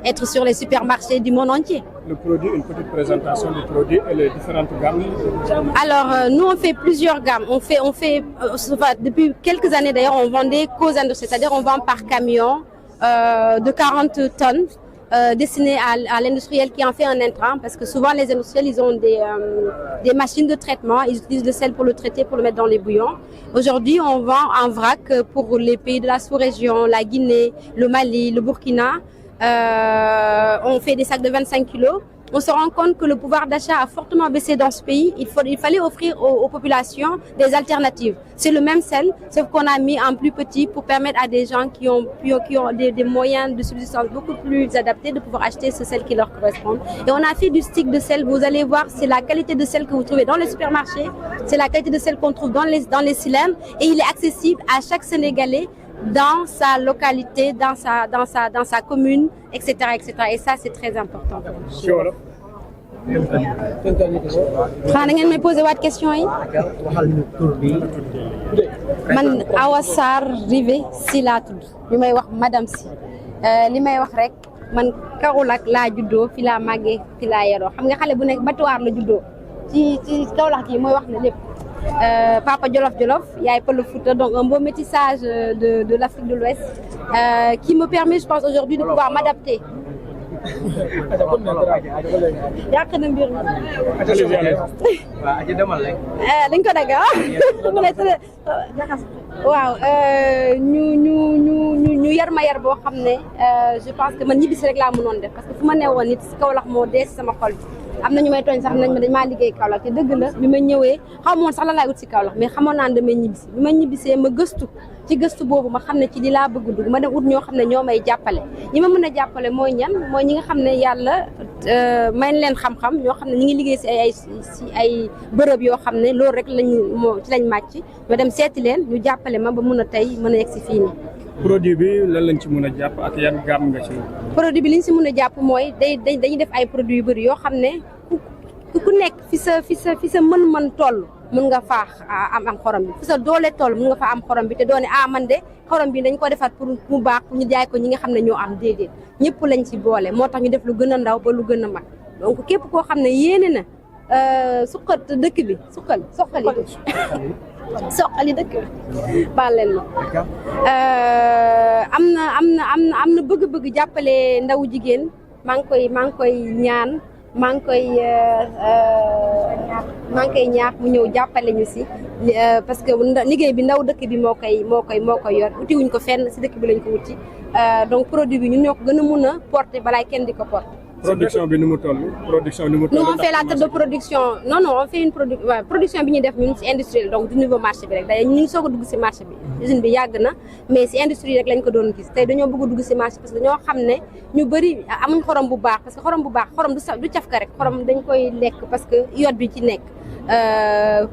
être sur les supermarchés du monde entier. Le produit, une petite présentation du produit et les différentes gammes. Alors, nous, on fait plusieurs gammes. On fait depuis quelques années d'ailleurs, on vendait qu'aux industries, c'est-à-dire on vend par camion de 40 tonnes. Destiné à l'industriel qui en fait un intrant parce que souvent les industriels ils ont des machines de traitement, ils utilisent le sel pour le traiter, pour le mettre dans les bouillons. Aujourd'hui on vend en vrac pour les pays de la sous-région, la Guinée, le Mali, le Burkina. On fait des sacs de 25 kilos. On se rend compte que le pouvoir d'achat a fortement baissé dans ce pays. Il fallait offrir aux populations des alternatives. C'est le même sel, sauf qu'on a mis en plus petit pour permettre à des gens qui ont des moyens de subsistance beaucoup plus adaptés de pouvoir acheter ce sel qui leur correspond. Et on a fait du stick de sel. Vous allez voir, c'est la qualité de sel que vous trouvez dans les supermarchés. C'est la qualité de sel qu'on trouve dans les cylindres. Et il est accessible à chaque Sénégalais dans sa localité, dans sa commune, etc., etc. Et ça, c'est très important. xanaa da ngeen may posé waat question yi. man Awa Sarr Rivé si laa tudd li may wax madame si li may wax rek man Kaolack laa juddoo fi laa màggee fi laa yaroo xam nga xale bu nekk Batuwaar la juddoo ci Kaolack yi mooy wax na lépp. Papa Jolof, yaay Pël Fouta, donc un beau métissage de l'Afrique de l'Ouest qui me permet, je pense, aujourd'hui de pouvoir m'adapter yàq na mbir mi. aja demal rek. dañ ko dagg waaw ñu yar ma yar boo xam ne je pense que man ñibbisi rek laa mënoon def parce que fu ma newoon nit si Kaolack moo dee si sama xol bi. am na ñu may tooñ sax nañ ma dañ maa liggéey Kaolack te dëgg la bi ma ñëwee xaw ma woon sax la laay ut si Kaolack mais xamoon naa ne damay ñibbisi bi ma ñibbisee ma gëstu ci gëstu boobu ma xam ne ci li laa bëgg dugg ma dem ut ñoo xam ne ñoo may jàppale ñi ma mën a jàppale mooy ñan mooy ñi nga xam ne yàlla may leen xam-xam ñoo xam ne ñi ngi liggéey si ay bërëb yoo xam ne loolu rek ci lañ màcc ma dem seeti leen ñu jàppale ma ba mun a tey mën a yegg si fii nii. produit bi lan lañ ci mën a jàpp ak yan gamme nga ci. produit bi li ñu si mën a jàpp mooy dañuy def ay produits yu bëri yoo xam ne ku nekk fi sa mën-mën toll mën nga faa am xorom bi fi sa doole toll mën nga faa am xorom bi te doone man de xorom bi dañ ko defar pour mu baax pour ñu jaay ko ñi nga xam ne ñoo am déedéet ñëpp lañ ci boole moo tax ñu def lu gën a ndaw ba lu gën a mag donc képp koo xam ne yéene na suqat dëkk bi soqali dëkk bi baal leen ma am na bëgg-bëgg jàppale ndawu jigéen maa ngi koy ñaan maa ngi koy ñaax mu ñëw jàppale ñu si parce que liggéey bi ndaw dëkk bi moo koy yor uti wuñ ko fenn si dëkk bi lañ ko wuti donc produit bi ñun ñoo ko gën a mun a porter balaay kenn di ko porter. production bi ni mu toll. non on fait la tête de production non on fait une production bi ñuy def ñun si industriel donc du niveau marché bi rek d'ailleurs ñu ngi soog a dugg si marché bi usine bi yàgg na mais si industrie rek lañ ko doon gis tey dañoo bëgg a dugg si marché parce que dañoo xam ne ñu bëri amuñ xorom bu baax parce que xorom bu baax xorom du cafka rek xorom dañ koy lekk parce que iode bi ci nekk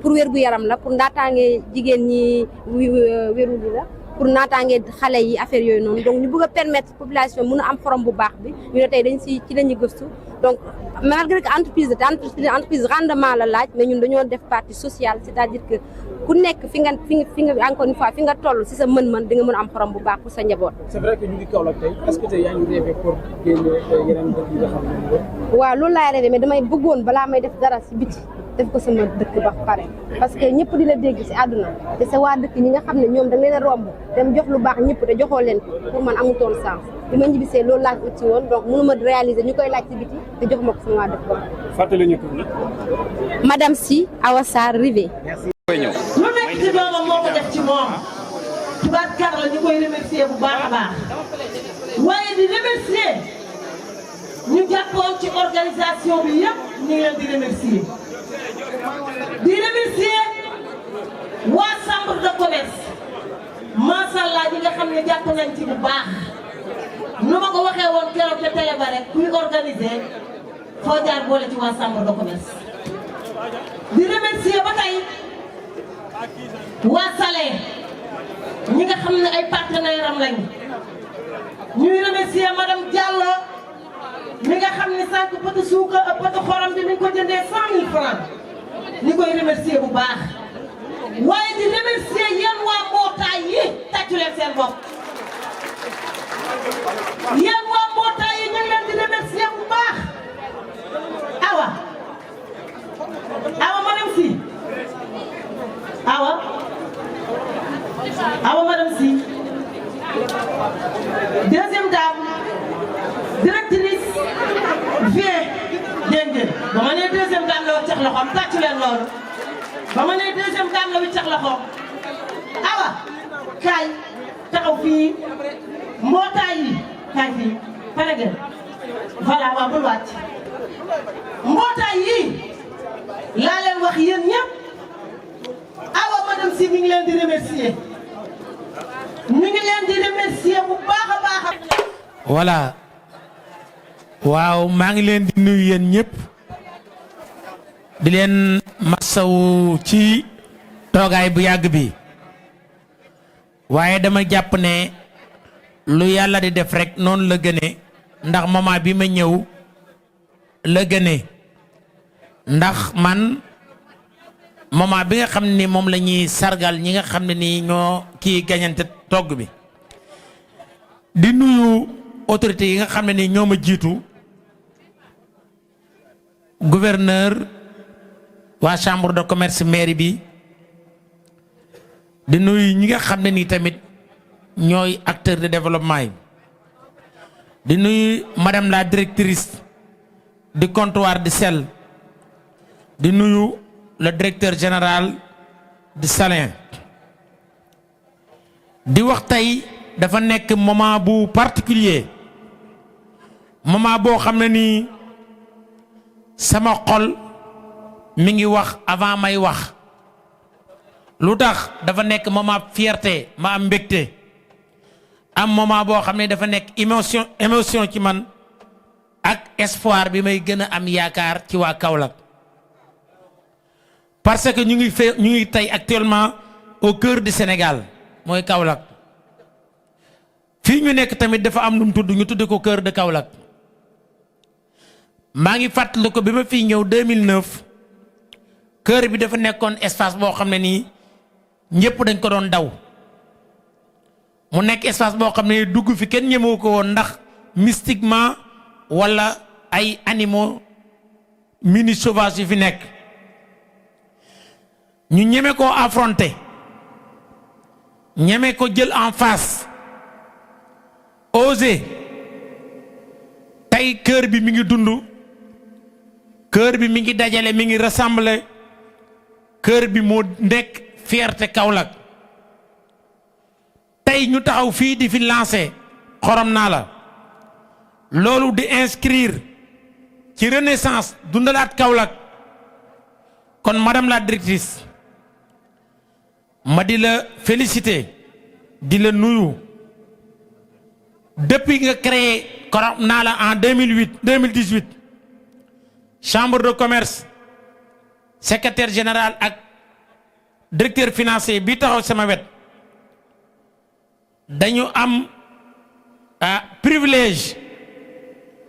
pour wér gu yaram la pour ndaataange jigéen ñi wéru li la pour naataange xale yi affaire yooyu noonu donc ñu bëgg a permettre population mën a am xorom bu baax bi ñu ne tey dañ ci la ñuy gëstu donc malgré que entreprise rendement la laaj mais ñun dañoo def partie sociale c'est-à-dire que ku nekk fi nga encore une fois fi nga toll ci sa mën-mën di nga mën a am xorom bu baax pour sa njaboot. c'est vrai que ñu ngi Kaolack tey est-ce que tey yaa ngi rêvé pour génne yeneen dëkk yi nga xam ne waaw loolu laay rêvé mais damay bëggoon balaa may def dara ci biti def ko sama dëkk ba pare parce que ñëpp di la dégg ci àdduna te sa waa dëkk ñi nga xam ne ñoom da nga leen a romb dem jox lu baax ñëpp te joxoo leen ko pour man amutoon sens bi ma ñibbisee loolu laa uti woon donc mënuma réaliser ñu koy laaj ci biti te jox ma ko sama waa dëkk ba. fàttali ñu tur Madame Sy Awa Sarr Rivé. lu nekk ci doomam moo ko def ci moom tubaarkàlla la ñu koy remercier bu baax a baax waaye di remercier ñu jàppoon ci organisation bi yëpp ñu ngi leen di remercier waa chambre de commerce macha allah ñi nga xam ne jàpp nañ ci bu baax nu ma ko waxee woon keroog ca télé ba rek kuy organiser foo jaar boole ci waa chambre de commerce di remercier ba tey waa Salé ñi nga xam ne ay partenaires am lañu ñuy remercier madame Diallo mi nga xam ne sànq pëtu suukar pëtu xorom bi mi ngi ko jëndee 100 000 francs ñi koy remercier bu baax waaye di remercier yéen waa mbootaay yi tàccu leen seen bopp yéen waa mbootaay yi ñu ngi leen di remercier bu baax awa madame Sy awa madame Sy deuxième dame directrice vient dégg ngeen ba ma nee deuxième dame la wiccax loxoom tàccu leen loolu ba ma nee deuxième dame la wiccax loxoom awa kaay taxaw fii mbootaay yi kaay fii pare ngeen voilà waaw bul wàcc mbootaay yi laa leen wax yéen ñëpp awa madame Sy mi ngi leen di remercier ñu ngi leen di remercier bu baax a baax. voilà waaw maa ngi leen di nuyu yéen ñëpp di leen masawu ci toogaay bu yàgg bi waaye dama jàpp ne lu yàlla di def rek noonu la gënee ndax moment bi ma ñëw la gënee ndax man moment bi nga xam ni moom la ñuy sargal ñi nga xam ne nii ñoo kii gañante togg bi di nuyu autorités yi nga xam ne nii ñoo ma jiitu gouverneur waa chambre de commerce mairie bi di nuyu ñi nga xam ne nii tamit ñooy acteur de développement yi di nuyu madame la directrice du comptoir de sel di nuyu le directeur général de Salin di wax tey dafa nekk moment bu particulier moment boo xam ne nii sama xol mi ngi wax avant may wax lu tax dafa nekk moment fierté ma am mbégte am moment boo xam ne dafa nekk émotion ci man ak espoir bi may gën a am yaakaar ci waa Kaolack parce que ñu ngi tey actuellement au cœur du Sénégal mooy Kaolack fii ñu nekk tamit dafa am lu mu tudd ñu tudd ko cœur de Kaolack maa ngi fàttali ko bi ma fii ñëw 2009 cœur bi dafa nekkoon espace boo xam ne nii ñëpp dañ ko doon daw mu nekk espace boo xam ne dugg fi kenn ñemewu ko woon ndax mystiquement wala ay animaux mini sauvages yu fi nekk ñu ñeme koo affronter ñeme ko jël en face oser tey cœur bi mi ngi dund cœur bi mi ngi dajale mi ngi rassembler cœur bi moo nekk fierté Kaolack tey ñu taxaw fii di fi lancer xorom naa la loolu di inscrire ci renaissance dundalaat Kaolack kon madame la directrice ma di la féliciter di la nuyu depuis nga créé xorom naa la en 2018 chambre de commerce secrétaire général ak directeur financier bi taxaw sama wet dañu am privilège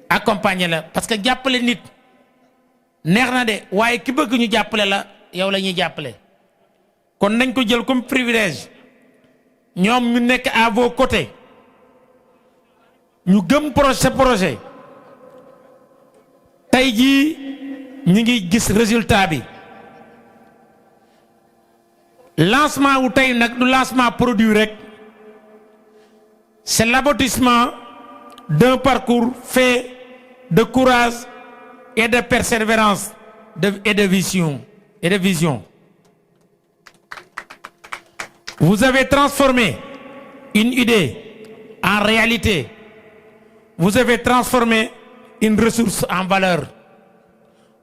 accompagner la parce que jàppale nit neex na de waaye ki bëgg ñu jàppale la yow la ñuy jàppale kon nañ ko jël comme privilège ñoom ñu nekk à vos côtés ñu gëm projet tey jii ñu ngi gis résultat bi lancement wu tey nag du lancement produit rek c'est l'aboutissement d'un parcours fait de courage et de persévérance et de vision. Vous avez transformé une idée en réalité. Vous avez transformé une ressource en valeur.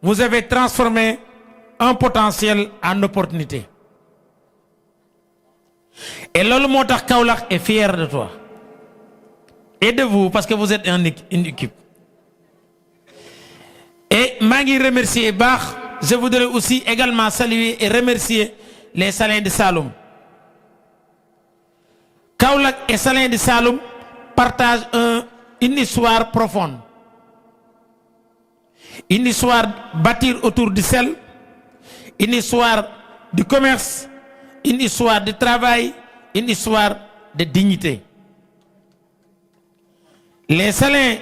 Vous avez transformé un potentiel en opportunité. Et loolu moo tax Kaolack est fier de toi et de vous parce que vous êtes une équipe. Et maa ngi remercier baax je voudrais aussi également saluer et remercier les Salins de Saloum. Kaolack et Salins de Saloum partagent une histoire profonde. Une histoire bâtie autour du sel, une histoire du commerce, une histoire de travail, une histoire de dignité. Les Salins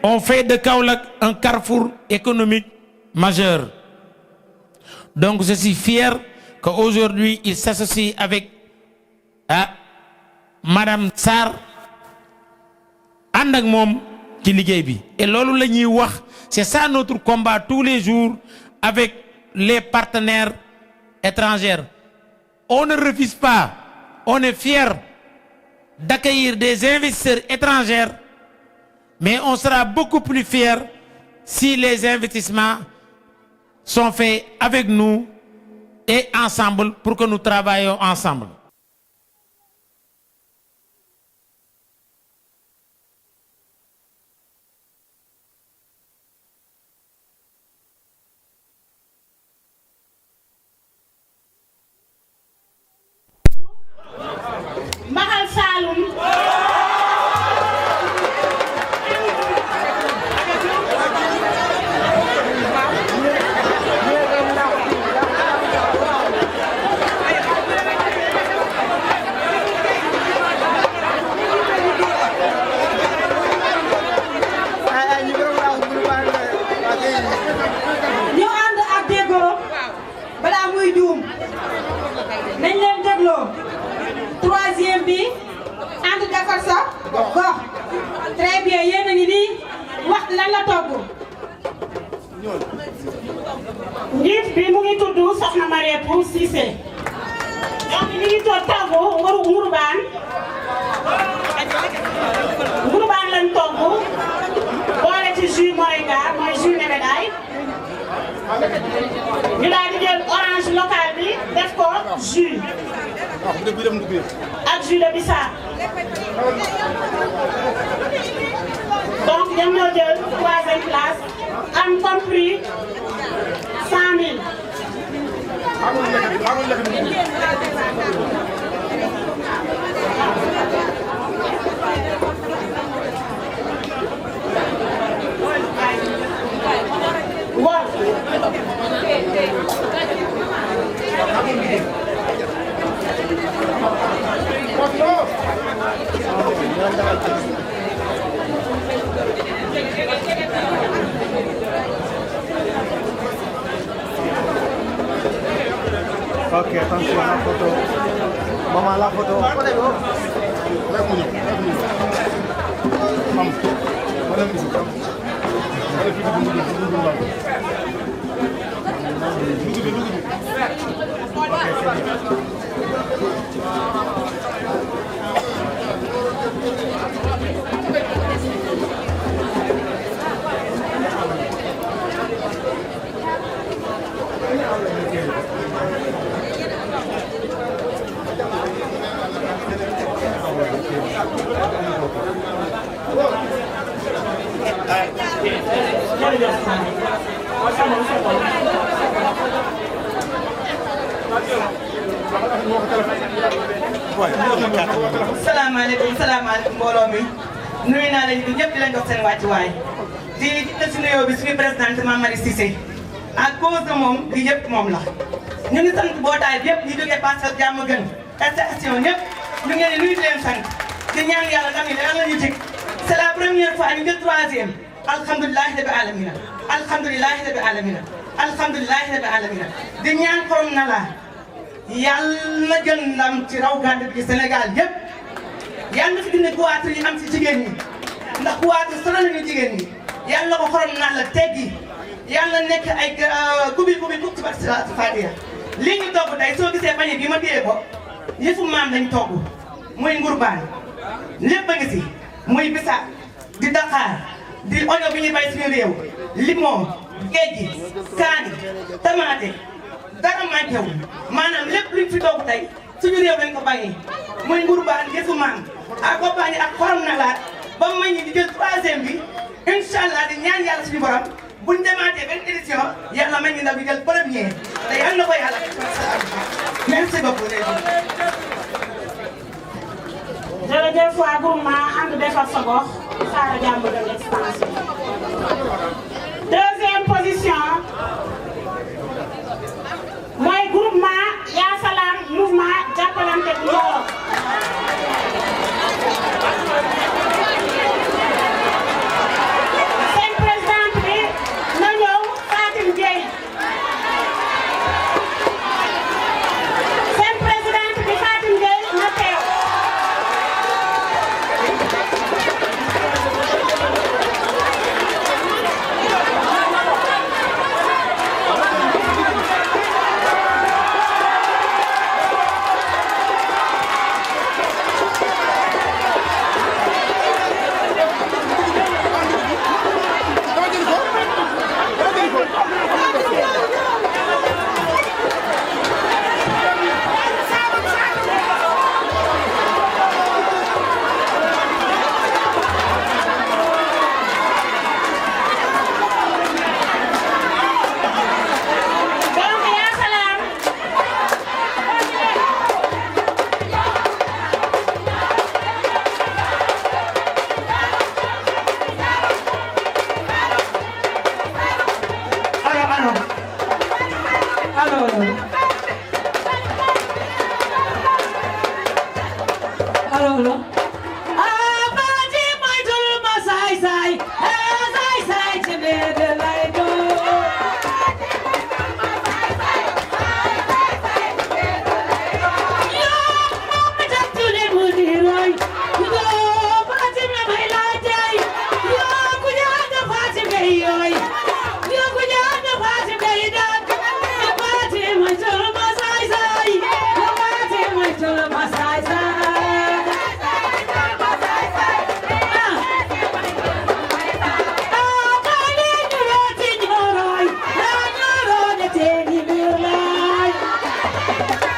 ont fait de Kaolack un carrefour économique majeur. Donc je suis fier qu'aujourd'hui ils s'associent avec Madame Sarr ànd ak moom ci liggéey bi. Et loolu la ñuy wax c'est ça notre combat tous les jours avec les partenaires étrangers. On ne refuse pas, on est fier d'accueillir des investisseurs étrangers, mais on sera beaucoup plus fier si les investissements sont faits avec nous et ensemble pour que nous travaillions ensemble. Mahal Saloum très bien yéen a ngi nii wax lan la togg. njiit bi mu ngi tudd Soxna Mariétou Cissé. donc ñu ngi togg ngurubaan. ngurubaan lañ togg boole ci jus moringa mooy jus nebedaay. ñu daal di jël orange local bi def ko jus. ak jus de bissap. donc ñoom ñoo jël 3e place am compris 100 000. Ok, attention, la photo. Maman, la photo. salaamaaleykum mbooloo mi nuyu naa leen ñëpp di leen jox seen wàccuwaay di jiital si nuyoo bi suñu présidente Mame Marie Cissé à cause de moom li yëpp moom la ñu ngi sant mbootaay bi yëpp ñu jógee Parcelles Diamaguène station ñëpp ñu ngi leen di nuyu di leen sant di ñaan yàlla ndam yi dana la ñu jig c'est la première fois ñu jël 3e alhamdulilahi rabbi alamina alhamdulilahi rabbi alamina alhamdulilahi rabbi alamina di ñaan xorom na la yàlla na jël ndam ci raw gàdd bi ci Sénégal yëpp yàlla na fi dindi goitre yi am ci jigéen ñi ndax goitre sonal nañu jigéen ñi yàlla na ko xorom naa la teggi yàlla nekk ay kubi kuk ci barke Salaatu Faatiha lii ñu togg tey soo gisee pañe bi ma téye ko yëfu maam lañ togg muy ngurbaan lépp a ngi si muy bisaab di daqaar di oignon bi ñuy bay suñu réew limon géej gi kaani tamaate dara manqué wu maanaam lépp luñ fi togg tey suñu réew lañ ko bàyyee muy ngurbaan yëfu maam accompagné ak xorom na laat ba may ñi di jël 3e bi incha allah di ñaan yàlla suñu borom buñ demaatee benn édition yàlla may ñu ndaw di jël premier te yàlla na ko yàlla merci beaucoup jërëjëf waa groupement ànd defar sa gox Saara Diamaguène extension 2e position mooy groupement Ya Salam mouvement jàppalante bu Nioro seen présidente bi na ñëw Fatim Gueye seen présidente bi Fatim Gueye na teew Masai